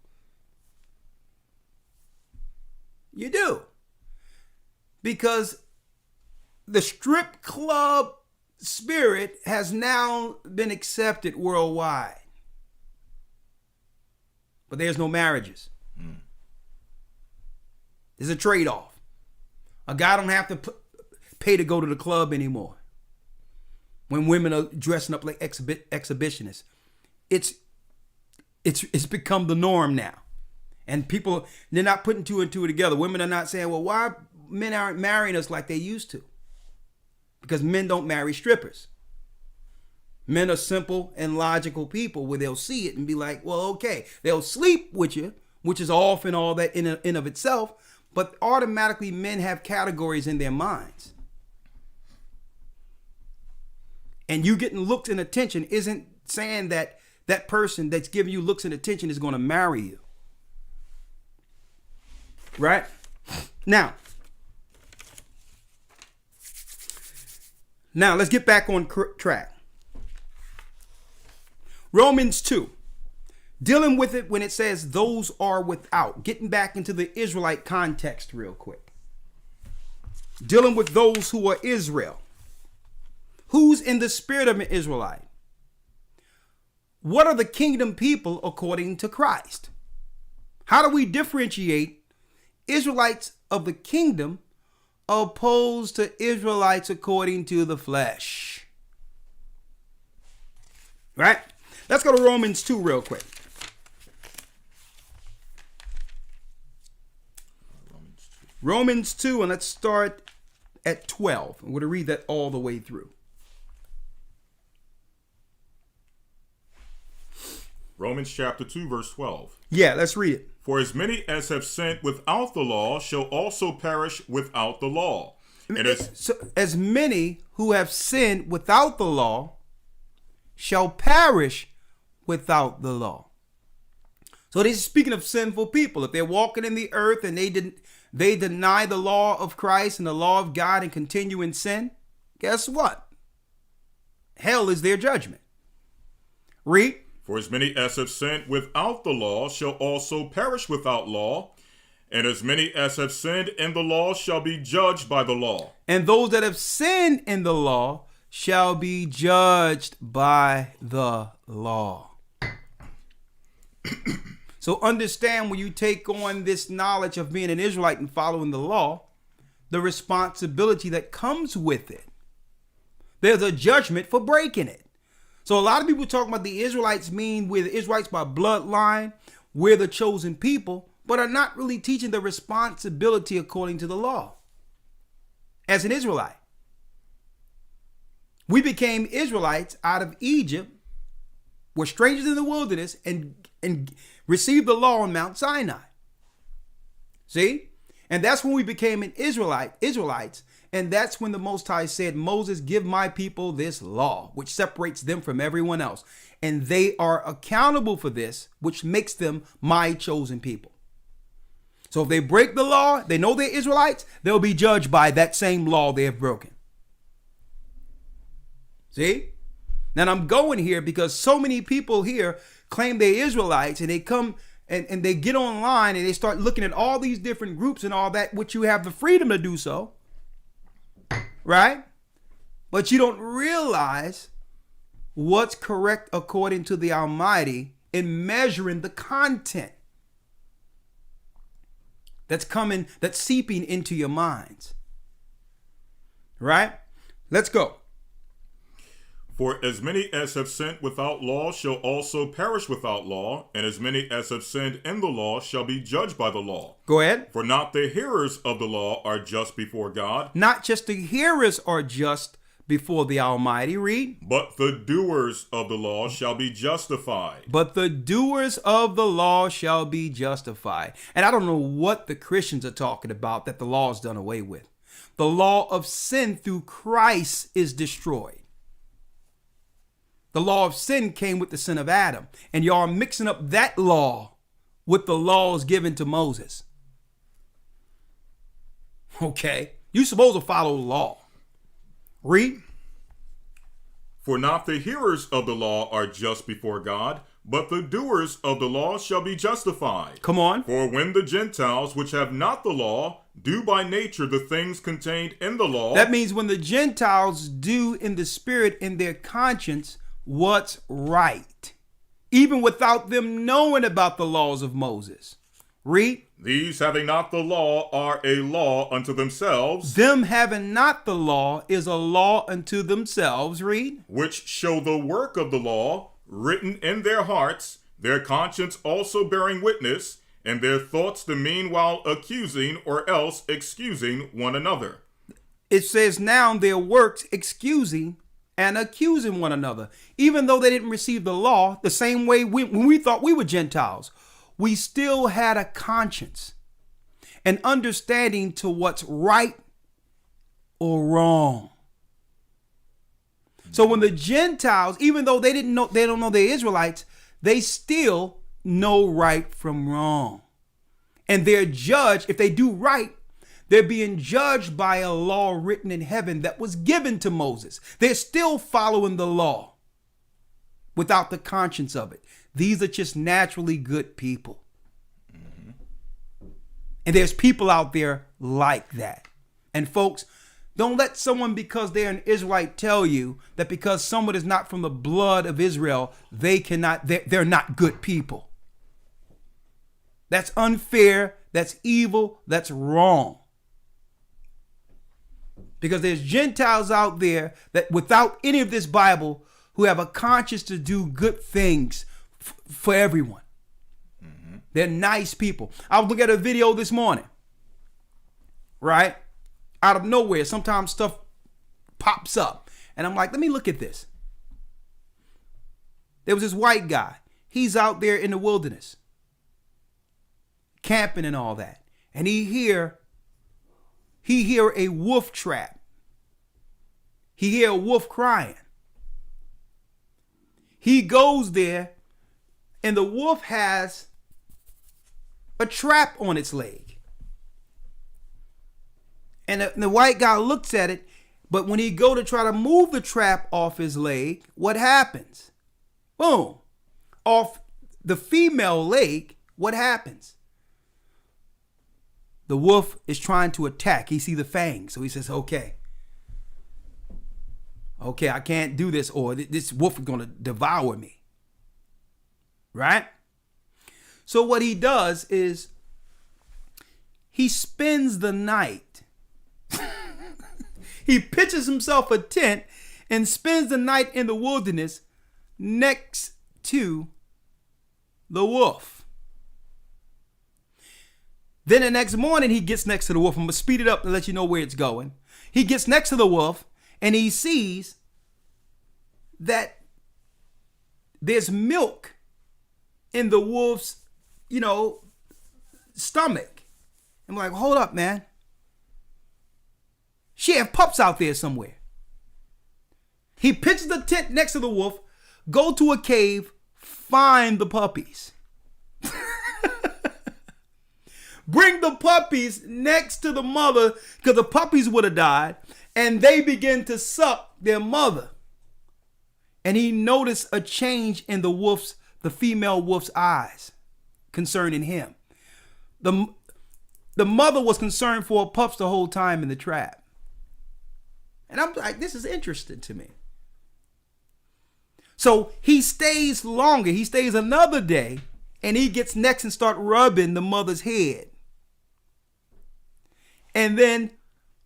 You do. Because the strip club spirit has now been accepted worldwide. But there's no marriages. There's a trade-off. A guy don't have to pay to go to the club anymore. When women are dressing up like exhibitionists. It's become the norm now. And people, they're not putting two and two together. Women are not saying, well, why men aren't marrying us like they used to? Because men don't marry strippers. Men are simple and logical people where they'll see it and be like, well, okay. They'll sleep with you, which is often all that in of itself. But automatically men have categories in their minds. And you getting looks and attention isn't saying that that person that's giving you looks and attention is going to marry you. Right? Now, let's get back on track. Romans 2. Dealing with it when it says those are without. Getting back into the Israelite context real quick. Dealing with those who are Israel. Who's in the spirit of an Israelite? what are the kingdom people according to Christ? How do we differentiate Israelites of the kingdom opposed to Israelites according to the flesh? Right? Let's go to Romans 2 real quick. Romans 2, and let's start at 12. I'm going to read that all the way through. Romans chapter 2, verse 12. Yeah, let's read it. For as many as have sinned without the law shall also perish without the law. So, as many who have sinned without the law shall perish without the law. So this is speaking of sinful people. If they're walking in the earth and they deny the law of Christ and the law of God and continue in sin, guess what? Hell is their judgment. Read. For as many as have sinned without the law shall also perish without law, and as many as have sinned in the law shall be judged by the law. And those that have sinned in the law shall be judged by the law. So understand, when you take on this knowledge of being an Israelite and following the law, the responsibility that comes with it. There's a judgment for breaking it. So a lot of people talk about the Israelites mean we're the Israelites by bloodline, we're the chosen people, but are not really teaching the responsibility according to the law. As an Israelite, we became Israelites out of Egypt, were strangers in the wilderness, and received the law on Mount Sinai. See? And that's when we became an Israelites. And that's when the Most High said, Moses, give my people this law, which separates them from everyone else. And they are accountable for this, which makes them my chosen people. So if they break the law, they know they're Israelites, they'll be judged by that same law they have broken. See? Now I'm going here because so many people here claim they're Israelites, and they come and they get online and they start looking at all these different groups and all that, which you have the freedom to do so. Right? But you don't realize what's correct according to the Almighty in measuring the content that's seeping into your minds. Right? Let's go. For as many as have sinned without law shall also perish without law, and as many as have sinned in the law shall be judged by the law. Go ahead. For not the hearers of the law are just before God. Not just the hearers are just before the Almighty. Read. But the doers of the law shall be justified. But the doers of the law shall be justified. And I don't know what the Christians are talking about that the law is done away with. The law of sin through Christ is destroyed. The law of sin came with the sin of Adam. And y'all are mixing up that law with the laws given to Moses. Okay. You're supposed to follow the law. Read. For not the hearers of the law are just before God, but the doers of the law shall be justified. Come on. For when the Gentiles, which have not the law, do by nature the things contained in the law. That means when the Gentiles do in the spirit, in their conscience, what's right, even without them knowing about the laws of Moses. Read. These having not the law are a law unto themselves. Them having not the law is a law unto themselves. Read. Which show the work of the law written in their hearts, their conscience also bearing witness, and their thoughts the meanwhile accusing or else excusing one another. It says now their works excusing and accusing one another. Even though they didn't receive the law, the same way when we thought we were Gentiles, we still had a conscience, an understanding to what's right or wrong. So when the Gentiles, even though they don't know they're Israelites, they still know right from wrong. And they're judged, if they do right, they're being judged by a law written in heaven that was given to Moses. They're still following the law without the conscience of it. These are just naturally good people. Mm-hmm. And there's people out there like that. And folks, Don't let someone, because they're an Israelite, tell you that because someone is not from the blood of Israel, they're not good people. That's unfair. That's evil. That's wrong. Because there's Gentiles out there that without any of this Bible who have a conscience to do good things for everyone. Mm-hmm. They're nice people. I was looking at a video this morning, right? Out of nowhere, sometimes stuff pops up. And I'm like, let me look at this. There was this white guy. He's out there in the wilderness, camping and all that. And he hear a wolf trap. He hear a wolf crying. He goes there, and the wolf has a trap on its leg. And the white guy looks at it, but when he go to try to move the trap off his leg, what happens? Boom. Off the female leg, what happens? The wolf is trying to attack. He see the fangs, so he says, okay, I can't do this, or this wolf is going to devour me. Right? So what he does is he spends the night. He pitches himself a tent and spends the night in the wilderness next to the wolf. Then the next morning he gets next to the wolf. I'm going to speed it up to let you know where it's going. He gets next to the wolf and he sees that there's milk in the wolf's, stomach. I'm like, hold up, man. She have pups out there somewhere. He pitches the tent next to the wolf, go to a cave, find the puppies. Bring the puppies next to the mother, because the puppies would have died, and they begin to suck their mother. And he noticed a change in the female wolf's eyes concerning him. The mother was concerned for her pups the whole time in the trap. And I'm like, this is interesting to me. So he stays longer. He stays another day, and he gets next and start rubbing the mother's head. And then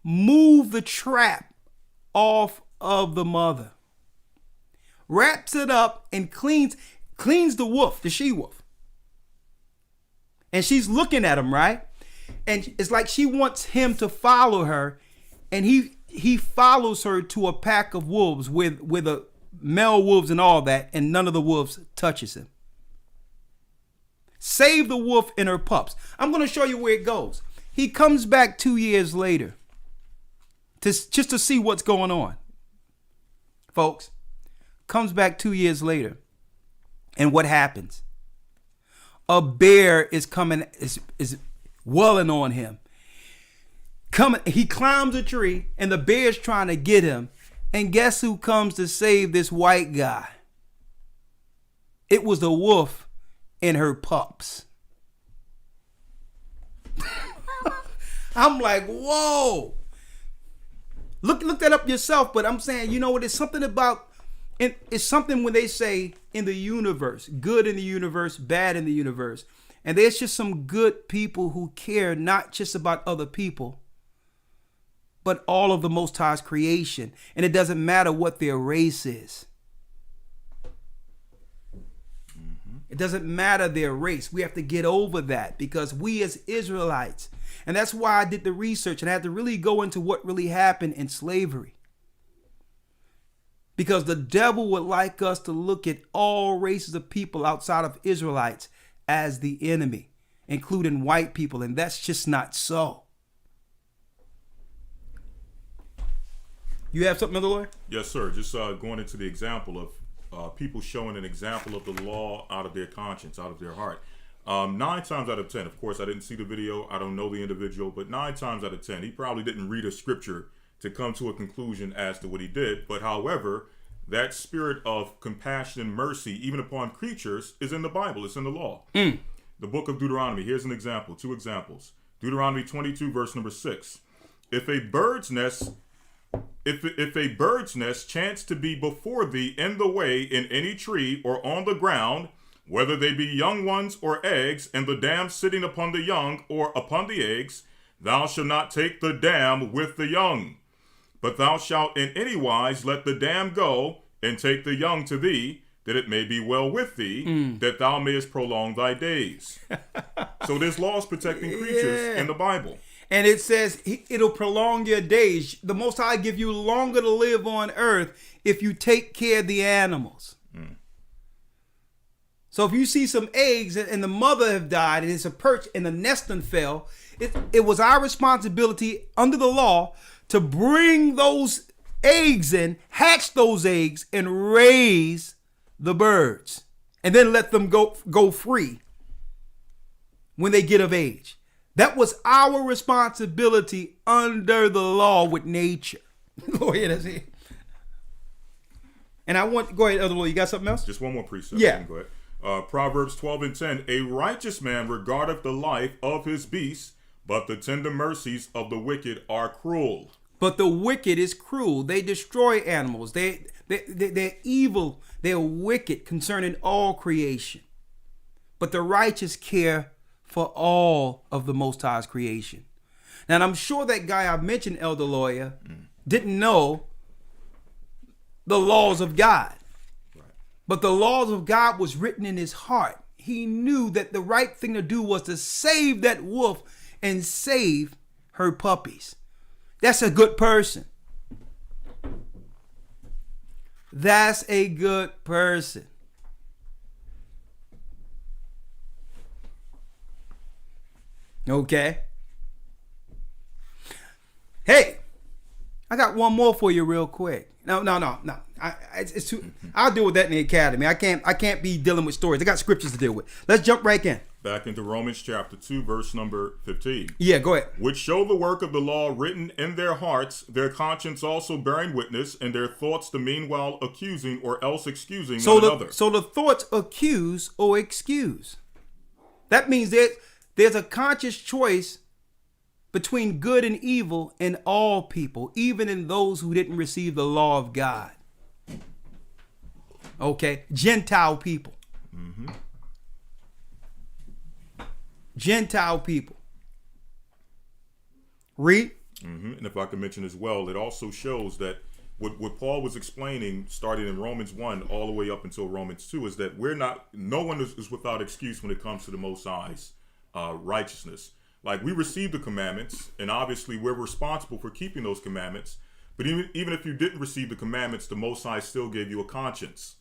move the trap off of the mother. Wraps it up and cleans the wolf, the she-wolf. And she's looking at him, right? And it's like she wants him to follow her. And he follows her to a pack of wolves with a male wolves and all that. And none of the wolves touches him. Save the wolf and her pups. I'm going to show you where it goes. He comes back 2 years later just to see what's going on. Folks, comes back 2 years later. And what happens? A bear is coming, is welling on him. He climbs a tree and the bear's trying to get him. And guess who comes to save this white guy? It was the wolf and her pups. I'm like, whoa. Look that up yourself, but I'm saying, you know what? It's something about, it's something when they say in the universe, good in the universe, bad in the universe. And there's just some good people who care not just about other people, but all of the Most High's creation. And it doesn't matter what their race is. It doesn't matter their race. We have to get over that because we as Israelites, and that's why I did the research and I had to really go into what really happened in slavery. Because the devil would like us to look at all races of people outside of Israelites as the enemy, including white people, and that's just not so. You have something, Mother Lawyer? Yes, sir. Just going into the example of people showing an example of the law out of their conscience, out of their heart. 9 times out of 10, of course, I didn't see the video. I don't know the individual, but 9 times out of 10, he probably didn't read a scripture to come to a conclusion as to what he did. But however, that spirit of compassion and mercy, even upon creatures, is in the Bible. It's in the law. The book of Deuteronomy. Here's an example, 2 examples. Deuteronomy 22, verse number 6. If a bird's nest If a bird's nest chance to be before thee in the way in any tree or on the ground, whether they be young ones or eggs, and the dam sitting upon the young or upon the eggs, thou shalt not take the dam with the young. But thou shalt in any wise let the dam go, and take the young to thee, that it may be well with thee, that thou mayest prolong thy days. So there's laws protecting creatures in the Bible. And it says it'll prolong your days. The Most High give you longer to live on earth if you take care of the animals. So if you see some eggs and the mother have died and it's a perch and the nest done fell, it was our responsibility under the law to bring those eggs in, hatch those eggs, and raise the birds. And then let them go free when they get of age. That was our responsibility under the law with nature. Go ahead, that's it. And go ahead, other lawyer, you got something else? Just one more precept. Yeah. Go ahead. Proverbs 12:10, a righteous man regardeth the life of his beasts, but the tender mercies of the wicked are cruel. But the wicked is cruel. They destroy animals. They're evil. They're wicked concerning all creation. But the righteous care for all of the Most High's creation. Now, and I'm sure that guy I mentioned, Elder Lawyer, didn't know the laws of God. Right. But the laws of God was written in his heart. He knew that the right thing to do was to save that wolf and save her puppies. That's a good person. That's a good person. Okay. Hey, I got one more for you real quick. No. It's too. I'll deal with that in the academy. I can't be dealing with stories. I got scriptures to deal with. Let's jump right in. Back into Romans chapter 2, verse number 15. Yeah, go ahead. Which show the work of the law written in their hearts, their conscience also bearing witness, and their thoughts the meanwhile accusing or else excusing one another. So the thoughts accuse or excuse. That means there's a conscious choice between good and evil in all people, even in those who didn't receive the law of God. Okay? Gentile people. Mm-hmm. Gentile people. Read. Mm-hmm. And if I can mention as well, it also shows that what Paul was explaining, starting in Romans 1 all the way up until Romans 2, is that no one is without excuse when it comes to the Most High's righteousness. Like, we receive the commandments, and obviously we're responsible for keeping those commandments. But even if you didn't receive the commandments, the Most High still gave you a conscience.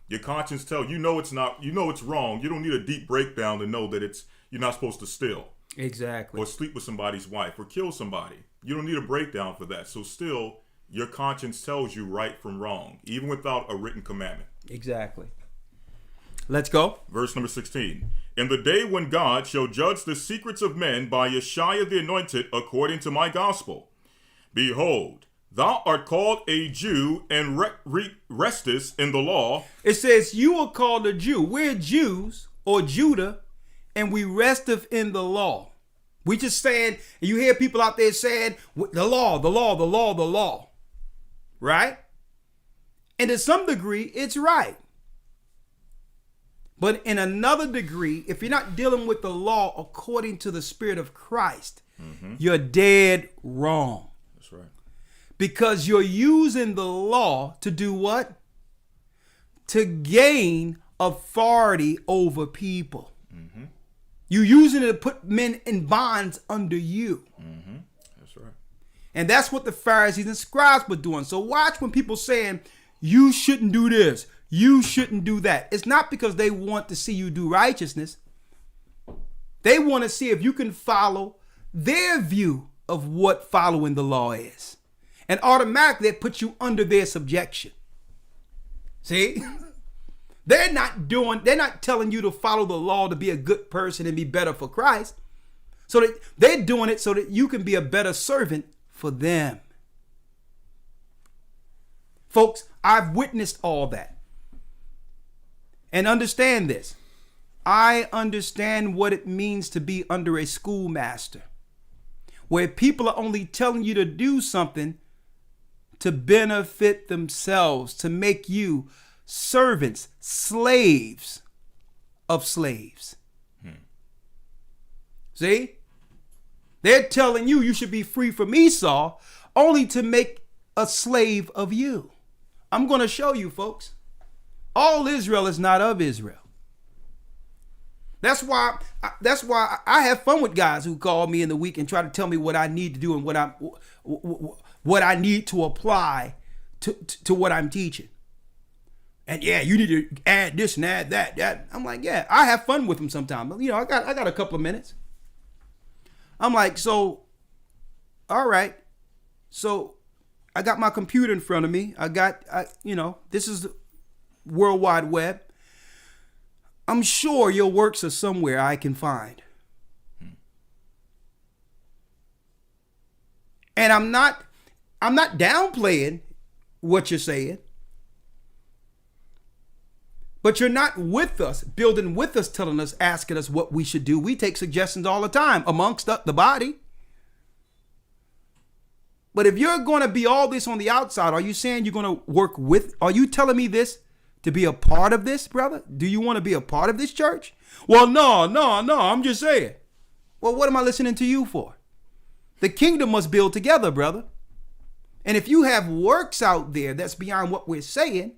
Your conscience tells it's wrong. You don't need a deep breakdown to know that you're not supposed to steal. Exactly. Or sleep with somebody's wife or kill somebody. You don't need a breakdown for that. So still, your conscience tells you right from wrong, even without a written commandment. Exactly. Let's go. Verse number 16. In the day when God shall judge the secrets of men by Yeshua the Anointed according to my gospel. Behold, thou art called a Jew and restest in the law. It says you are called a Jew. We're Jews or Judah, and we resteth in the law. We just saying, you hear people out there saying, the law. Right? And to some degree, it's right. But in another degree, if you're not dealing with the law according to the Spirit of Christ, you're dead wrong. That's right. Because you're using the law to do what? To gain authority over people. Mm-hmm. You're using it to put men in bonds under you. Mm-hmm. That's right. And that's what the Pharisees and scribes were doing. So watch when people saying, you shouldn't do this. You shouldn't do that. It's not because they want to see you do righteousness. They want to see if you can follow their view of what following the law is. And automatically that puts you under their subjection. See? They're not telling you to follow the law to be a good person and be better for Christ. So that they're doing it so that you can be a better servant for them. Folks, I've witnessed all that. And understand this. I understand what it means to be under a schoolmaster, where people are only telling you to do something to benefit themselves, to make you servants, slaves of slaves. See? They're telling you should be free from Esau only to make a slave of you. I'm going to show you, folks. All Israel is not of Israel. That's why I have fun with guys who call me in the week and try to tell me what I need to do and what I need to apply to what I'm teaching. And yeah, you need to add this and add that. I'm like, yeah, I have fun with them sometimes. You know, I got a couple of minutes. I'm like, so, all right. So I got my computer in front of me. This is the World Wide Web. I'm sure your works are somewhere I can find. And I'm not downplaying what you're saying. But you're not with us, building with us, telling us, asking us what we should do. We take suggestions all the time amongst the body. But if you're going to be all this on the outside, are you saying you're going to work with? Are you telling me this to be a part of this, brother? Do you want to be a part of this church? Well, no, I'm just saying. Well, what am I listening to you for? The kingdom must build together, brother. And if you have works out there that's beyond what we're saying,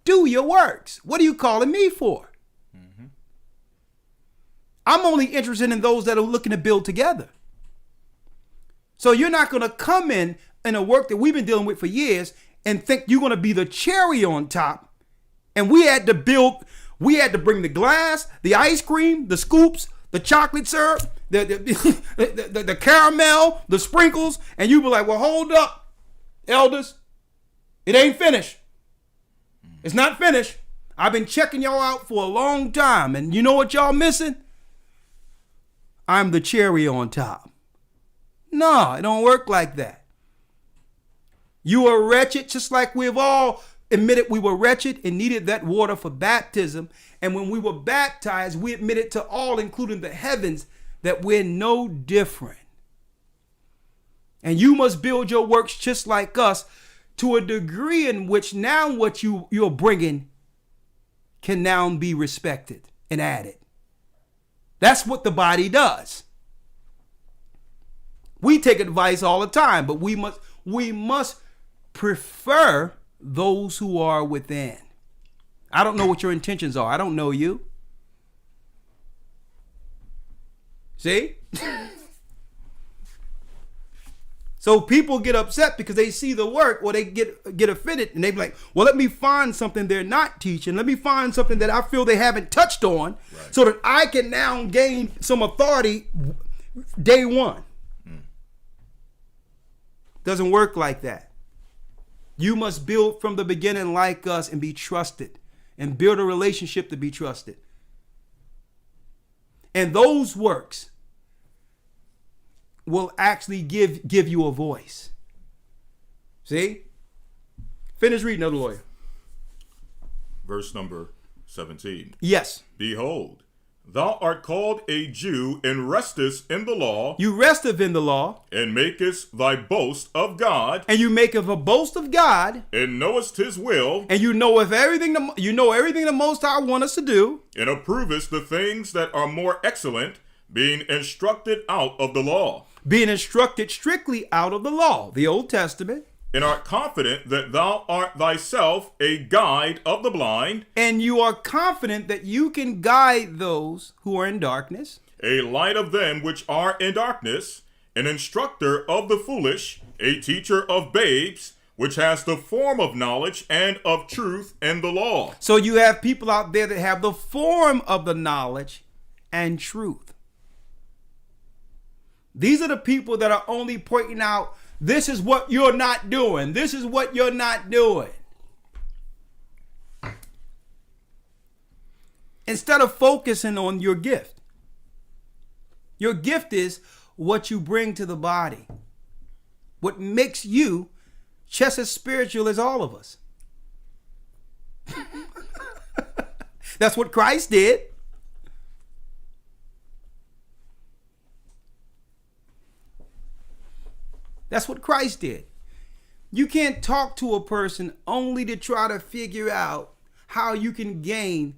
do your works. What are you calling me for? Mm-hmm. I'm only interested in those that are looking to build together. So you're not going to come in a work that we've been dealing with for years and think you're going to be the cherry on top. And we had to bring the glass, the ice cream, the scoops, the chocolate syrup, the caramel, the sprinkles. And you be like, well, hold up, elders. It ain't finished. It's not finished. I've been checking y'all out for a long time. And you know what y'all missing? I'm the cherry on top. No, it don't work like that. You are wretched, just like we've all admitted we were wretched and needed that water for baptism. And when we were baptized, we admitted to all, including the heavens, that we're no different. And you must build your works just like us, to a degree in which now what you're bringing can now be respected and added. That's what the body does. We take advice all the time, but we must prefer those who are within. I don't know what your intentions are. I don't know you. See? So people get upset because they see the work, or they get offended, and they be like, well, let me find something they're not teaching. Let me find something that I feel they haven't touched on, right, so that I can now gain some authority day one. Doesn't work like that. You must build from the beginning like us and be trusted, and build a relationship to be trusted. And those works will actually give you a voice. See? Finish reading, Elder Lawyer. Verse number 17. Yes. Behold, thou art called a Jew, and restest in the law. You resteth in the law. And makest thy boast of God. And you maketh a boast of God. And knowest his will. And you know everything the Most High want us to do. And approvest the things that are more excellent, being instructed out of the law. Being instructed strictly out of the law, the Old Testament. And art confident that thou art thyself a guide of the blind. And you are confident that you can guide those who are in darkness. A light of them which are in darkness. An instructor of the foolish. A teacher of babes, which has the form of knowledge and of truth and the law. So you have people out there that have the form of the knowledge and truth. These are the people that are only pointing out, this is what you're not doing. This is what you're not doing. Instead of focusing on your gift. Your gift is what you bring to the body. What makes you just as spiritual as all of us. That's what Christ did. That's what Christ did. You can't talk to a person only to try to figure out how you can gain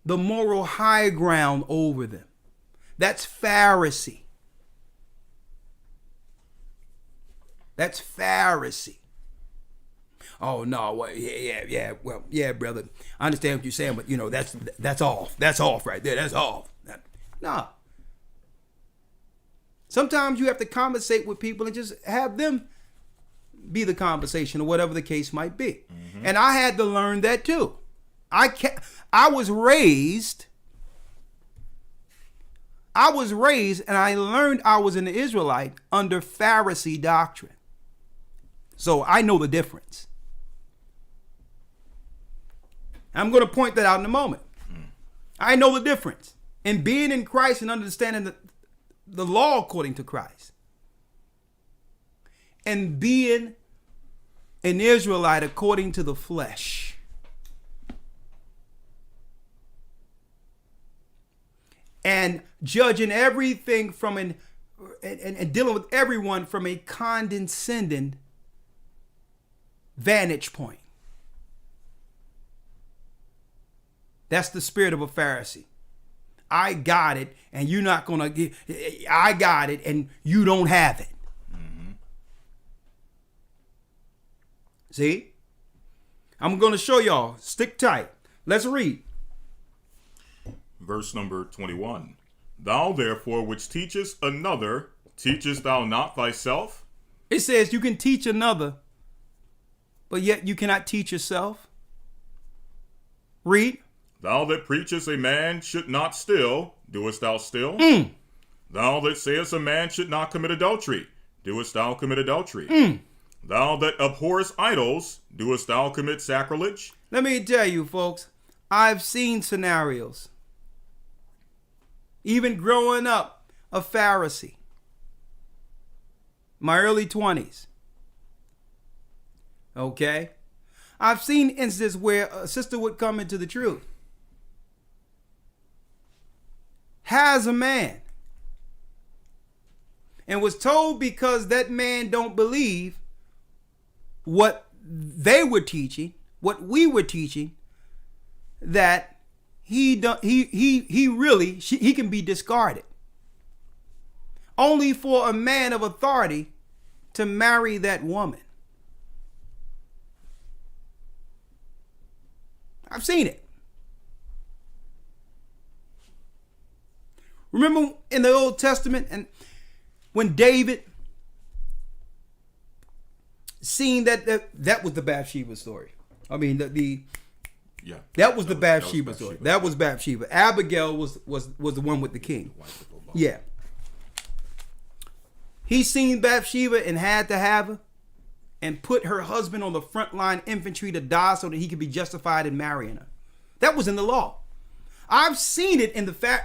the moral high ground over them. That's Pharisee. That's Pharisee. Oh no, well, yeah, brother. I understand what you're saying, but that's off. That's off right there. That's off. No. Sometimes you have to conversate with people and just have them be the conversation or whatever the case might be. Mm-hmm. And I had to learn that too. I was raised and I learned I was an Israelite under Pharisee doctrine. So I know the difference. I'm going to point that out in a moment. I know the difference in being in Christ and understanding the law according to Christ, and being an Israelite according to the flesh. And judging everything from and dealing with everyone from a condescending vantage point. That's the spirit of a Pharisee. I got it, and you're not going to get. I got it, and you don't have it. Mm-hmm. See? I'm going to show y'all. Stick tight. Let's read. Verse number 21. Thou therefore which teachest another, teachest thou not thyself? It says you can teach another, but yet you cannot teach yourself. Read. Thou that preachest a man should not steal, doest thou still? Thou that sayest a man should not commit adultery, doest thou commit adultery? Thou that abhorrest idols, doest thou commit sacrilege? Let me tell you, folks, I've seen scenarios. Even growing up a Pharisee, my early 20s. Okay? I've seen instances where a sister would come into the truth, has a man, and was told because that man don't believe what they were teaching, what we were teaching, that he can be discarded. Only for a man of authority to marry that woman. I've seen it. Remember in the Old Testament, and when David seen that was the Bathsheba story. I mean that was the Bathsheba story. That was Bathsheba. Abigail was the one with the king. Yeah. He seen Bathsheba and had to have her, and put her husband on the front line infantry to die so that he could be justified in marrying her. That was in the law. I've seen it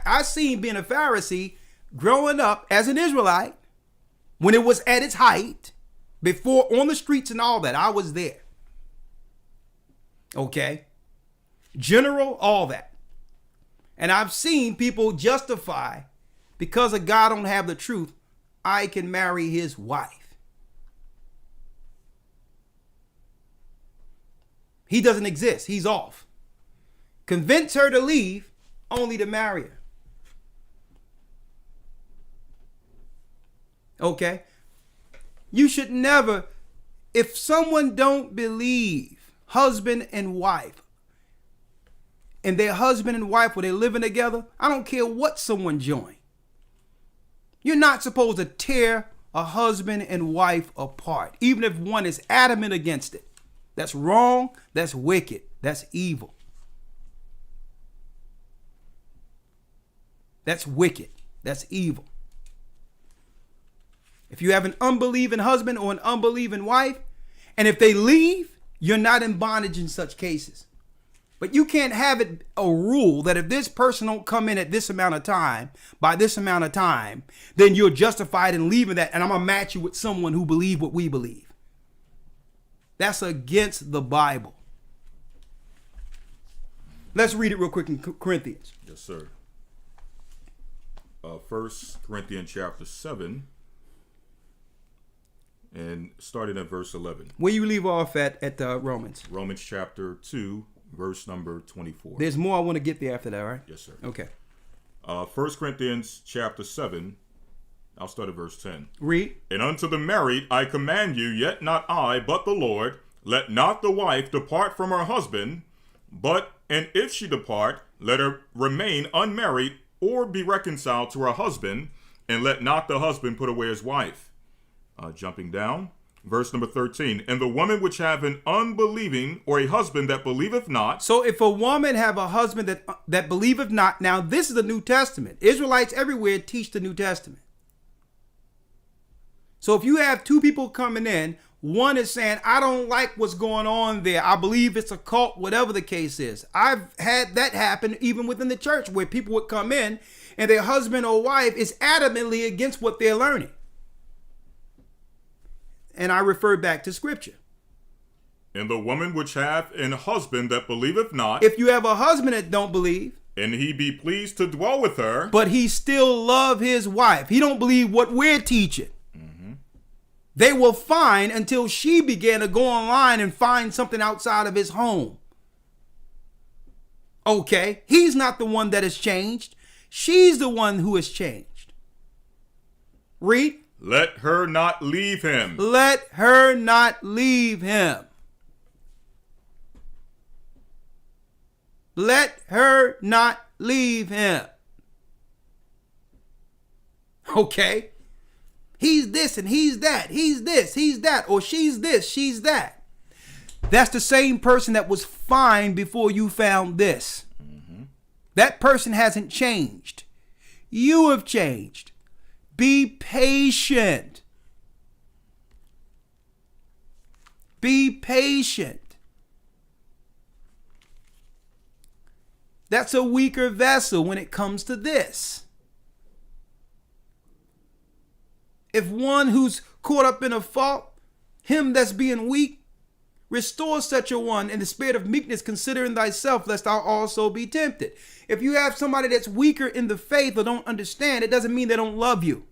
I've seen being a Pharisee growing up as an Israelite when it was at its height, before on the streets and all that. I was there. Okay. General, all that. And I've seen people justify, because a God don't have the truth, I can marry his wife. He doesn't exist. He's off. Convince her to leave only to marry her. Okay? You should never, if someone don't believe husband and wife, and their husband and wife, when they're living together, I don't care what someone joined. You're not supposed to tear a husband and wife apart, even if one is adamant against it. That's wrong. That's wicked. That's evil. That's wicked. That's evil. If you have an unbelieving husband or an unbelieving wife, and if they leave, you're not in bondage in such cases. But you can't have it a rule that if this person don't come in at this amount of time, by this amount of time, then you're justified in leaving that, and I'm going to match you with someone who believes what we believe. That's against the Bible. Let's read it real quick in Corinthians. Yes, sir. 1 Corinthians chapter 7, and starting at verse 11. Where you leave off at Romans? Romans chapter 2, verse number 24. There's more I want to get there after that, right? Yes, sir. Okay. 1 Corinthians chapter 7, I'll start at verse 10. Read. And unto the married I command you, yet not I, but the Lord, let not the wife depart from her husband, and if she depart, let her remain unmarried, or be reconciled to her husband, and let not the husband put away his wife. Jumping down, verse number 13. And the woman which have an unbelieving, or a husband that believeth not. So if a woman have a husband that believeth not, now this is the New Testament. Israelites everywhere teach the New Testament. So if you have two people coming in, one is saying, I don't like what's going on there. I believe it's a cult, whatever the case is. I've had that happen even within the church where people would come in and their husband or wife is adamantly against what they're learning. And I refer back to scripture. And the woman which hath an husband that believeth not. If you have a husband that don't believe. And he be pleased to dwell with her. But he still love his wife. He don't believe what we're teaching. They will find until she began to go online and find something outside of his home. Okay, he's not the one that has changed. She's the one who has changed. Read. Let her not leave him. Let her not leave him. Let her not leave him. Okay. He's this and he's that. He's this, he's that. Or she's this, she's that. That's the same person that was fine before you found this. That person hasn't changed. You have changed. Be patient. Be patient. That's a weaker vessel when it comes to this. If one who's caught up in a fault, him that's being weak, restore such a one in the spirit of meekness, considering thyself, lest thou also be tempted. If you have somebody that's weaker in the faith or don't understand, it doesn't mean they don't love you.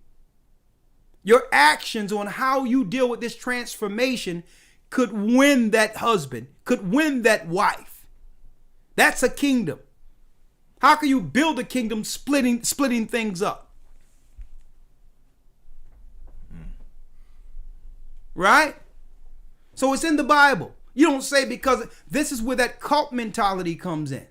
Your actions on how you deal with this transformation could win that husband, could win that wife. That's a kingdom. How can you build a kingdom splitting things up? Right? So it's in the Bible. You don't say because this is where that cult mentality comes in.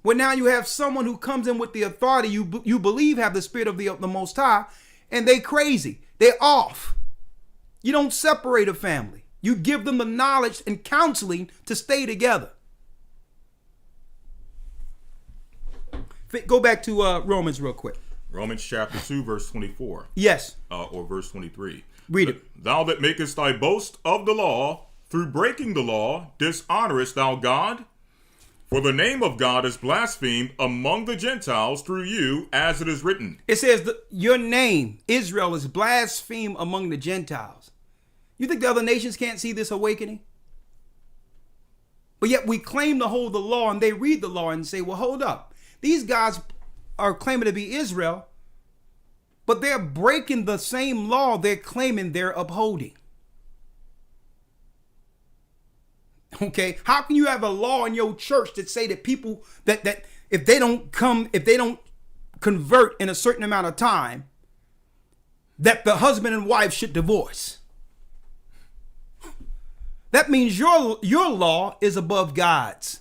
Where now you have someone who comes in with the authority you believe have the spirit of the Most High, and they crazy. They're off. You don't separate a family. You give them the knowledge and counseling to stay together. Go back to Romans real quick. Romans chapter 2, verse 24. Yes. Or verse 23. Read it. Thou that makest thy boast of the law, through breaking the law, dishonorest thou God? For the name of God is blasphemed among the Gentiles through you, as it is written. It says your name, Israel, is blasphemed among the Gentiles. You think the other nations can't see this awakening? But yet we claim to hold the law, and they read the law and say, well, hold up. These guys are claiming to be Israel, but they're breaking the same law they're claiming they're upholding. Okay, how can you have a law in your church that say that people that if they don't convert in a certain amount of time, that the husband and wife should divorce? That means your law is above God's.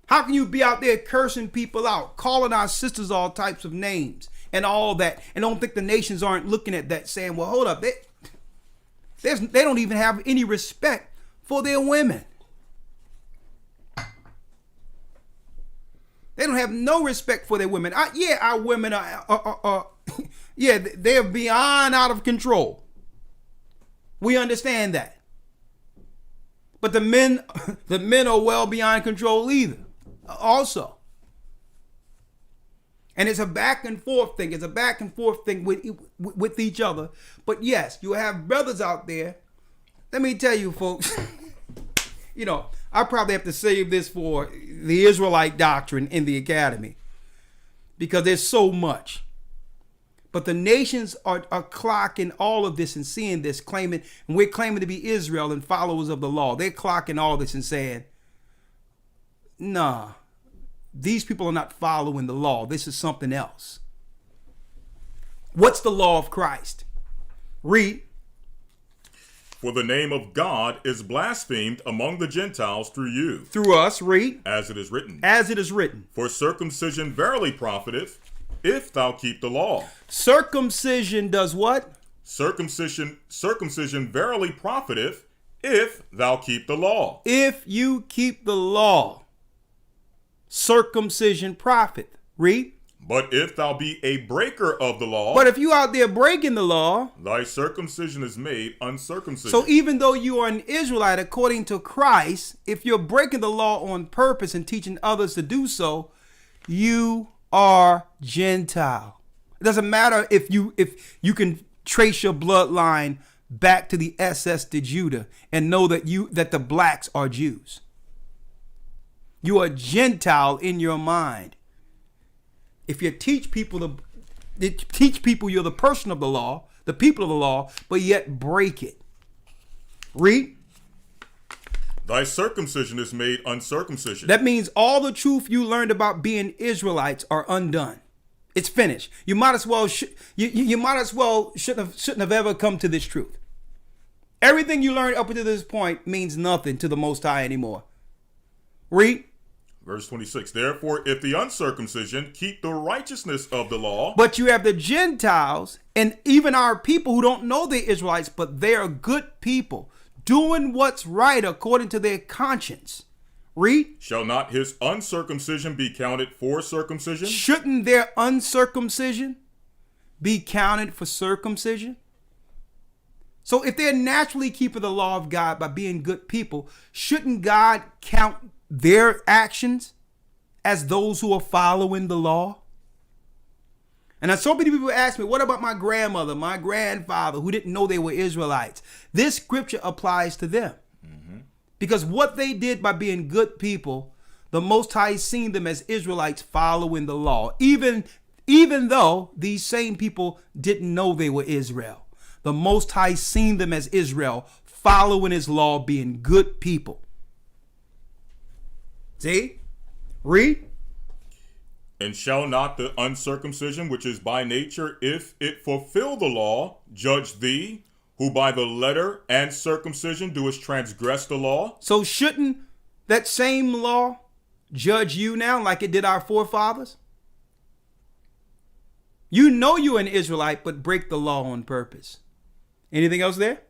How can you be out there cursing people out, calling our sisters all types of names and all that, and don't think the nations aren't looking at that saying, well, hold up, they don't even have any respect for their women. They don't have no respect for their women. Our women are they're beyond out of control. We understand that. But the men are well beyond control either. Also. And it's a back and forth thing. It's a back and forth thing with each other. But yes, you have brothers out there. Let me tell you, folks, I probably have to save this for the Israelite doctrine in the academy. because there's so much. But the nations are clocking all of this and seeing this, claiming, and we're claiming to be Israel and followers of the law. They're clocking all this and saying, nah, these people are not following the law. This is something else. What's the law of Christ? Read. For the name of God is blasphemed among the Gentiles through you. Through us, read. As it is written. As it is written. For circumcision verily profiteth, if thou keep the law. Circumcision does what? Circumcision verily profiteth, if thou keep the law. If you keep the law, circumcision profit. Read. But if thou be a breaker of the law. But if you out there breaking the law, thy circumcision is made uncircumcision. So even though you are an Israelite according to Christ, if you're breaking the law on purpose and teaching others to do so, you are Gentile. It doesn't matter if you can trace your bloodline back to the SS de Judah and know that the blacks are Jews. You are Gentile in your mind. If you teach people you're the person of the law, the people of the law, but yet break it. Read. Thy circumcision is made uncircumcision. That means all the truth you learned about being Israelites are undone. It's finished. You might as well shouldn't have ever come to this truth. Everything you learned up until this point means nothing to the Most High anymore. Read. Verse 26, therefore, if the uncircumcision keep the righteousness of the law. But you have the Gentiles and even our people who don't know they're Israelites, but they are good people, doing what's right according to their conscience. Read. Shall not his uncircumcision be counted for circumcision? Shouldn't their uncircumcision be counted for circumcision? So if they're naturally keeping the law of God by being good people, shouldn't God count their actions as those who are following the law? And so many people ask me, what about my grandmother, my grandfather who didn't know they were Israelites? This scripture applies to them. Because what they did by being good people, the Most High seen them as Israelites following the law, even though these same people didn't know they were Israel. The Most High seen them as Israel following his law, being good people. See? Read. And shall not the uncircumcision, which is by nature, if it fulfill the law, judge thee, who by the letter and circumcision doest transgress the law? So shouldn't that same law judge you now like it did our forefathers? You know you're an Israelite, but break the law on purpose. Anything else there?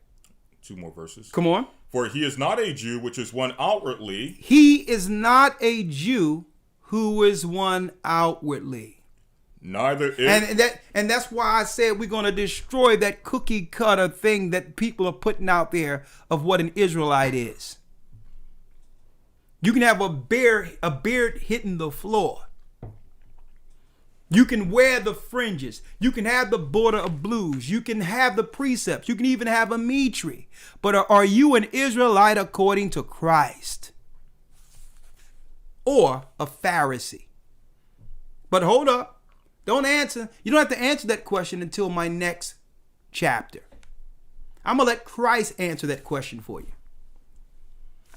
2 more verses. Come on. For he is not a Jew, which is one outwardly. He is not a Jew who is one outwardly. Neither is. And that's why I said we're going to destroy that cookie cutter thing that people are putting out there of what an Israelite is. You can have a beard hitting the floor. You can wear the fringes. You can have the border of blues. You can have the precepts. You can even have a mitri. But are you an Israelite according to Christ? Or a Pharisee? But hold up. Don't answer. You don't have to answer that question until my next chapter. I'm going to let Christ answer that question for you.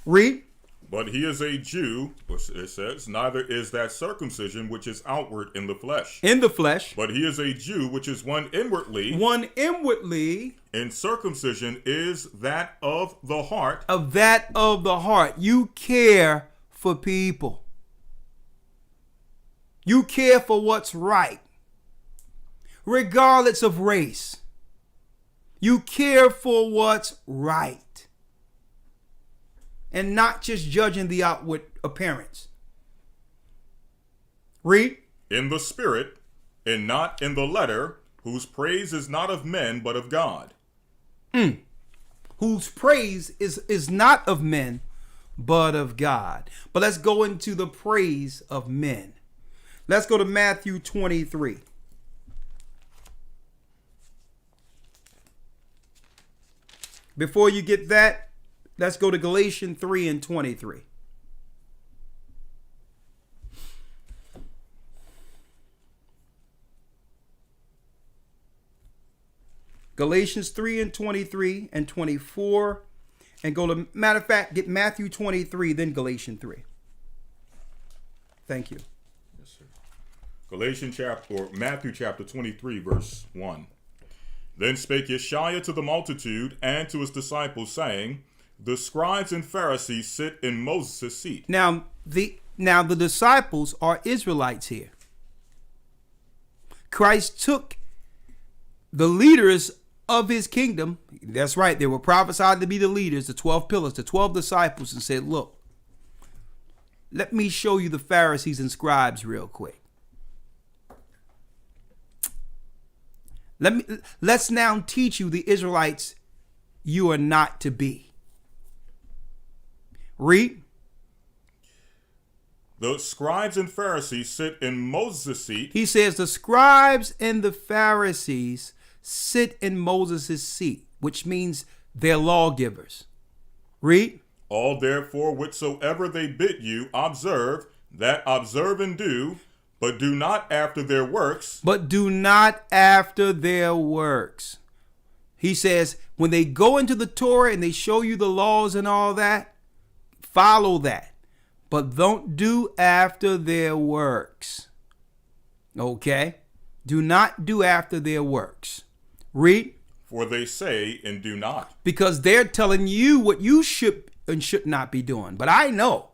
Read. But he is a Jew, it says, neither is that circumcision which is outward in the flesh. In the flesh. But he is a Jew, which is one inwardly. One inwardly. And circumcision is that of the heart. Of that of the heart. You care for people. You care for what's right. Regardless of race. You care for what's right. And not just judging the outward appearance. Read. In the spirit, and not in the letter, whose praise is not of men, but of God. Whose praise is not of men, but of God. But let's go into the praise of men. Let's go to Matthew 23. Before you get that, let's go to Galatians 3 and 23. Galatians 3 and 23 and 24. And go to, matter of fact, get Matthew 23, then Galatians 3. Thank you. Yes, sir. Matthew chapter 23, verse 1. Then spake Yeshua to the multitude and to his disciples, saying, the scribes and Pharisees sit in Moses' seat. Now the disciples are Israelites here. Christ took the leaders of his kingdom. That's right. They were prophesied to be the leaders, the 12 pillars, the 12 disciples, and said, look, let me show you the Pharisees and scribes real quick. Let's now teach you the Israelites you are not to be. Read. The scribes and Pharisees sit in Moses' seat. He says the scribes and the Pharisees sit in Moses' seat, which means they're lawgivers. Read. All therefore whatsoever they bid you, observe, that observe and do, but do not after their works. But do not after their works. He says when they go into the Torah and they show you the laws and all that, follow that. But don't do after their works. Okay? Do not do after their works. Read. For they say and do not. Because they're telling you what you should and should not be doing. But I know.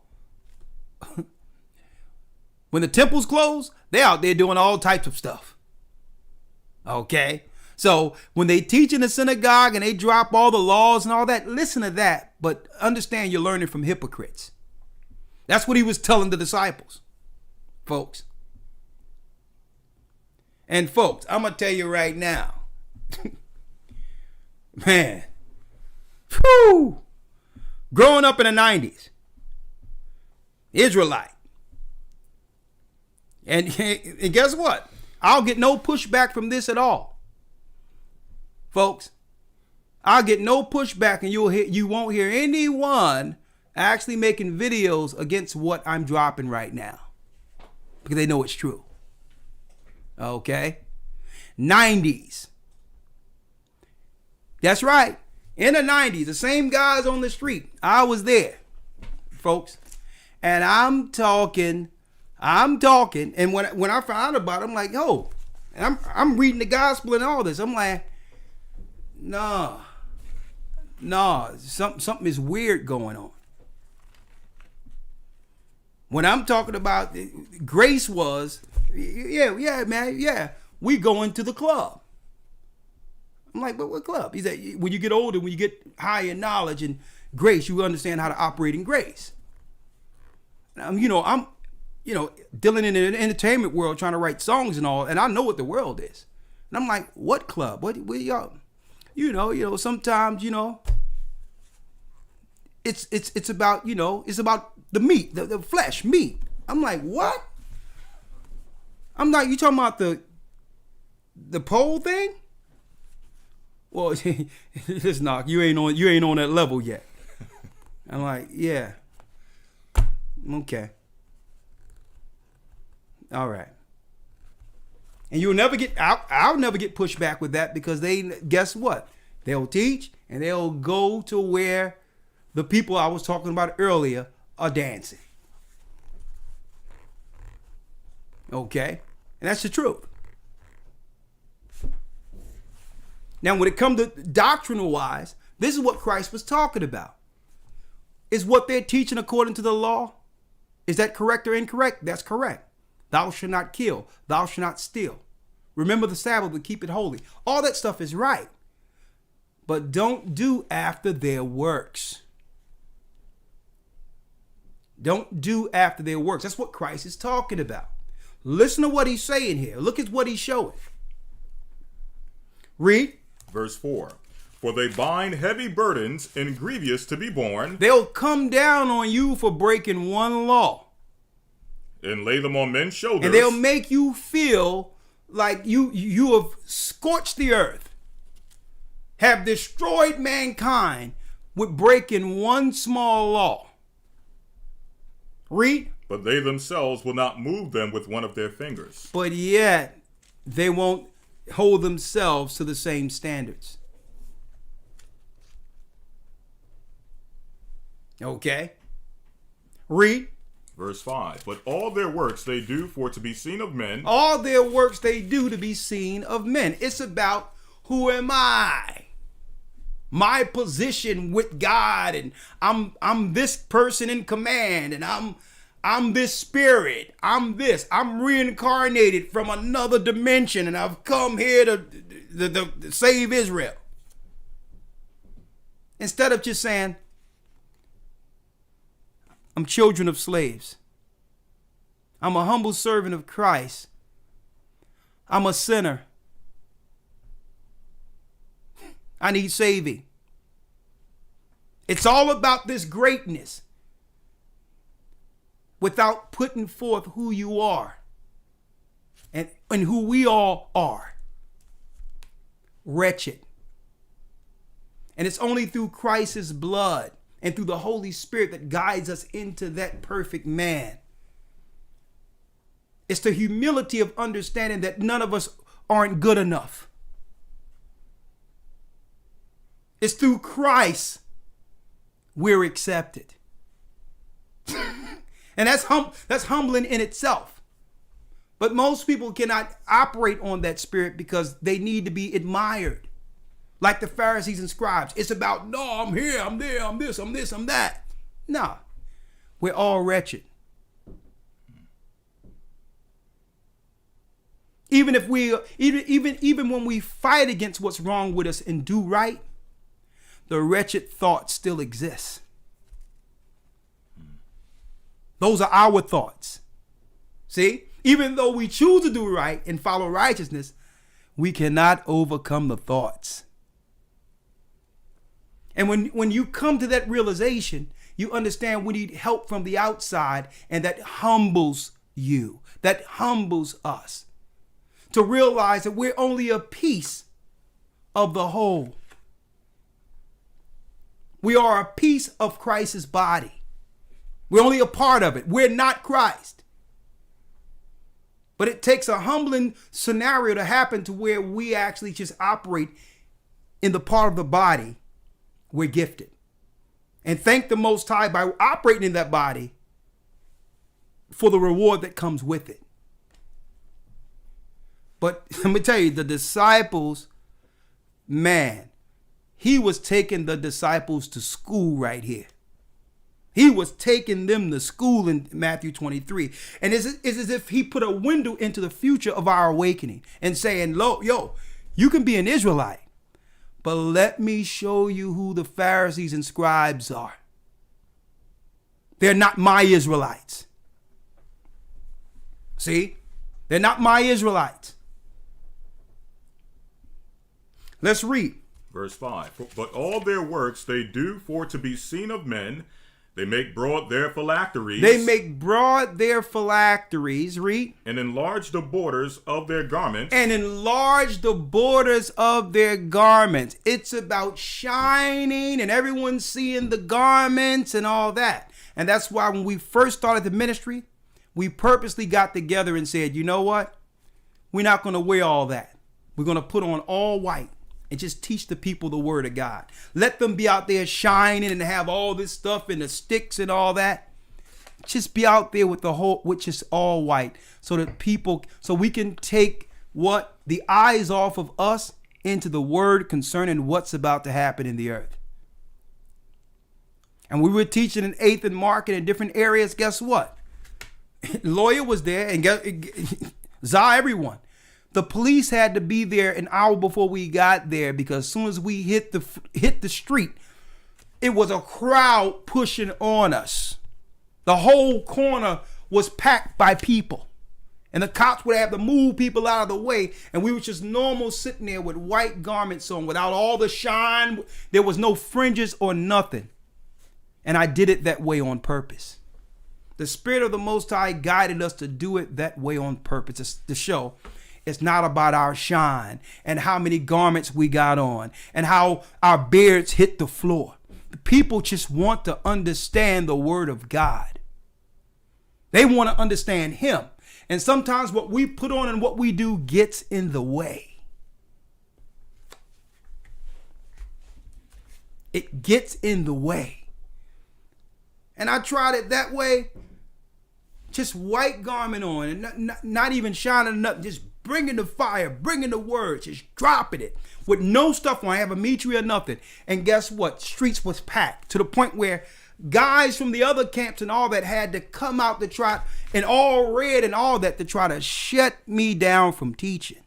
When the temple's closed, they're out there doing all types of stuff. Okay? So when they teach in the synagogue and they drop all the laws and all that, listen to that. But understand you're learning from hypocrites. That's what he was telling the disciples, folks. And folks, I'm going to tell you right now. Man. Whew. Growing up in the 90s. Israelite. And guess what? I'll get no pushback from this at all. Folks, I'll get no pushback, and you won't hear anyone actually making videos against what I'm dropping right now. Because they know it's true. Okay? 90s. That's right. In the 90s, the same guys on the street. I was there, folks. And I'm talking. And when I found out about it, I'm like, yo, and I'm reading the gospel and all this. I'm like, nah, something is weird going on. When I'm talking about grace was, yeah, man, yeah, we going to the club. I'm like, but what club? He said, when you get older, when you get higher in knowledge and grace, you understand how to operate in grace. I'm dealing in the entertainment world, trying to write songs and all, and I know what the world is. And I'm like, what club? What y'all? Sometimes, it's about, it's about the meat, the flesh, meat. I'm like, what? I'm like, you talking about the pole thing? Well, it's not. You ain't on that level yet. I'm like, yeah. Okay. All right. And you'll never get, I'll never get pushed back with that, because guess what? They'll teach and they'll go to where the people I was talking about earlier are dancing. Okay? And that's the truth. Now, when it comes to doctrinal wise, this is what Christ was talking about. Is what they're teaching according to the law, is that correct or incorrect? That's correct. Thou shalt not kill. Thou shalt not steal. Remember the Sabbath and keep it holy. All that stuff is right. But don't do after their works. Don't do after their works. That's what Christ is talking about. Listen to what he's saying here. Look at what he's showing. Read. Verse 4. For they bind heavy burdens and grievous to be borne. They'll come down on you for breaking one law. And lay them on men's shoulders. And they'll make you feel like you have scorched the earth, have destroyed mankind with breaking one small law. Read. But they themselves will not move them with one of their fingers. But yet they won't hold themselves to the same standards. Okay. Read. Verse 5. But all their works they do for to be seen of men. All their works they do to be seen of men. It's about who am I? My position with God, and I'm this person in command, and I'm this spirit. I'm this. I'm reincarnated from another dimension, and I've come here to save Israel. Instead of just saying, I'm children of slaves. I'm a humble servant of Christ. I'm a sinner. I need saving. It's all about this greatness without putting forth who you are and who we all are. Wretched. And it's only through Christ's blood and through the Holy Spirit that guides us into that perfect man. It's the humility of understanding that none of us aren't good enough. It's through Christ we're accepted. And that's humbling in itself. But most people cannot operate on that spirit because they need to be admired. Like the Pharisees and scribes. It's about, no, I'm here, I'm there, I'm this, I'm this, I'm that. No, we're all wretched. Even when we fight against what's wrong with us and do right, the wretched thought still exists. Those are our thoughts. See, even though we choose to do right and follow righteousness, we cannot overcome the thoughts. And when you come to that realization, you understand we need help from the outside, and that humbles you. That humbles us to realize that we're only a piece of the whole. We are a piece of Christ's body. We're only a part of it. We're not Christ. But it takes a humbling scenario to happen to where we actually just operate in the part of the body we're gifted. And thank the Most High by operating in that body for the reward that comes with it. But let me tell you, the disciples, man, he was taking the disciples to school right here. He was taking them to school in Matthew 23. And it's as if he put a window into the future of our awakening and saying, yo, you can be an Israelite, but let me show you who the Pharisees and scribes are. They're not my Israelites. See? They're not my Israelites. Let's read. Verse 5. But all their works they do for to be seen of men. They make broad their phylacteries. They make broad their phylacteries. Read. And enlarge the borders of their garments. And enlarge the borders of their garments. It's about shining and everyone seeing the garments and all that. And that's why when we first started the ministry, we purposely got together and said, you know what? We're not going to wear all that. We're going to put on all white and just teach the people the word of God. Let them be out there shining and have all this stuff and the sticks and all that. Just be out there with which is all white, so we can take what the eyes off of us into the word concerning what's about to happen in the earth. And we were teaching in 8th and Market in different areas. Guess what? Lawyer was there, and everyone. The police had to be there an hour before we got there, because as soon as we hit the street, it was a crowd pushing on us. The whole corner was packed by people, and the cops would have to move people out of the way, and we were just normal sitting there with white garments on without all the shine. There was no fringes or nothing. And I did it that way on purpose. The Spirit of the Most High guided us to do it that way on purpose, to show it's not about our shine and how many garments we got on and how our beards hit the floor. The people just want to understand the word of God. They want to understand him. And sometimes what we put on and what we do gets in the way. It gets in the way. And I tried it that way. Just white garment on and not even shining nothing. Just bringing the fire, bringing the word, just dropping it with no stuff on. I have a Mitri or nothing. And guess what? Streets was packed to the point where guys from the other camps and all that had to come out to try, and all red and all that, to try to shut me down from teaching.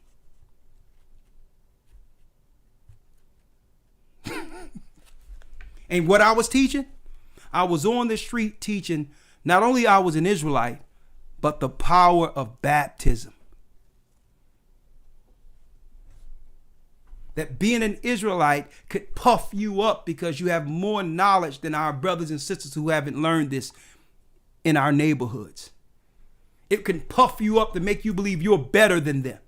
And what I was teaching, I was on the street teaching, not only I was an Israelite, but the power of baptism. That being an Israelite could puff you up because you have more knowledge than our brothers and sisters who haven't learned this in our neighborhoods. It can puff you up to make you believe you're better than them.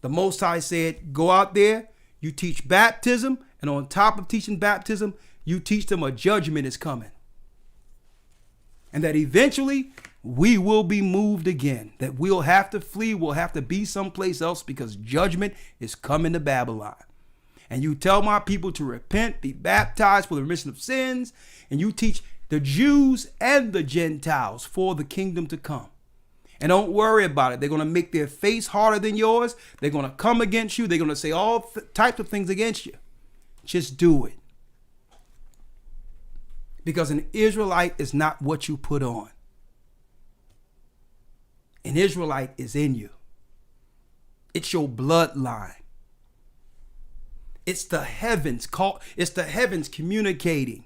The Most High said, go out there, you teach baptism, and on top of teaching baptism, you teach them a judgment is coming. And that eventually we will be moved again. That we'll have to flee, we'll have to be someplace else because judgment is coming to Babylon. And you tell my people to repent, be baptized for the remission of sins, and you teach the Jews and the Gentiles for the kingdom to come. And don't worry about it. They're going to make their face harder than yours. They're going to come against you. They're going to say all types of things against you. Just do it. Because an Israelite is not what you put on. An Israelite is in you. It's your bloodline. It's the heavens communicating.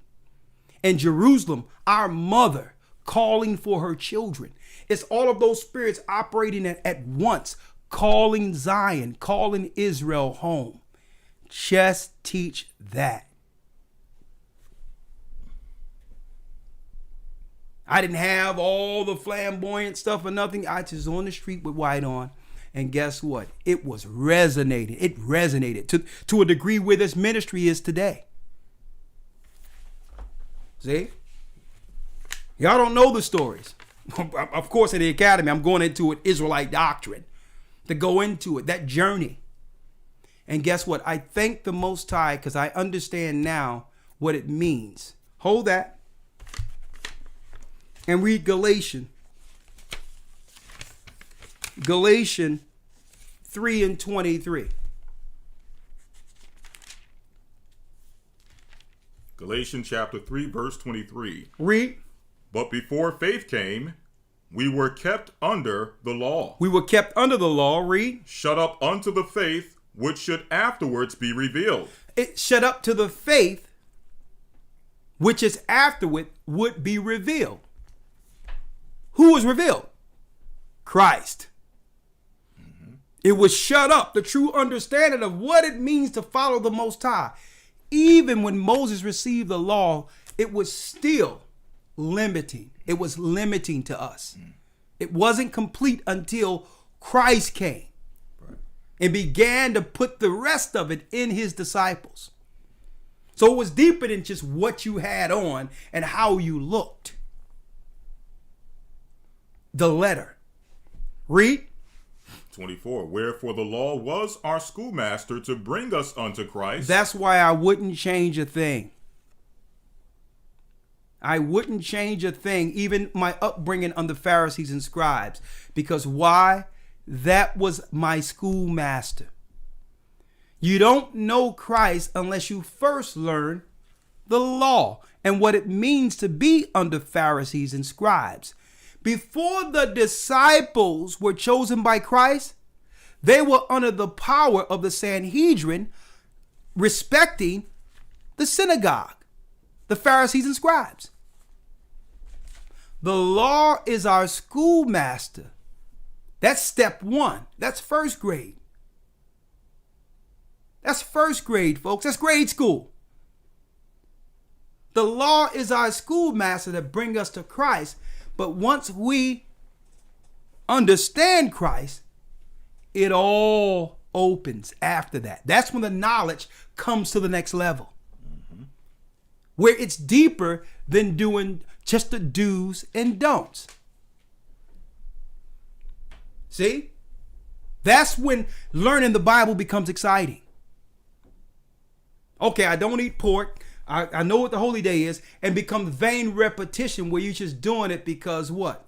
And Jerusalem, our mother, calling for her children. It's all of those spirits operating at once, calling Zion, calling Israel home. Just teach that. I didn't have all the flamboyant stuff or nothing. I just on the street with white on. And guess what? It was resonating. It resonated to a degree where this ministry is today. See? Y'all don't know the stories. Of course, in the academy, I'm going into it, Israelite doctrine, to go into it, that journey. And guess what? I thank the Most High because I understand now what it means. Hold that. And read Galatians 3:23. Galatians chapter 3, verse 23. Read. But before faith came, we were kept under the law. We were kept under the law. Read. Shut up unto the faith which should afterwards be revealed. It shut up to the faith which is afterward would be revealed. Who was revealed? Christ. It was shut up, the true understanding of what it means to follow the Most High. Even when Moses received the law, it was still limiting. It was limiting to us. It wasn't complete until Christ came and began to put the rest of it in his disciples. So it was deeper than just what you had on and how you looked. The letter. Read. 24. Wherefore the law was our schoolmaster to bring us unto Christ. That's why I wouldn't change a thing. I wouldn't change a thing, even my upbringing under Pharisees and scribes. Because why? That was my schoolmaster. You don't know Christ unless you first learn the law and what it means to be under Pharisees and scribes. Before the disciples were chosen by Christ, they were under the power of the Sanhedrin, respecting the synagogue, the Pharisees and scribes. The law is our schoolmaster. That's step one. That's first grade. That's first grade, folks. That's grade school. The law is our schoolmaster that brings us to Christ. But once we understand Christ, it all opens after that. That's when the knowledge comes to the next level. Where it's deeper than doing just the do's and don'ts. See? That's when learning the Bible becomes exciting. Okay, I don't eat pork. I know what the holy day is, and become vain repetition where you're just doing it because what?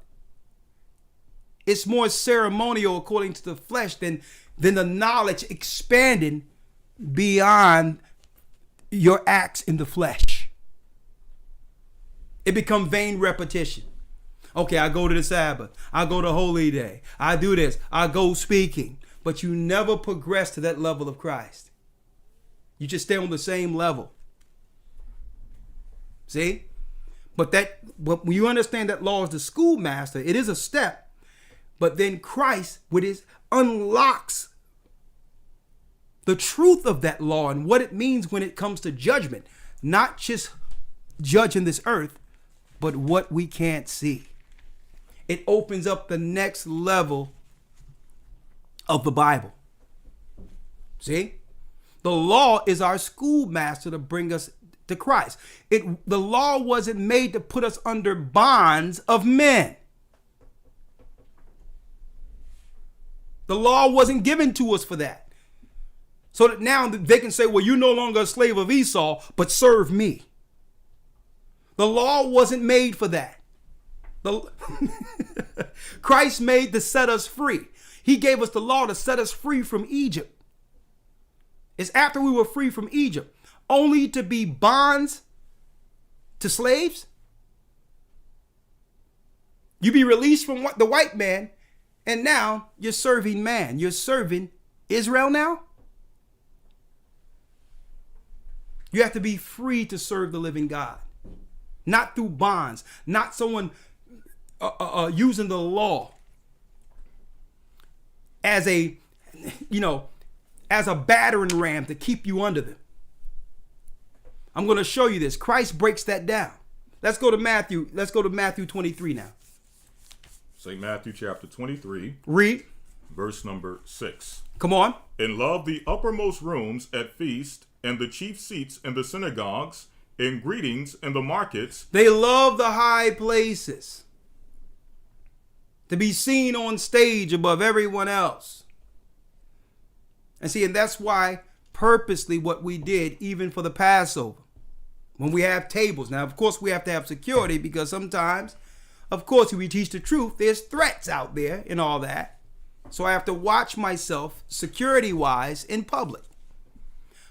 It's more ceremonial according to the flesh than the knowledge expanding beyond your acts in the flesh. It becomes vain repetition. Okay, I go to the Sabbath. I go to Holy Day. I do this. I go speaking. But you never progress to that level of Christ. You just stay on the same level. See? But when you understand that law is the schoolmaster, it is a step. But then Christ, with his unlocks the truth of that law and what it means when it comes to judgment. Not just judging this earth, but what we can't see. It opens up the next level of the Bible. See? The law is our schoolmaster to bring us to Christ. The law wasn't made to put us under bonds of men. The law wasn't given to us for that. So that now they can say, well, you're no longer a slave of Esau, but serve me. The law wasn't made for that. Christ made to set us free. He gave us the law to set us free from Egypt. It's after we were free from Egypt, only to be bonds to slaves. You be released from the white man, and now you're serving man. You're serving Israel now. You have to be free to serve the living God. Not through bonds, not someone using the law as a battering ram to keep you under them. I'm going to show you this. Christ breaks that down. Let's go to Matthew. Let's go to Matthew 23 now. St. Matthew chapter 23. Read. Verse number 6. Come on. And love the uppermost rooms at feast, and the chief seats in the synagogues, in greetings in the markets. They love the high places. To be seen on stage above everyone else. And see, and that's why purposely what we did, even for the Passover, when we have tables. Now, of course, we have to have security because sometimes, of course, if we teach the truth, there's threats out there and all that. So I have to watch myself security-wise in public.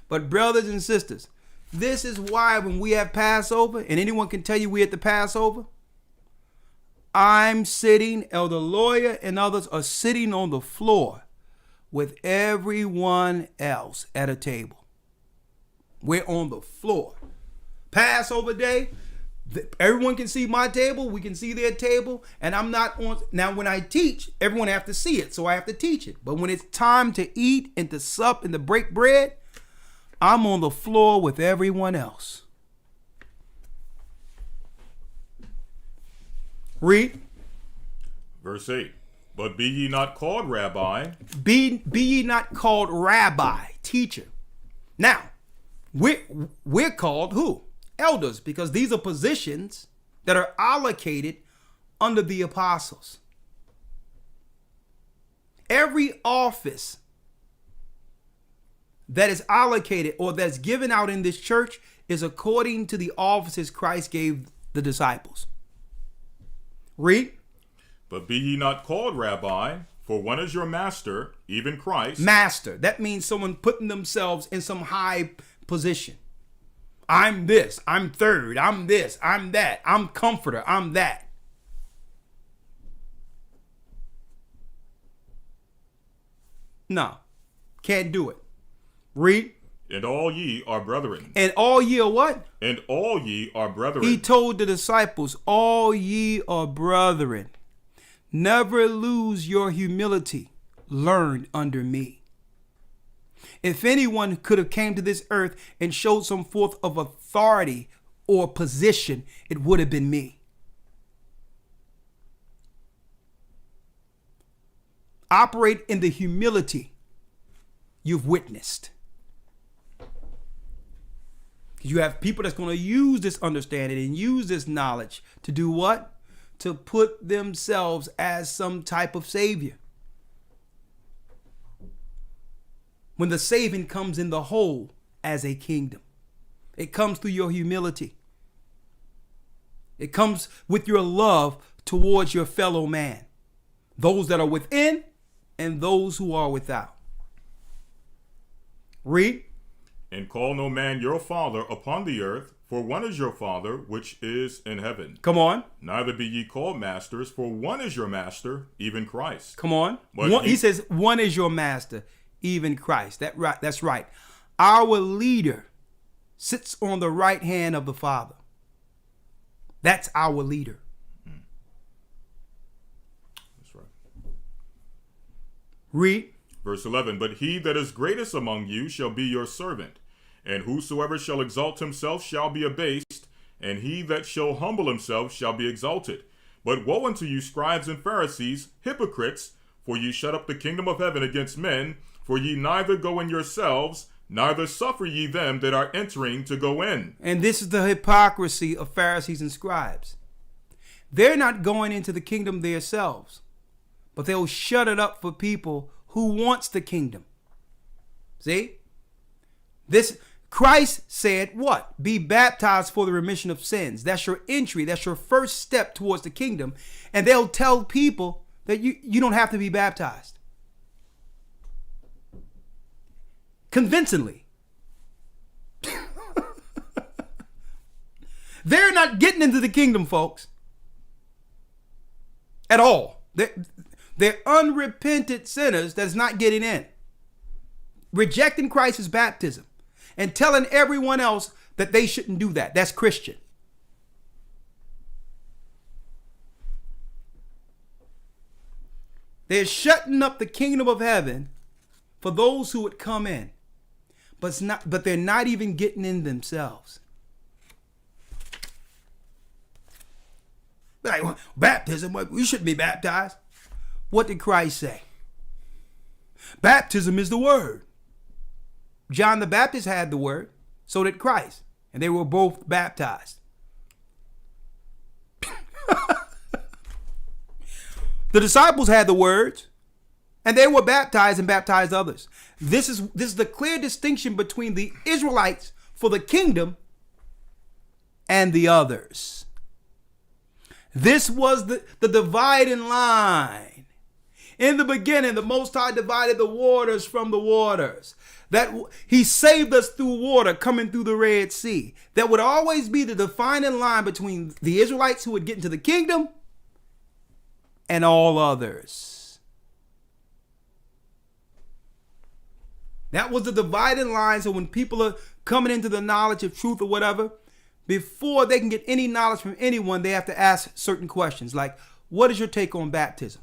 But brothers and sisters, this is why when we have Passover, and anyone can tell you we at the Passover, I'm sitting, Elder Lawyer and others are sitting on the floor with everyone else at a table. We're on the floor. Passover day, everyone can see my table, we can see their table, and I'm not on. Now when I teach, everyone have to see it, so I have to teach it. But when it's time to eat and to sup and to break bread, I'm on the floor with everyone else. Read. Verse 8. But be ye not called rabbi. Be ye not called rabbi, teacher. Now, we're called who? Elders, because these are positions that are allocated under the apostles. Every office that is allocated or that's given out in this church is according to the offices Christ gave the disciples. Read. But be ye not called rabbi, for one is your master, even Christ. Master. That means someone putting themselves in some high position. I'm this, I'm third, I'm this, I'm that, I'm comforter, I'm that. No, can't do it. Read. And all ye are brethren. And all ye are what? And all ye are brethren. He told the disciples, all ye are brethren. Never lose your humility. Learn under me. If anyone could have came to this earth and showed some forth of authority or position, it would have been me. Operate in the humility you've witnessed. You have people that's going to use this understanding and use this knowledge to do what? To put themselves as some type of savior. When the saving comes in the whole as a kingdom. It comes through your humility. It comes with your love towards your fellow man, those that are within and those who are without. Read. And call no man your father upon the earth, for one is your Father which is in heaven. Come on. Neither be ye called masters, for one is your master, even Christ. Come on. But He says, one is your master, even Christ. That's right. Our leader sits on the right hand of the Father. That's our leader. That's right. Read. Verse 11, but he that is greatest among you shall be your servant. And whosoever shall exalt himself shall be abased, and he that shall humble himself shall be exalted. But woe unto you, scribes and Pharisees, hypocrites, for ye shut up the kingdom of heaven against men, for ye neither go in yourselves, neither suffer ye them that are entering to go in. And this is the hypocrisy of Pharisees and scribes. They're not going into the kingdom themselves, but they'll shut it up for people who wants the kingdom. See? Christ said what? Be baptized for the remission of sins. That's your entry. That's your first step towards the kingdom. And they'll tell people that you don't have to be baptized. Convincingly. They're not getting into the kingdom, folks. At all. They're unrepentant sinners that's not getting in. Rejecting Christ's baptism and telling everyone else that they shouldn't do that. That's Christian. They're shutting up the kingdom of heaven for those who would come in. But they're not even getting in themselves. Like, baptism, we shouldn't be baptized. What did Christ say? Baptism is the word. John the Baptist had the word, so did Christ, and they were both baptized. The disciples had the words, and they were baptized and baptized others. This is the clear distinction between the Israelites for the kingdom and the others. This was the dividing line. In the beginning, the Most High divided the waters from the waters. That he saved us through water coming through the Red Sea. That would always be the defining line between the Israelites who would get into the kingdom and all others. That was the dividing line. So when people are coming into the knowledge of truth or whatever, before they can get any knowledge from anyone, they have to ask certain questions like, what is your take on baptism?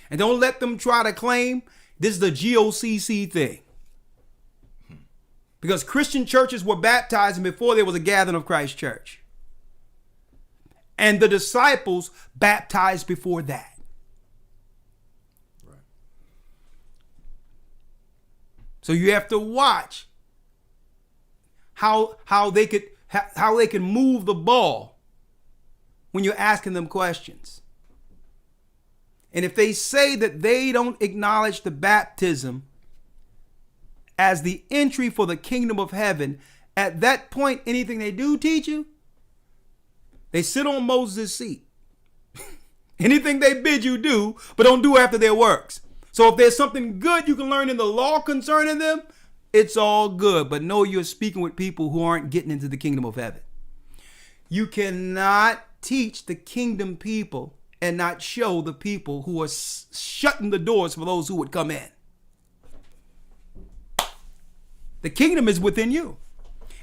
And don't let them try to claim this is the GOCC thing. Because Christian churches were baptizing before there was a gathering of Christ Church. And the disciples baptized before that. Right. So you have to watch how they can move the ball when you're asking them questions. And if they say that they don't acknowledge the baptism as the entry for the kingdom of heaven, at that point, anything they do teach you, they sit on Moses' seat. Anything they bid you do, but don't do after their works. So if there's something good you can learn in the law concerning them, it's all good. But know you're speaking with people who aren't getting into the kingdom of heaven. You cannot teach the kingdom people and not show the people who are shutting the doors for those who would come in. The kingdom is within you.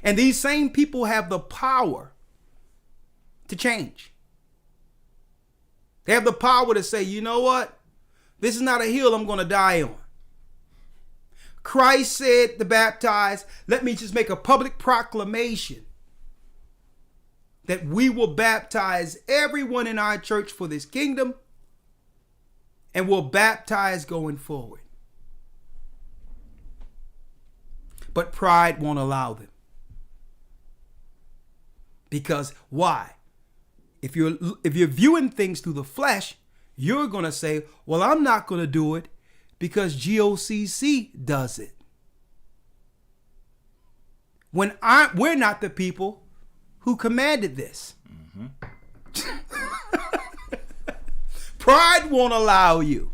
And these same people have the power to change. They have the power to say, you know what? This is not a hill I'm going to die on. Christ said to baptize, let me just make a public proclamation that we will baptize everyone in our church for this kingdom, and will baptize going forward. But pride won't allow them. Because why? If you're viewing things through the flesh, you're going to say, well, I'm not going to do it because GOCC does it. we're not the people who commanded this. Pride won't allow you.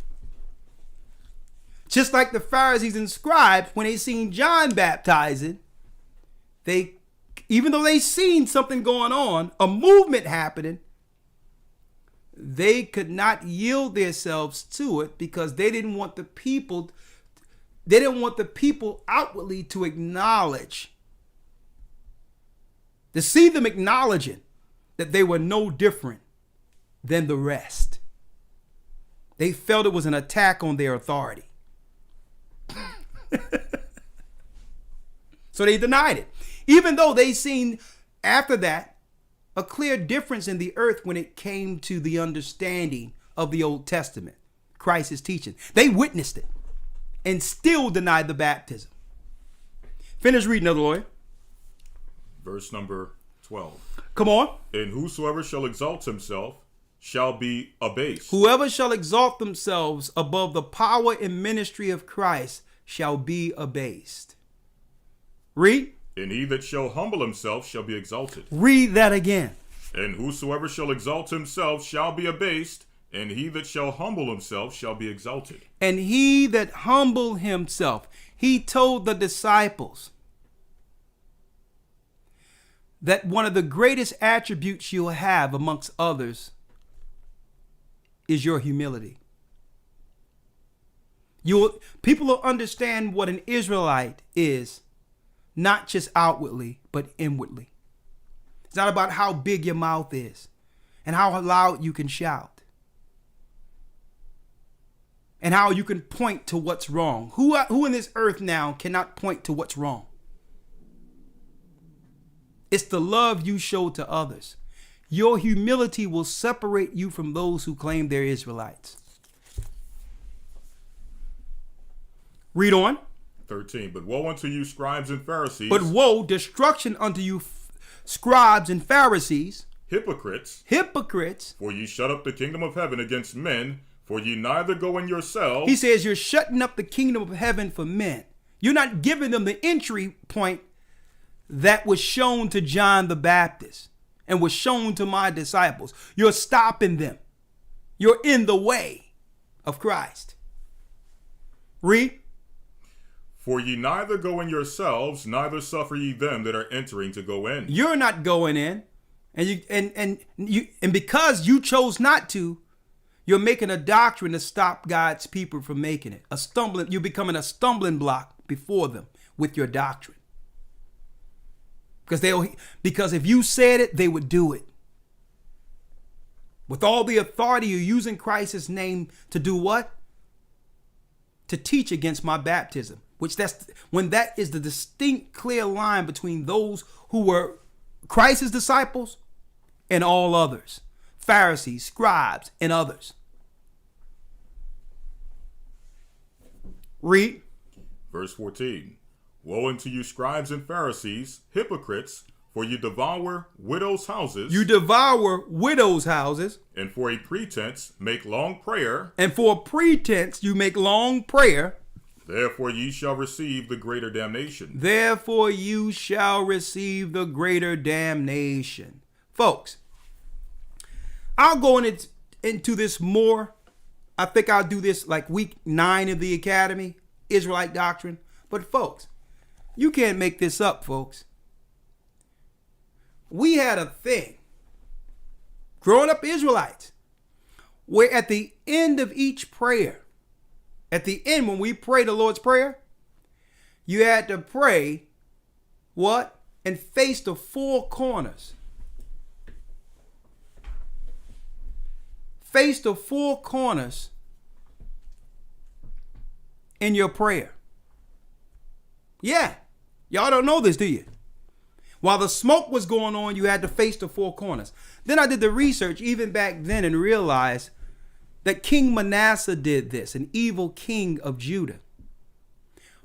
Just like the Pharisees and scribes, when they seen John baptizing, even though they seen something going on, a movement happening, they could not yield themselves to it because they didn't want the people outwardly to acknowledge, to see them acknowledging that they were no different than the rest. They felt it was an attack on their authority. So they denied it. Even though they seen after that a clear difference in the earth when it came to the understanding of the Old Testament, Christ's teaching. They witnessed it and still denied the baptism. Finish reading, Elder Lawyer. Verse number 12. Come on. And whosoever shall exalt himself shall be abased. Whoever shall exalt themselves above the power and ministry of Christ shall be abased. Read. And he that shall humble himself shall be exalted. Read that again. And whosoever shall exalt himself shall be abased, and he that shall humble himself shall be exalted. And he that humble himself, he told the disciples that one of the greatest attributes you'll have amongst others is your humility. People will understand what an Israelite is, not just outwardly, but inwardly. It's not about how big your mouth is and how loud you can shout and how you can point to what's wrong. Who in this earth now cannot point to what's wrong? It's the love you show to others. Your humility will separate you from those who claim they're Israelites. Read on. 13. But woe unto you, scribes and Pharisees. But woe, destruction unto you, scribes and Pharisees. Hypocrites. Hypocrites. For ye shut up the kingdom of heaven against men, for ye neither go in yourselves. He says you're shutting up the kingdom of heaven for men. You're not giving them the entry point that was shown to John the Baptist and was shown to my disciples. You're stopping them. You're in the way of Christ. Read. For ye neither go in yourselves, neither suffer ye them that are entering to go in. You're not going in, and because you chose not to, you're making a doctrine to stop God's people from making it. You're becoming a stumbling block before them with your doctrine. Because if you said it, they would do it. With all the authority you're using Christ's name to do what? To teach against my baptism. When that is the distinct, clear line between those who were Christ's disciples and all others, Pharisees, scribes, and others. Read. Verse 14. Woe unto you, scribes and Pharisees, hypocrites, for you devour widows' houses. You devour widows' houses. And for a pretense make long prayer. And for a pretense you make long prayer. Therefore ye shall receive the greater damnation. Therefore you shall receive the greater damnation. Folks, I'll go into this more. I think I'll do this like week 9 of the Academy, Israelite Doctrine. But folks, you can't make this up, folks. We had a thing, growing up Israelites, where at the end of each prayer, at the end, when we pray the Lord's Prayer, you had to pray what? And face the 4 corners. Face the 4 corners in your prayer. Yeah. Y'all don't know this, do you? While the smoke was going on, you had to face the 4 corners. Then I did the research even back then and realized that King Manasseh did this, an evil king of Judah,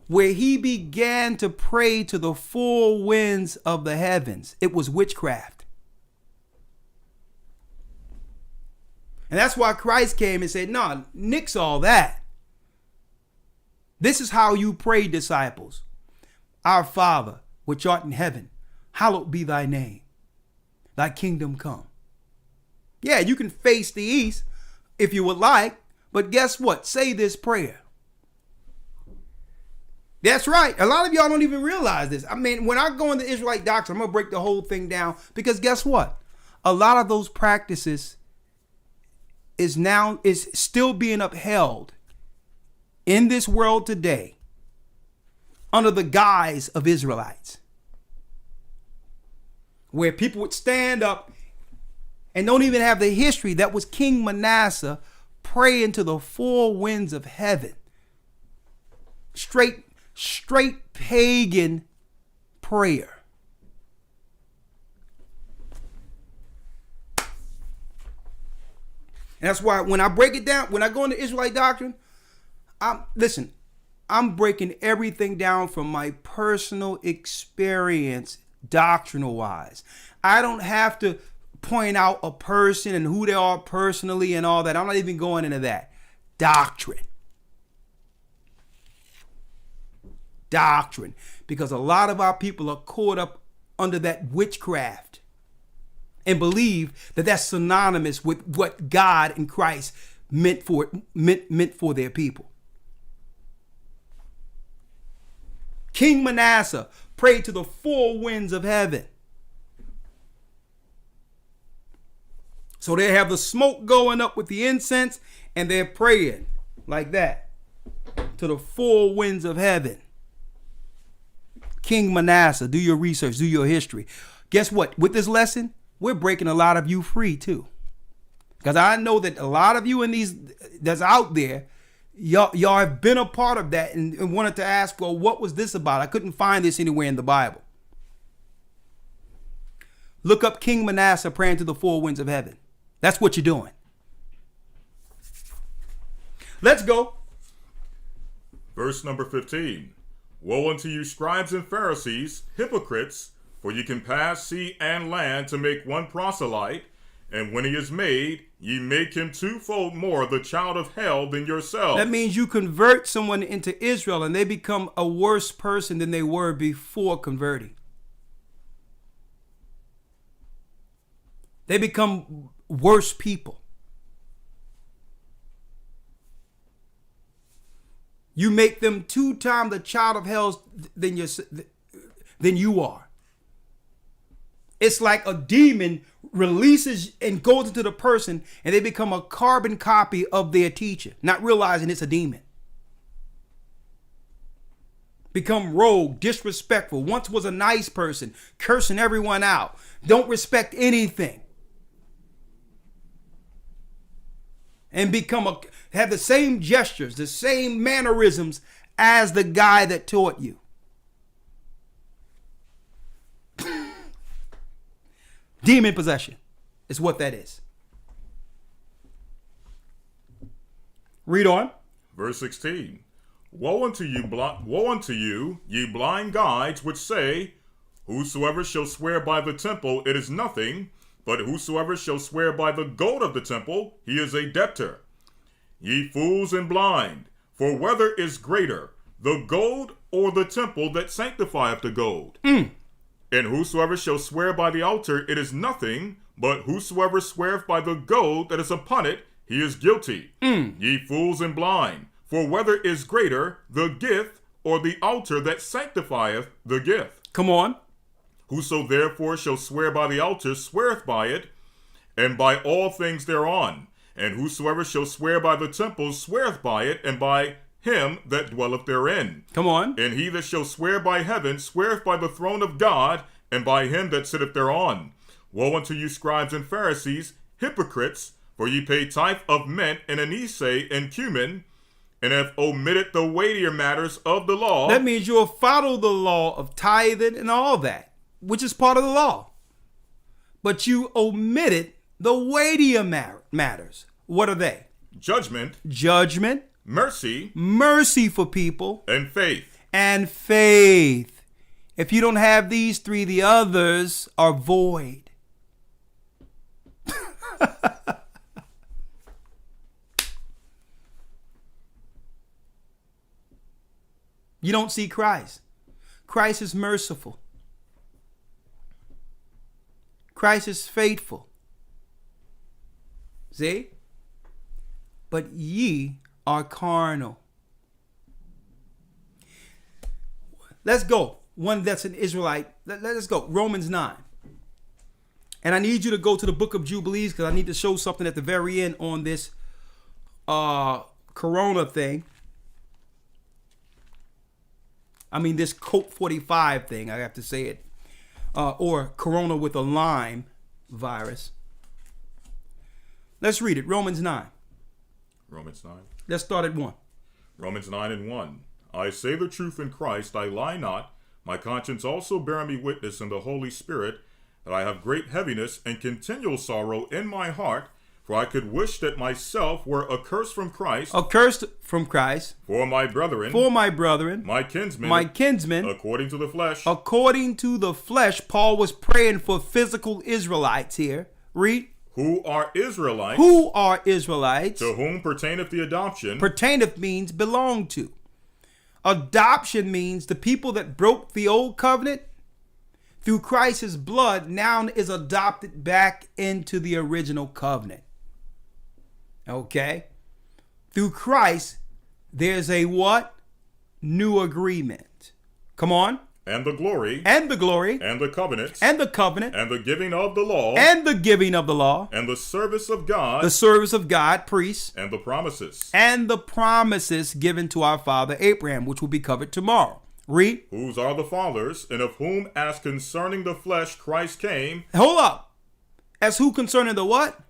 where he began to pray to the 4 winds of the heavens. It was witchcraft. And that's why Christ came and said, no, nix all that. This is how you pray, disciples. Our Father, which art in heaven, hallowed be thy name. Thy kingdom come. Yeah, you can face the east if you would like, but guess what? Say this prayer. That's right. A lot of y'all don't even realize this. I mean, when I go into Israelite doctrine, I'm going to break the whole thing down because guess what? A lot of those practices is still being upheld in this world today under the guise of Israelites, where people would stand up and don't even have the history that was King Manasseh praying to the four winds of heaven. Straight pagan prayer. And that's why when I break it down, when I go into Israelite doctrine, I'm breaking everything down from my personal experience doctrinal wise. I don't have to point out a person and who they are personally and all that. I'm not even going into that. Doctrine. Because a lot of our people are caught up under that witchcraft and believe that that's synonymous with what God and Christ meant for their people. King Manasseh prayed to the four winds of heaven. So they have the smoke going up with the incense and they're praying like that to the four winds of heaven. King Manasseh, do your research, do your history. Guess what? With this lesson, we're breaking a lot of you free too. Because I know that a lot of you in these that's out there, y'all have been a part of that and wanted to ask, well, what was this about? I couldn't find this anywhere in the Bible. Look up King Manasseh praying to the four winds of heaven. That's what you're doing. Let's go. Verse number 15. Woe unto you, scribes and Pharisees, hypocrites, for ye can pass sea and land to make one proselyte, and when he is made, ye make him twofold more the child of hell than yourselves. That means you convert someone into Israel and they become a worse person than they were before converting. They become worse people. You make them 2 times the child of hell than you are. It's like a demon releases and goes into the person and they become a carbon copy of their teacher, not realizing it's a demon. Become rogue, disrespectful. Once was a nice person, cursing everyone out. Don't respect anything. And have the same gestures, the same mannerisms as the guy that taught you. Demon possession is what that is. Read on. Verse 16. Woe unto you, ye blind guides, which say, whosoever shall swear by the temple, it is nothing, but whosoever shall swear by the gold of the temple, he is a debtor. Ye fools and blind, for whether is greater, the gold or the temple that sanctifieth the gold? And whosoever shall swear by the altar, it is nothing, but whosoever sweareth by the gold that is upon it, he is guilty. Ye fools and blind, for whether is greater, the gift or the altar that sanctifieth the gift? Come on. Whoso therefore shall swear by the altar sweareth by it, and by all things thereon. And whosoever shall swear by the temple sweareth by it, and by him that dwelleth therein. Come on. And he that shall swear by heaven sweareth by the throne of God, and by him that sitteth thereon. Woe unto you, scribes and Pharisees, hypocrites, for ye pay tithe of mint and anise and cumin, and have omitted the weightier matters of the law. That means you'll follow the law of tithing and all that, which is part of the law. But you omitted the weightier matters. What are they? Judgment. Mercy. Mercy for people. And faith. If you don't have these 3, the others are void. You don't see Christ. Christ is merciful. Christ is faithful. See? But ye are carnal. Let's go. One that's an Israelite. Let's go. Romans 9. And I need you to go to the book of Jubilees because I need to show something at the very end on this Corona thing. I mean, this Colt 45 thing, I have to say it. Or Corona with a Lyme virus. Let's read it. Romans 9. Romans 9. Let's start at 1. Romans 9 and 1. I say the truth in Christ, I lie not. My conscience also bearing me witness in the Holy Spirit, that I have great heaviness and continual sorrow in my heart, for I could wish that myself were accursed from Christ. Accursed from Christ. For my brethren. For my brethren. My kinsmen. My kinsmen. According to the flesh. According to the flesh. Paul was praying for physical Israelites here. Read. Who are Israelites. Who are Israelites. To whom pertaineth the adoption. Pertaineth means belong to. Adoption means the people that broke the old covenant through Christ's blood now is adopted back into the original covenant. Okay? Through Christ, there's a what? New agreement. Come on. And the glory. And the glory. And the covenants. And the covenant. And the giving of the law. And the giving of the law. And the service of God. The service of God, priests. And the promises. And the promises given to our father Abraham, which will be covered tomorrow. Read. Whose are the fathers, and of whom as concerning the flesh Christ came. Hold up. As who concerning the what?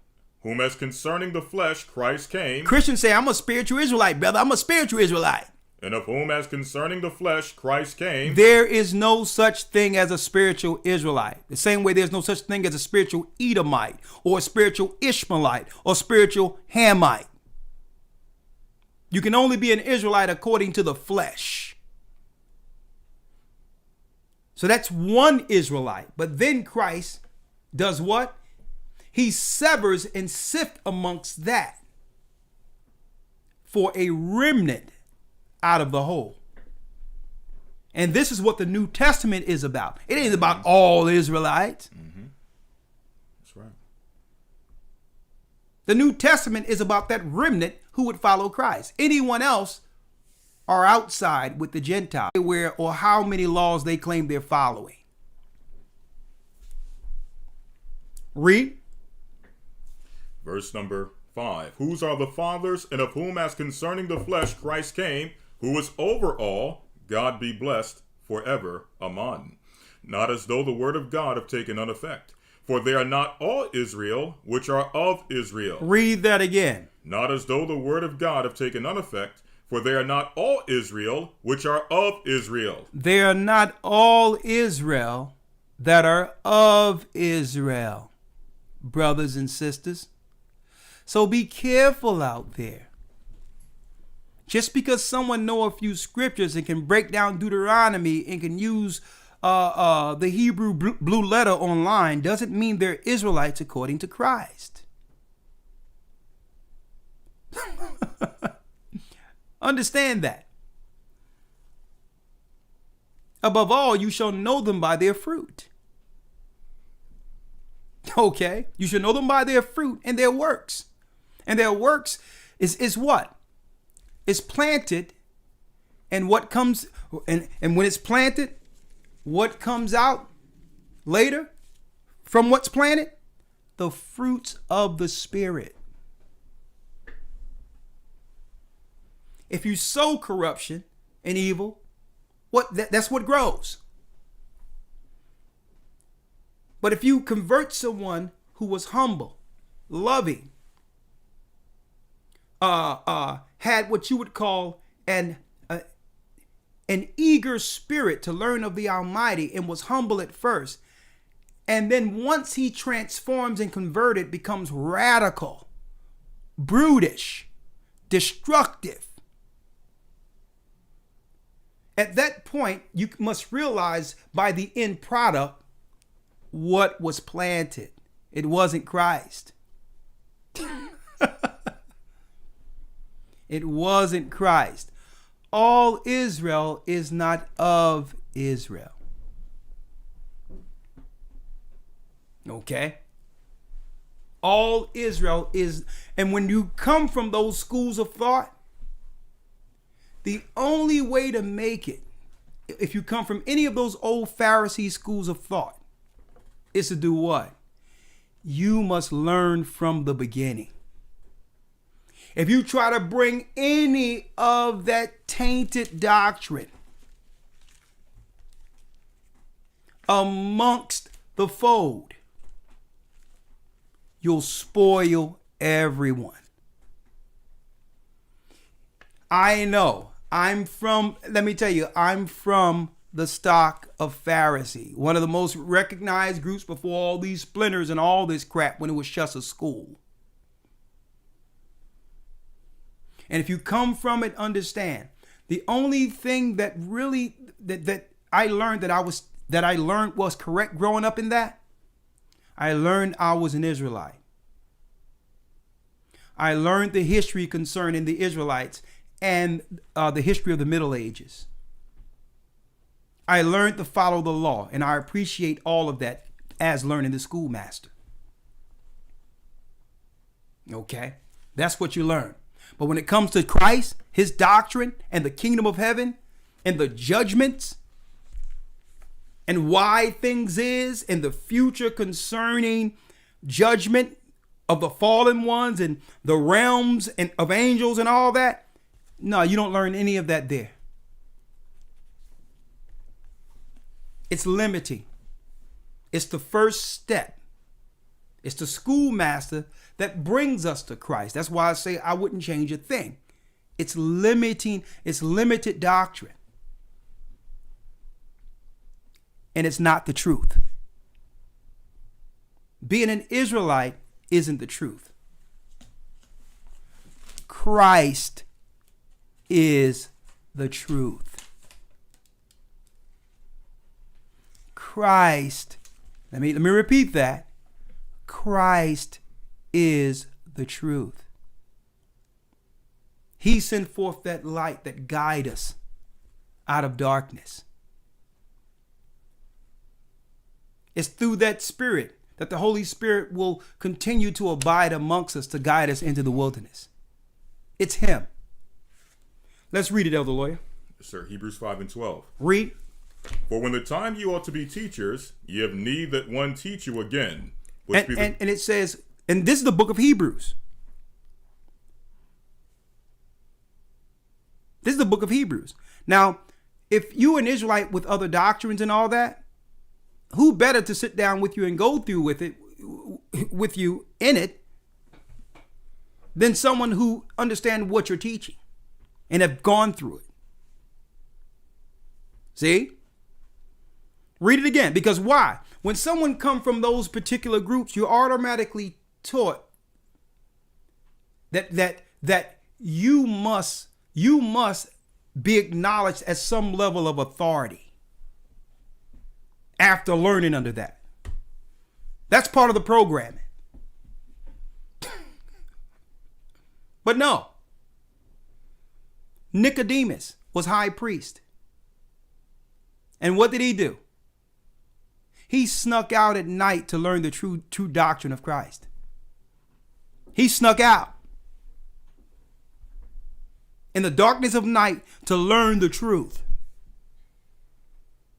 Whom as concerning the flesh Christ came. Christians say, I'm a spiritual Israelite, brother. I'm a spiritual Israelite. And of whom as concerning the flesh Christ came. There is no such thing as a spiritual Israelite. The same way there's no such thing as a spiritual Edomite or a spiritual Ishmaelite or spiritual Hamite. You can only be an Israelite according to the flesh. So that's one Israelite. But then Christ does what? He severs and sifts amongst that for a remnant out of the whole. And this is what the New Testament is about. It ain't about all Israelites. Mm-hmm. That's right. The New Testament is about that remnant who would follow Christ. Anyone else are outside with the Gentiles, where or how many laws they claim they're following. Read. Verse number 5. Whose are the fathers, and of whom as concerning the flesh Christ came, who is over all, God be blessed forever. Amen. Not as though the word of God have taken none effect. For they are not all Israel, which are of Israel. Read that again. Not as though the word of God have taken none effect. For they are not all Israel, which are of Israel. They are not all Israel that are of Israel, brothers and sisters. So be careful out there. Just because someone know a few scriptures and can break down Deuteronomy and can use the Hebrew blue letter online doesn't mean they're Israelites according to Christ. Understand that. Above all, you shall know them by their fruit. Okay? You should know them by their fruit and their works. And their works is what? It's planted, and what comes, and when it's planted, what comes out later from what's planted? The fruits of the Spirit. If you sow corruption and evil, that's what grows. But if you convert someone who was humble, loving, had what you would call an eager spirit to learn of the Almighty and was humble at first, and then once he transforms and converted, becomes radical, brutish, destructive. At that point, you must realize by the end product what was planted. It wasn't Christ. It wasn't Christ. All Israel is not of Israel. Okay? All Israel is, and when you come from those schools of thought, the only way to make it, if you come from any of those old Pharisee schools of thought, is to do what? You must learn from the beginning. If you try to bring any of that tainted doctrine amongst the fold, you'll spoil everyone. I know. I'm from the stock of Pharisee, one of the most recognized groups before all these splinters and all this crap when it was just a school. And if you come from it, understand the only thing that really that I learned was correct growing up in that. I learned I was an Israelite. I learned the history concerning the Israelites and the history of the Middle Ages. I learned to follow the law, and I appreciate all of that as learning the schoolmaster. Okay? That's what you learn. But when it comes to Christ, his doctrine, and the kingdom of heaven, and the judgments, and why things is, and the future concerning judgment of the fallen ones, and the realms and of angels and all that, no, you don't learn any of that there. It's limiting. It's the first step. It's the schoolmaster that brings us to Christ. That's why I say I wouldn't change a thing. It's limiting. It's limited doctrine. And it's not the truth. Being an Israelite isn't the truth. Christ is the truth. Christ, let me repeat that. Christ is the truth. He sent forth that light that guides us out of darkness. It's through that Spirit that the Holy Spirit will continue to abide amongst us to guide us into the wilderness. It's him. Let's read it, Elder Lawyer. Yes, sir. Hebrews 5:12. Read. For when the time you ought to be teachers, ye have need that one teach you again. And it says, and this is the book of Hebrews. This is the book of Hebrews. Now, if you an Israelite with other doctrines and all that, who better to sit down with you and go through with you in it than someone who understands what you're teaching and have gone through it? See? Read it again. Because why? When someone comes from those particular groups, you're automatically taught that you must be acknowledged as some level of authority after learning under that. That's part of the programming. But no. Nicodemus was high priest. And what did he do? He snuck out at night to learn the true doctrine of Christ. He snuck out in the darkness of night to learn the truth.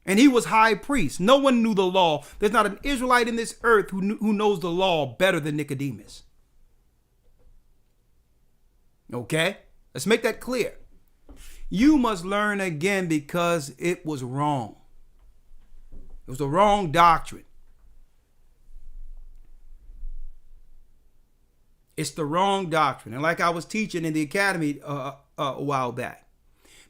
And he was high priest. No one knew the law. There's not an Israelite in this earth who knows the law better than Nicodemus. Okay? Let's make that clear. You must learn again because it was wrong. It was the wrong doctrine. It's the wrong doctrine. And like I was teaching in the academy a while back,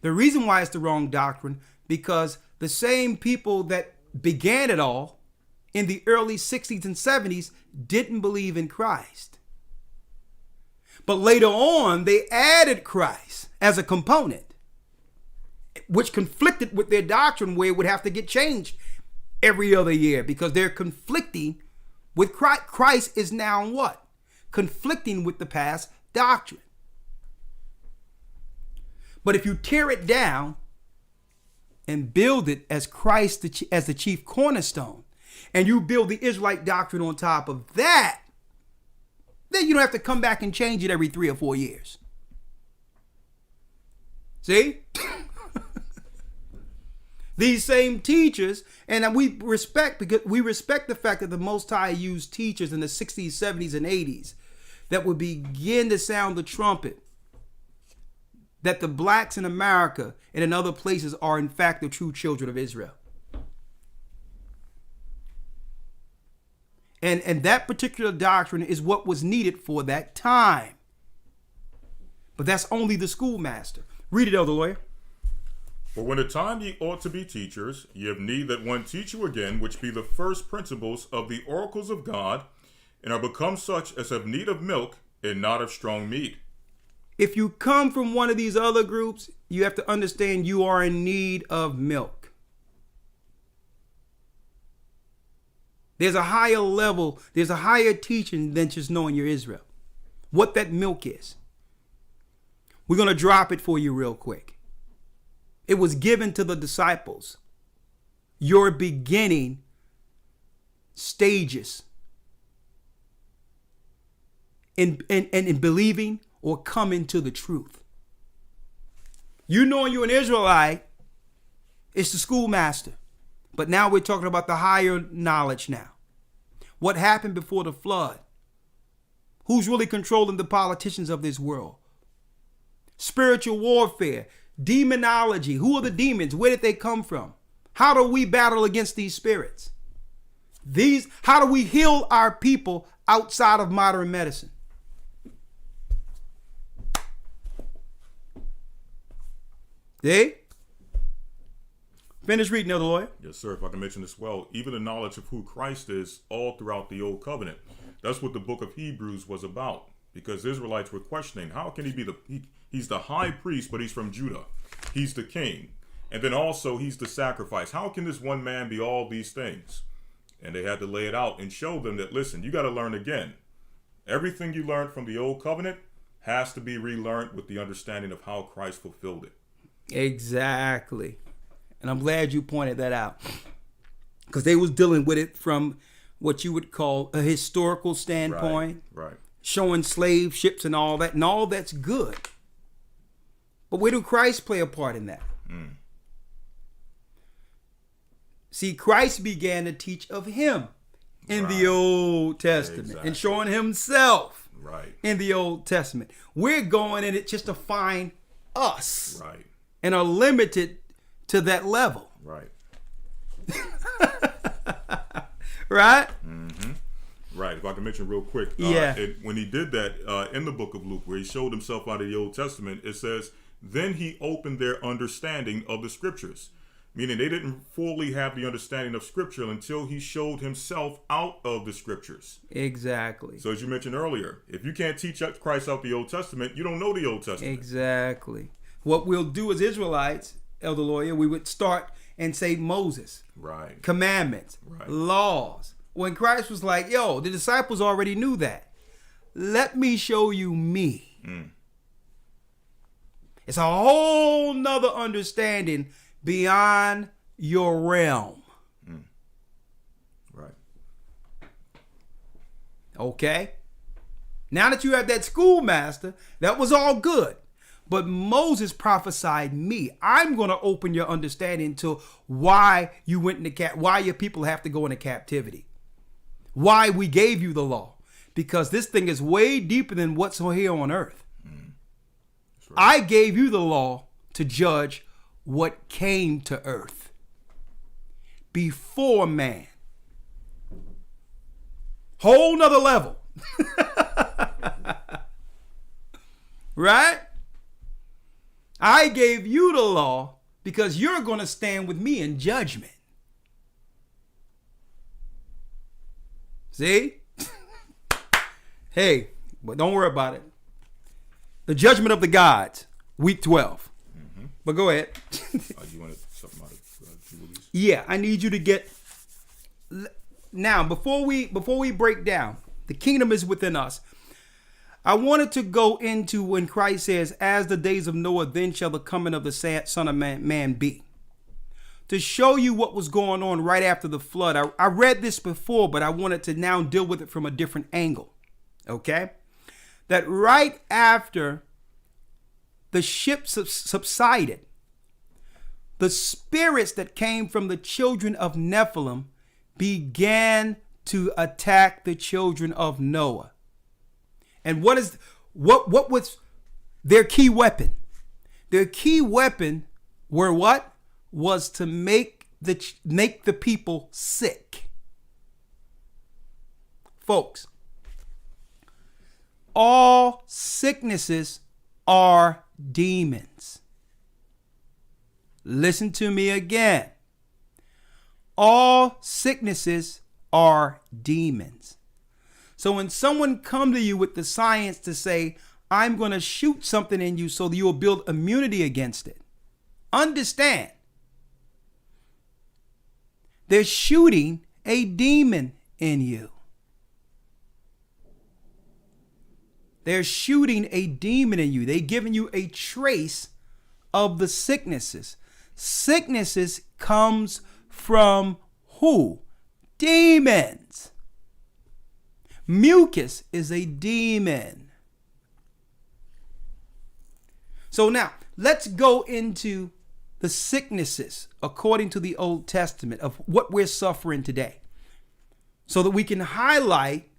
the reason why it's the wrong doctrine, because the same people that began it all in the early 60s and 70s didn't believe in Christ. But later on, they added Christ as a component, which conflicted with their doctrine, where it would have to get changed every other year because they're conflicting with Christ. Christ is now what? Conflicting with the past doctrine. But if you tear it down and build it as Christ as the chief cornerstone, and you build the Israelite doctrine on top of that, then you don't have to come back and change it every 3 or 4 years. See? These same teachers, and we respect the fact that the Most High used teachers in the 60s, 70s, and 80s that would begin to sound the trumpet that the blacks in America and in other places are in fact the true children of Israel. And that particular doctrine is what was needed for that time. But that's only the schoolmaster. Read it, Elder Lawyer. For when the time ye ought to be teachers, ye have need that one teach you again, which be the first principles of the oracles of God, and are become such as have need of milk, and not of strong meat. If you come from one of these other groups, you have to understand you are in need of milk. There's a higher level, there's a higher teaching than just knowing you're Israel. What that milk is. We're going to drop it for you real quick. It was given to the disciples. Your beginning stages in believing or coming to the truth. You knowing you're an Israelite, it's the schoolmaster. But now we're talking about the higher knowledge now. What happened before the flood? Who's really controlling the politicians of this world? Spiritual warfare, demonology. Who are the demons? Where did they come from? How do we battle against these spirits? How do we heal our people outside of modern medicine? See? Finish reading, Elder Lawyer. Yes, sir. If I can mention as well, even the knowledge of who Christ is all throughout the Old Covenant. That's what the book of Hebrews was about. Because Israelites were questioning, how can he be he's the high priest, but he's from Judah. He's the king. And then also he's the sacrifice. How can this one man be all these things? And they had to lay it out and show them that, listen, you got to learn again. Everything you learned from the Old Covenant has to be relearned with the understanding of how Christ fulfilled it. Exactly. And I'm glad you pointed that out. Because they was dealing with it from what you would call a historical standpoint. Right. Showing slave ships and all that. And all that's good. But where do Christ play a part in that? See, Christ began to teach of him in the Old Testament. And showing himself in the Old Testament. We're going in it just to find us. Right. And are limited to that level. Right. Right? Mm-hmm. Right. If I can mention real quick. When he did that in the book of Luke, where he showed himself out of the Old Testament, it says, then he opened their understanding of the scriptures. Meaning they didn't fully have the understanding of scripture until he showed himself out of the scriptures. Exactly. So as you mentioned earlier, if you can't teach Christ out the Old Testament, you don't know the Old Testament. Exactly. What we'll do as Israelites, Elder Lawyer, we would start and say Moses. Right. Commandments. Right. Laws. When Christ was like, yo, the disciples already knew that. Let me show you me. It's a whole nother understanding beyond your realm. Right. Okay? Now that you have that schoolmaster, that was all good. But Moses prophesied me. I'm going to open your understanding to why you went into why your people have to go into captivity. Why we gave you the law. Because this thing is way deeper than what's here on earth. Right. I gave you the law to judge what came to earth before man. Whole nother level. Right? I gave you the law because you're going to stand with me in judgment. See? Hey, but don't worry about it. The judgment of the gods, week 12. But go ahead. You wanted something out of Jubilees? Yeah, I need you to get... Now, before we break down, the kingdom is within us. I wanted to go into when Christ says, as the days of Noah, then shall the coming of the Son of Man be. to show you what was going on right after the flood. I read this before, but I wanted to now deal with it from a different angle. Okay? That right after the ship subsided, the spirits that came from the children of Nephilim began to attack the children of Noah. And what was their key weapon? Their key weapon were what? Was to make the people sick. Folks, all sicknesses are demons. Listen to me again. All sicknesses are demons. So when someone come to you with the science to say, I'm going to shoot something in you so that you will build immunity against it, understand, they're shooting a demon in you. They're shooting a demon in you. They're giving you a trace of the sicknesses. Sicknesses comes from who? Demons. Mucus is a demon. So now let's go into the sicknesses according to the Old Testament of what we're suffering today, so that we can highlight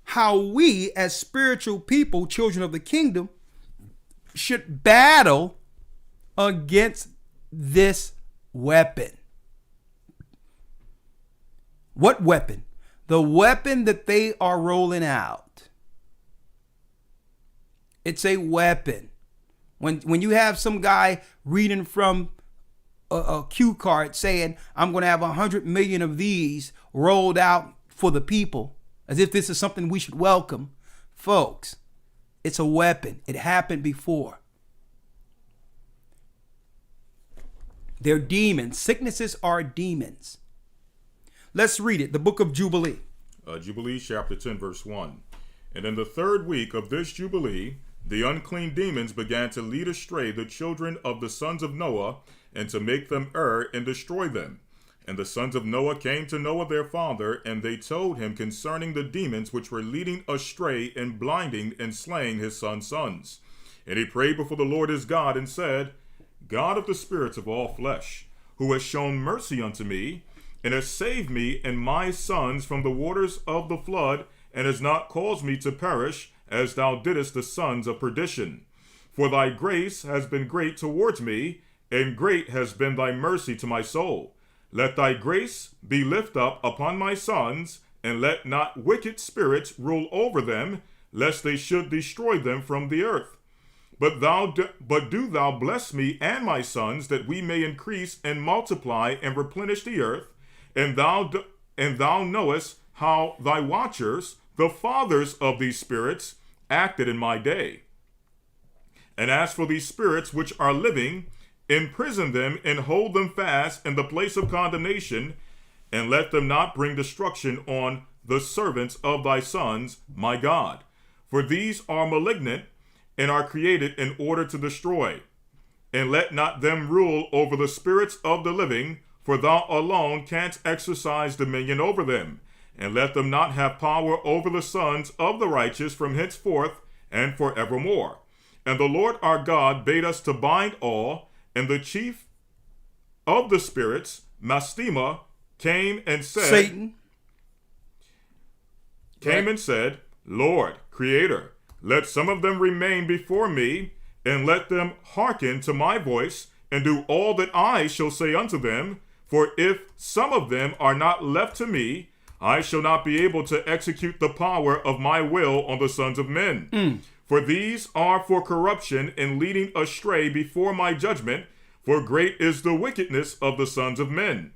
how we as spiritual people, children of the kingdom, should battle against this weapon. What weapon? The weapon that they are rolling out. It's a weapon. When you have some guy reading from a cue card saying, I'm going to have 100 million of these rolled out for the people, as if this is something we should welcome. Folks, it's a weapon. It happened before. They're demons. Sicknesses are demons. Let's read it. The book of Jubilee. Jubilee chapter 10 verse 1. And in the 3rd week of this Jubilee, the unclean demons began to lead astray the children of the sons of Noah, and to make them err and destroy them. And the sons of Noah came to Noah their father, and they told him concerning the demons which were leading astray and blinding and slaying his sons' sons. And he prayed before the Lord his God, and said, God of the spirits of all flesh, who has shown mercy unto me, and has saved me and my sons from the waters of the flood, and has not caused me to perish, as thou didst the sons of perdition. For thy grace has been great towards me, and great has been thy mercy to my soul. Let thy grace be lift up upon my sons, and let not wicked spirits rule over them, lest they should destroy them from the earth. But do thou bless me and my sons, that we may increase and multiply and replenish the earth. And thou knowest how thy watchers, the fathers of these spirits, acted in my day. And as for these spirits which are living, imprison them and hold them fast in the place of condemnation, and let them not bring destruction on the servants of thy sons, my God. For these are malignant, and are created in order to destroy. And let not them rule over the spirits of the living, for thou alone canst exercise dominion over them. And let them not have power over the sons of the righteous from henceforth and forevermore. And the Lord our God bade us to bind all, and the chief of the spirits, Mastema, came and said, Satan came and said, Lord, Creator, let some of them remain before me, and let them hearken to my voice, and do all that I shall say unto them. For if some of them are not left to me, I shall not be able to execute the power of my will on the sons of men. For these are for corruption and leading astray before my judgment, for great is the wickedness of the sons of men.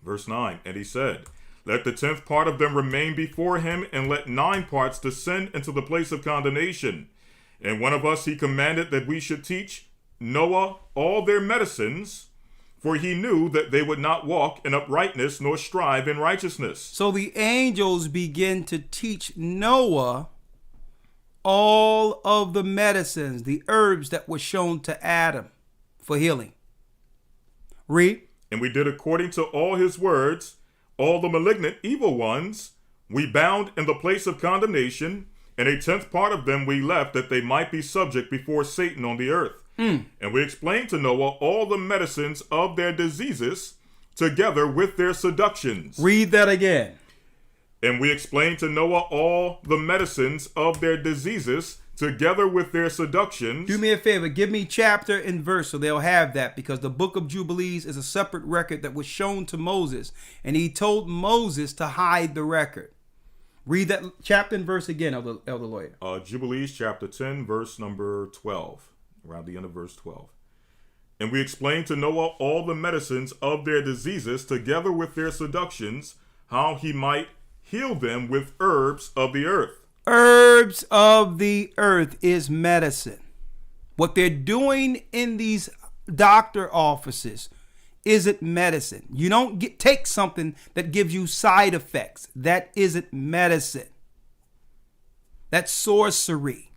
Verse 9, and he said, let the 10th part of them remain before him, and let 9 parts descend into the place of condemnation. And one of us he commanded that we should teach Noah all their medicines, for he knew that they would not walk in uprightness nor strive in righteousness. So the angels begin to teach Noah all of the medicines, the herbs that were shown to Adam for healing. Read. And we did according to all his words, all the malignant evil ones we bound in the place of condemnation, and 1/10 part of them we left that they might be subject before Satan on the earth. And we explained to Noah all the medicines of their diseases together with their seductions. Read that again. And we explained to Noah all the medicines of their diseases together with their seductions. Do me a favor, give me chapter and verse so they'll have that, because the book of Jubilees is a separate record that was shown to Moses, and he told Moses to hide the record. Read that chapter and verse again, Elder Lawyer. Jubilees chapter 10, verse number 12, around the end of verse 12. And we explained to Noah all the medicines of their diseases together with their seductions, how he might heal them with herbs of the earth. Herbs of the earth is medicine. What they're doing in these doctor offices isn't medicine. You don't take something that gives you side effects. That isn't medicine. That's sorcery.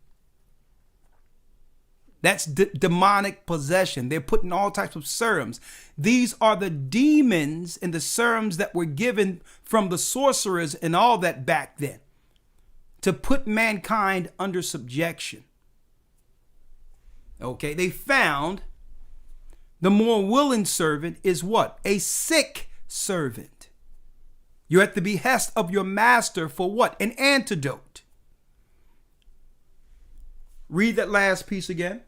That's demonic possession. They're putting all types of serums. These are the demons and the serums that were given from the sorcerers and all that back then, to put mankind under subjection. Okay, they found the more willing servant is what? A sick servant. You're at the behest of your master for what? An antidote. Read that last piece again.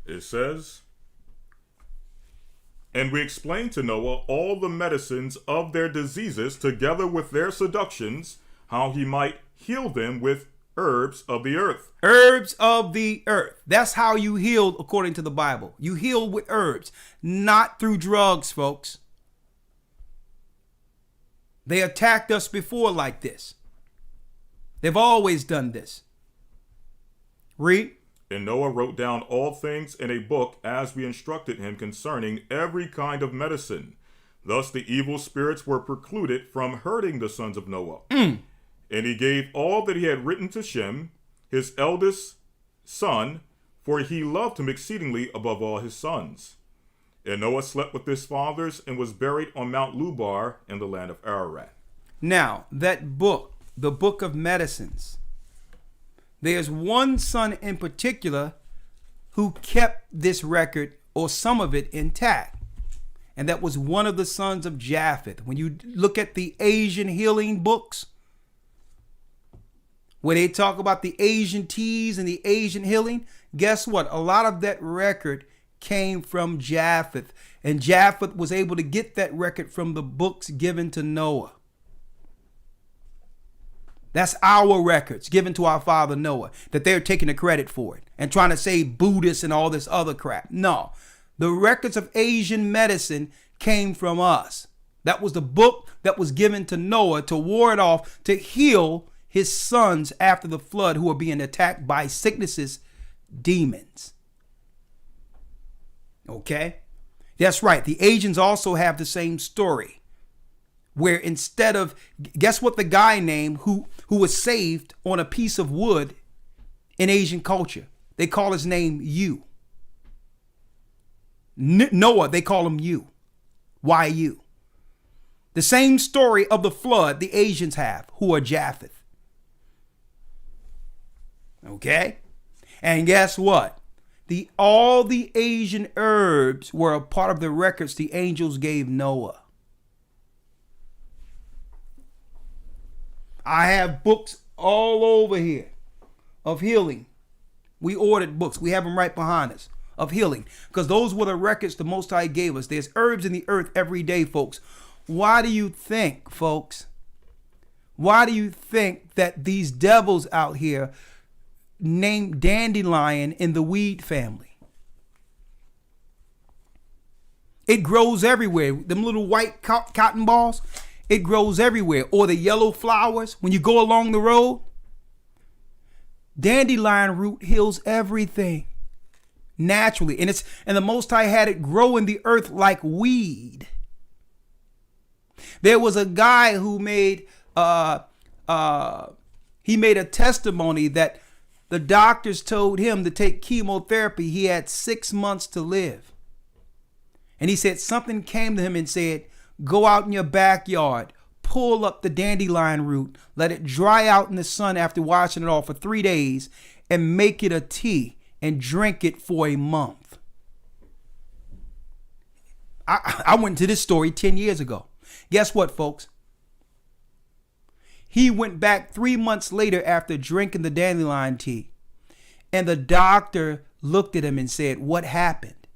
It says, and we explained to Noah all the medicines of their diseases together with their seductions, how he might heal them with herbs of the earth. Herbs of the earth. That's how you healed according to the Bible. You heal with herbs, not through drugs, folks. They attacked us before like this. They've always done this. Read. And Noah wrote down all things in a book as we instructed him concerning every kind of medicine. Thus the evil spirits were precluded from hurting the sons of Noah. And he gave all that he had written to Shem, his eldest son, for he loved him exceedingly above all his sons. And Noah slept with his fathers and was buried on Mount Lubar in the land of Ararat. Now, that book, the book of medicines, there's one son in particular who kept this record, or some of it, intact. And that was one of the sons of Japheth. When you look at the Asian healing books, where they talk about the Asian teas and the Asian healing, guess what? A lot of that record came from Japheth. And Japheth was able to get that record from the books given to Noah. That's our records given to our father Noah, that they're taking the credit for it and trying to say Buddhists and all this other crap. No, the records of Asian medicine came from us. That was the book that was given to Noah to ward off, to heal his sons after the flood who were being attacked by sicknesses, demons. Okay? That's right. The Asians also have the same story, where instead of, guess what the guy named who was saved on a piece of wood in Asian culture? They call his name You. Noah, they call him You. Why You? The same story of the flood the Asians have, who are Japheth. Okay? And guess what? All the Asian herbs were a part of the records the angels gave Noah. I have books all over here of healing. We ordered books. We have them right behind us of healing, because those were the records the Most High gave us. There's herbs in the earth every day, folks. Why do you think, folks? Why do you think that these devils out here named dandelion in the weed family? It grows everywhere. Them little white cotton balls. It grows everywhere. Or the yellow flowers when you go along the road. Dandelion root heals everything naturally. And the Most High had it grow in the earth like weed. There was a guy who made a testimony that the doctors told him to take chemotherapy. He had 6 months to live. And he said something came to him and said, go out in your backyard, pull up the dandelion root, let it dry out in the sun after washing it off for 3 days, and make it a tea and drink it for a month. I went to this story 10 years ago. Guess what, folks? He went back 3 months later after drinking the dandelion tea. And the doctor looked at him and said, what happened?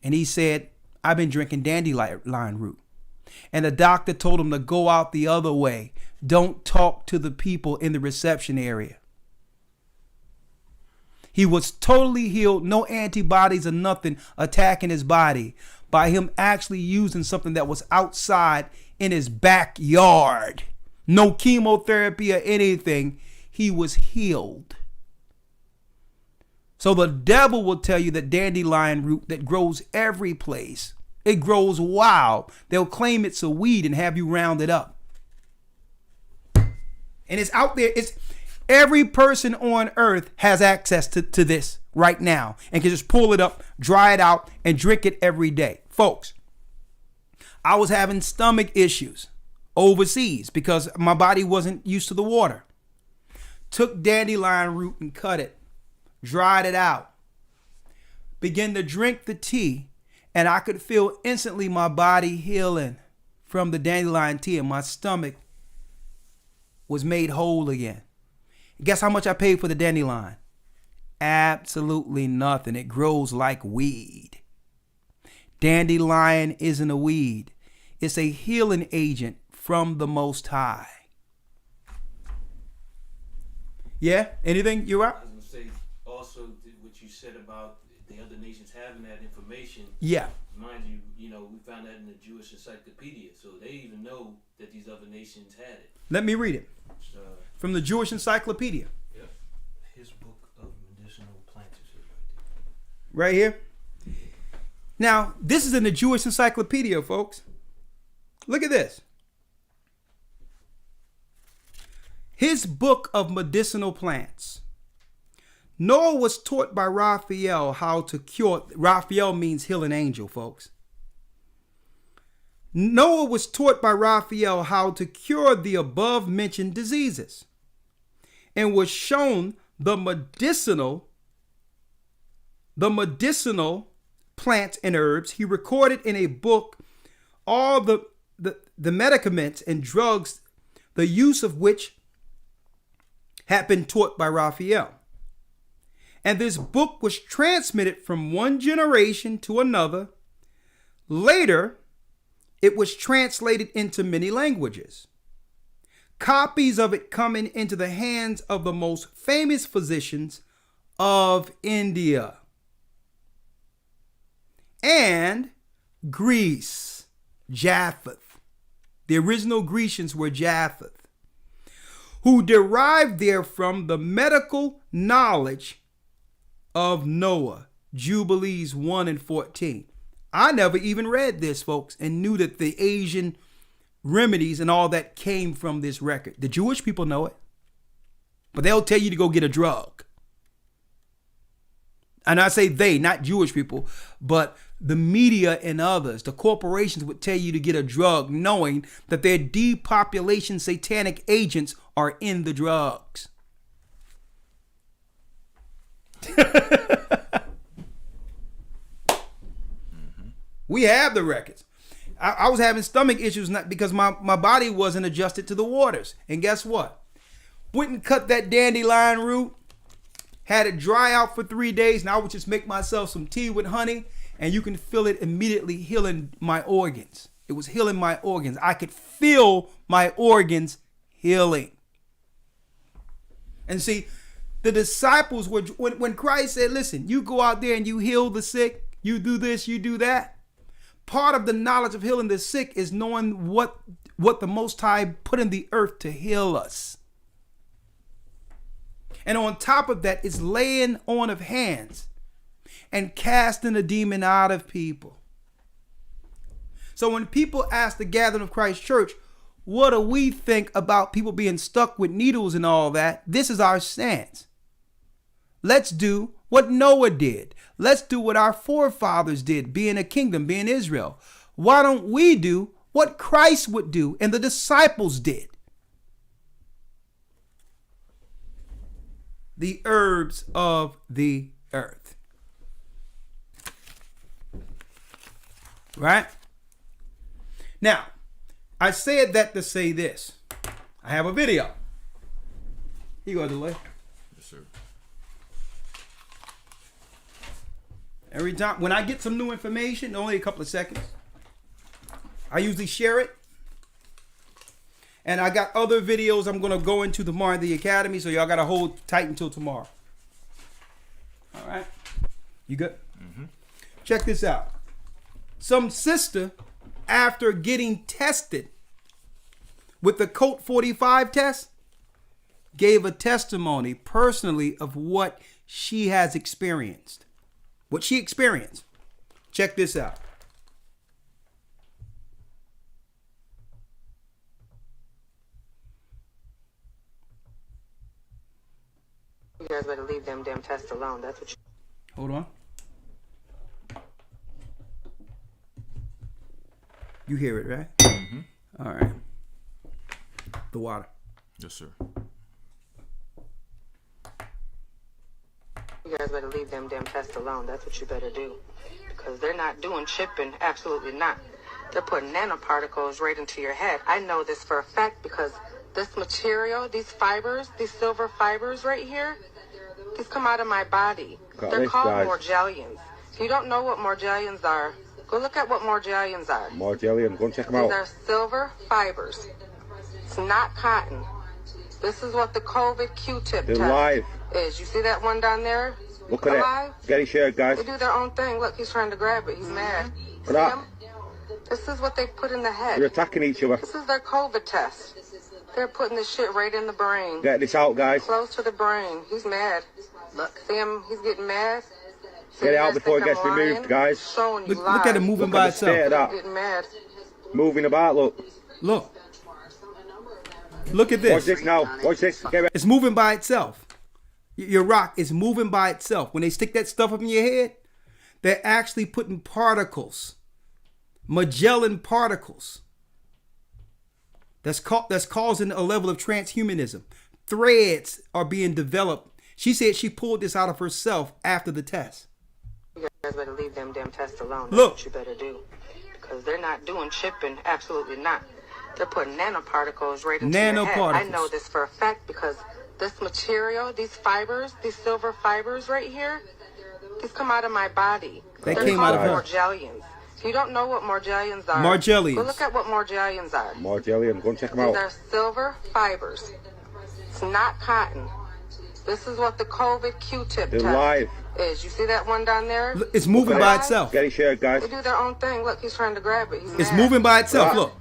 And he said, I've been drinking dandelion root. And the doctor told him to go out the other way. Don't talk to the people in the reception area. He was totally healed, no antibodies or nothing attacking his body by him actually using something that was outside in his backyard. No chemotherapy or anything. He was healed. So the devil will tell you that dandelion root that grows every place, it grows wild. They'll claim it's a weed and have you round it up. And it's out there. It's every person on earth has access to this right now and can just pull it up, dry it out, and drink it every day. Folks, I was having stomach issues overseas because my body wasn't used to the water. Took dandelion root and cut it, dried it out, began to drink the tea, and I could feel instantly my body healing from the dandelion tea, and my stomach was made whole again. Guess how much I paid for the dandelion? Absolutely nothing. It grows like weed. Dandelion isn't a weed. It's a healing agent from the Most High. Yeah? Anything? You're right? I was going to say also what you said about the other nations having that information. Yeah. Mind you, we found that in the Jewish Encyclopedia. So they even know that these other nations had it. Let me read it. From the Jewish Encyclopedia. Yep. His book of medicinal plants is right here. Now, this is in the Jewish Encyclopedia, folks. Look at this. His book of medicinal plants. Noah was taught by Raphael how to cure. Raphael means healing angel, folks. Noah was taught by Raphael how to cure the above mentioned diseases and was shown the medicinal plants and herbs. He recorded in a book all the medicaments and drugs, the use of which had been taught by Raphael. And this book was transmitted from one generation to another. Later, it was translated into many languages. Copies of it coming into the hands of the most famous physicians of India and Greece, Japheth. The original Grecians were Japheth, who derived therefrom the medical knowledge of Noah, Jubilees 1 and 14. I never even read this, folks, and knew that the Asian remedies and all that came from this record. The Jewish people know it, but they'll tell you to go get a drug. And I say they, not Jewish people, but the media and others, the corporations would tell you to get a drug knowing that their depopulation satanic agents are in the drugs. We have the records. I was having stomach issues not because my body wasn't adjusted to the waters. And guess what? Went and cut that dandelion root, had it dry out for 3 days, and I would just make myself some tea with honey, and you can feel it immediately healing my organs. It was healing my organs. I could feel my organs healing. And see, the disciples were, when Christ said, listen, you go out there and you heal the sick, you do this, you do that. Part of the knowledge of healing the sick is knowing what the Most High put in the earth to heal us. And on top of that is laying on of hands and casting a demon out of people. So when people ask the Gathering of Christ Church, what do we think about people being stuck with needles and all that? This is our stance. Let's do what Noah did. Let's do what our forefathers did, being a kingdom, being Israel. Why don't we do what Christ would do and the disciples did? The herbs of the earth. Right? Now, I said that to say this. I have a video. Here you go, Delay. Yes, sir. Every time, when I get some new information, only a couple of seconds, I usually share it. And I got other videos I'm going to go into tomorrow in the academy, so y'all got to hold tight until tomorrow. All right? You good? Mm-hmm. Check this out. Some sister, after getting tested with the Colt 45 test, gave a testimony personally of what she has experienced. What she experienced. Check this out. You guys better leave them damn tests alone. That's what you... Hold on. You hear it, right? Mm-hmm. All right. The water. Yes, sir. You guys better leave them damn tests alone. That's what you better do. Because they're not doing chipping. Absolutely not. They're putting nanoparticles right into your head. I know this for a fact because this material, these fibers, these silver fibers right here, these come out of my body. They're called Morgellons. If you don't know what Morgellons are, go look at what Morgellons are. Morgellons, go and check them out. These are silver fibers. It's not cotton. This is what the COVID Q-tip They're test live. is. You see that one down there? Look at Alive? it. Get it shared, guys. They do their own thing. Look, he's trying to grab it. He's mad. Look See at him? This is what they put in the They're head. attacking each other. This is their COVID test. They're putting this shit right in the brain. Get this out, guys. Close to the brain. He's mad. Look, see him? He's getting mad. See, Get it you out guys before it think gets I'm removed, lying? guys. Showing you Look at it live. moving Look by at the state of itself. that. Getting mad. Moving about, look. Look. Look at Watch this. this now. Watch this. Get it. It's moving by itself. Your rock is moving by itself. When they stick that stuff up in your head, they're actually putting particles, Magellan particles, that's causing a level of transhumanism. Threads are being developed. She said she pulled this out of herself after the test. You guys better leave them damn tests alone. That's Look. what you better do. Because they're not doing chipping. Absolutely not. They're putting nanoparticles right into your head. I know this for a fact because this material, these fibers, these silver fibers right here, these come out of my body. That They're came out called of her. Morgellons. If you don't know what Morgellons are, Morgellons. go look at what Morgellons are. Morgellons, go and check them These out. are silver fibers. It's not cotton. This is what the COVID Q-tip They're test live. is. You see that one down there? It's moving by itself. Get it shared, guys. They do their own thing. Look, he's trying to grab it. He's It's mad. moving by itself. Right. Look.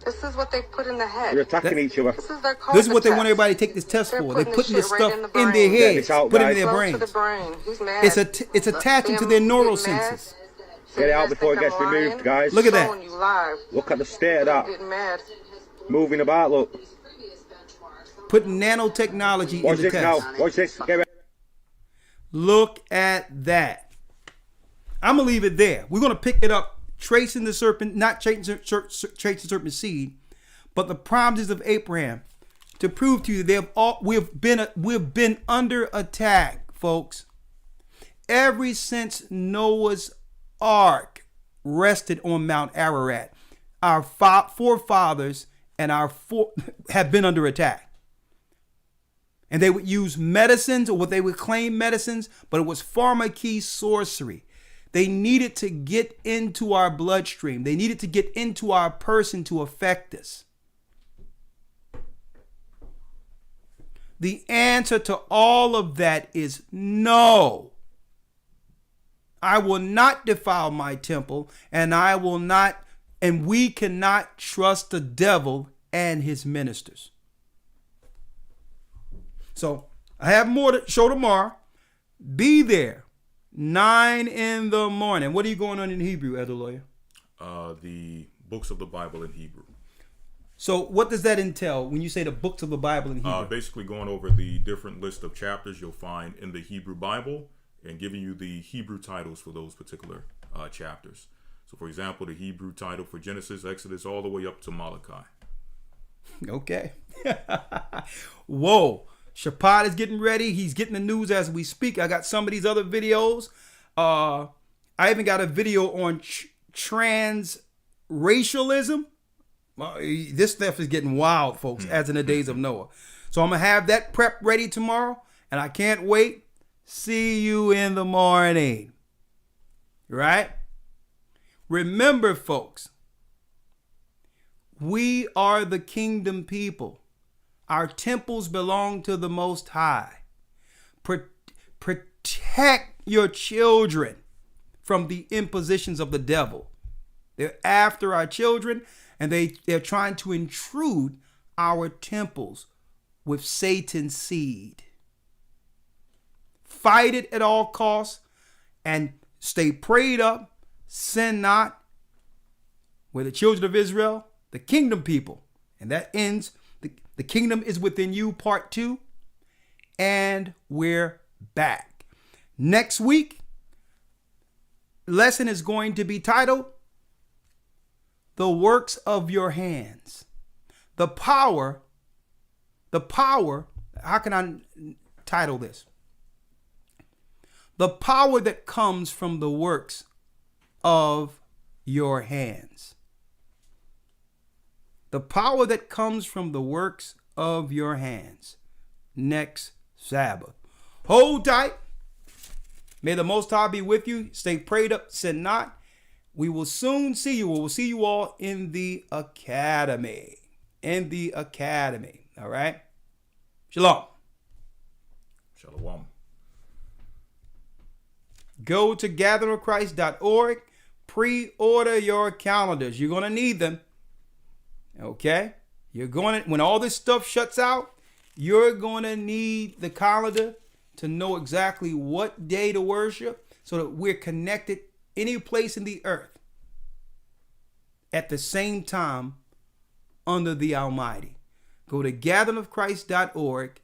This is what they put in the head. They're attacking each other. This is their COVID This is what they test. want everybody to take this test They're for. They're putting putting this this shit right stuff in the in their brain. Get heads, this out, put it in guys. their Close brains. to the brain. He's mad. It's attaching to their neural senses. Get it out before it gets removed, guys. Look at that. Showing you live. Look at the state of that. Getting mad. Moving about, look. Putting nanotechnology in Watch the this now. test. Watch this. Get it. Look at that. I'm going to leave it there. We're going to pick it up, tracing the serpent, not tracing the serpent seed, but the promises of Abraham to prove to you we've been under attack, folks. Ever since Noah's Ark rested on Mount Ararat, our forefathers and have been under attack. And they would use medicines, or what they would claim medicines, but it was pharmakeia sorcery. They needed to get into our bloodstream. They needed to get into our person to affect us. The answer to all of that is no. I will not defile my temple, and we cannot trust the devil and his ministers. So I have more to show tomorrow. Be there, 9 a.m. What are you going on in Hebrew, Elder Lawyer? The books of the Bible in Hebrew. So what does that entail when you say the books of the Bible in Hebrew? Basically going over the different list of chapters you'll find in the Hebrew Bible and giving you the Hebrew titles for those particular chapters. So, for example, the Hebrew title for Genesis, Exodus, all the way up to Malachi. Okay. Whoa. Shapad is getting ready. He's getting the news as we speak. I got some of these other videos. I even got a video on trans racialism. This stuff is getting wild, folks, as in the days of Noah. So I'm going to have that prep ready tomorrow, and I can't wait. See you in the morning. Right? Remember, folks, we are the kingdom people. Our temples belong to the Most High. Protect your children from the impositions of the devil. They're after our children, and they're trying to intrude our temples with Satan's seed. Fight it at all costs and stay prayed up. Sin not. We're the children of Israel, the kingdom people. And that ends, the kingdom is within you, part 2. And we're back. Next week, lesson is going to be titled, The Works of Your Hands. The power, how can I title this? The power that comes from the works of your hands. The power that comes from the works of your hands. Next Sabbath. Hold tight. May the Most High be with you. Stay prayed up, sin not. We will soon see you. We will see you all in the academy. In the academy. All right? Shalom. Shalom. Go to gatheringofchrist.org. Pre-order your calendars. You're going to need them. Okay? You're going to, when all this stuff shuts out, you're going to need the calendar to know exactly what day to worship so that we're connected any place in the earth at the same time under the Almighty. Go to gatheringofchrist.org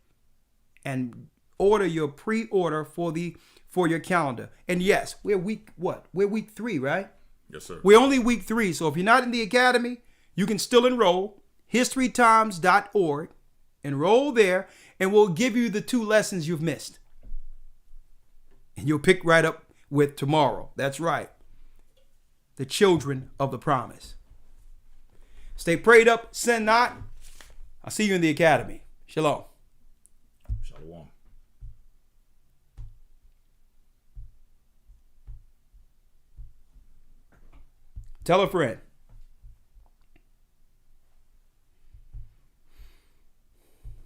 and order your pre-order for your calendar. And yes, we're week 3, right? Yes, sir. We're only week 3. So if you're not in the academy, you can still enroll. historytimes.org. Enroll there, and we'll give you the 2 lessons you've missed. And you'll pick right up with tomorrow. That's right. The children of the promise. Stay prayed up, sin not. I'll see you in the academy. Shalom. Shalom. Tell a friend.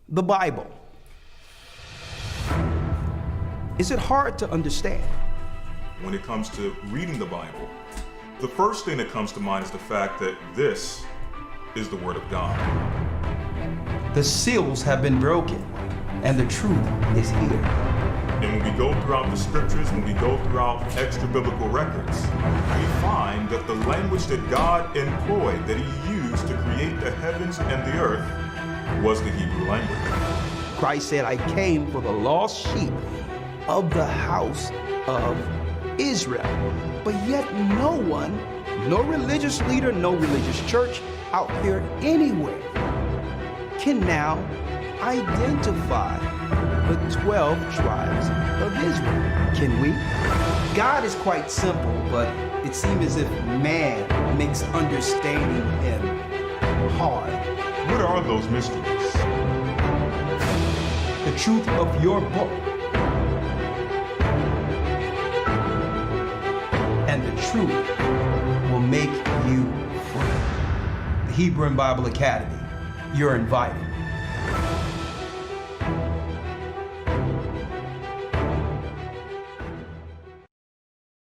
The Bible. Is it hard to understand? When it comes to reading the Bible, the first thing that comes to mind is the fact that this is the Word of God. The seals have been broken, and the truth is here. And when we go throughout the scriptures, when we go throughout extra biblical records, we find that the language that God employed, that He used to create the heavens and the earth, was the Hebrew language. Christ said, I came for the lost sheep of the house of Israel. But yet no one, no religious leader, no religious church out there anywhere can now identify the 12 tribes of Israel. Can we? God is quite simple, but it seems as if man makes understanding Him hard. What are those mysteries? The truth of your book and the truth will make you free. The Hebrew and Bible Academy. You're invited.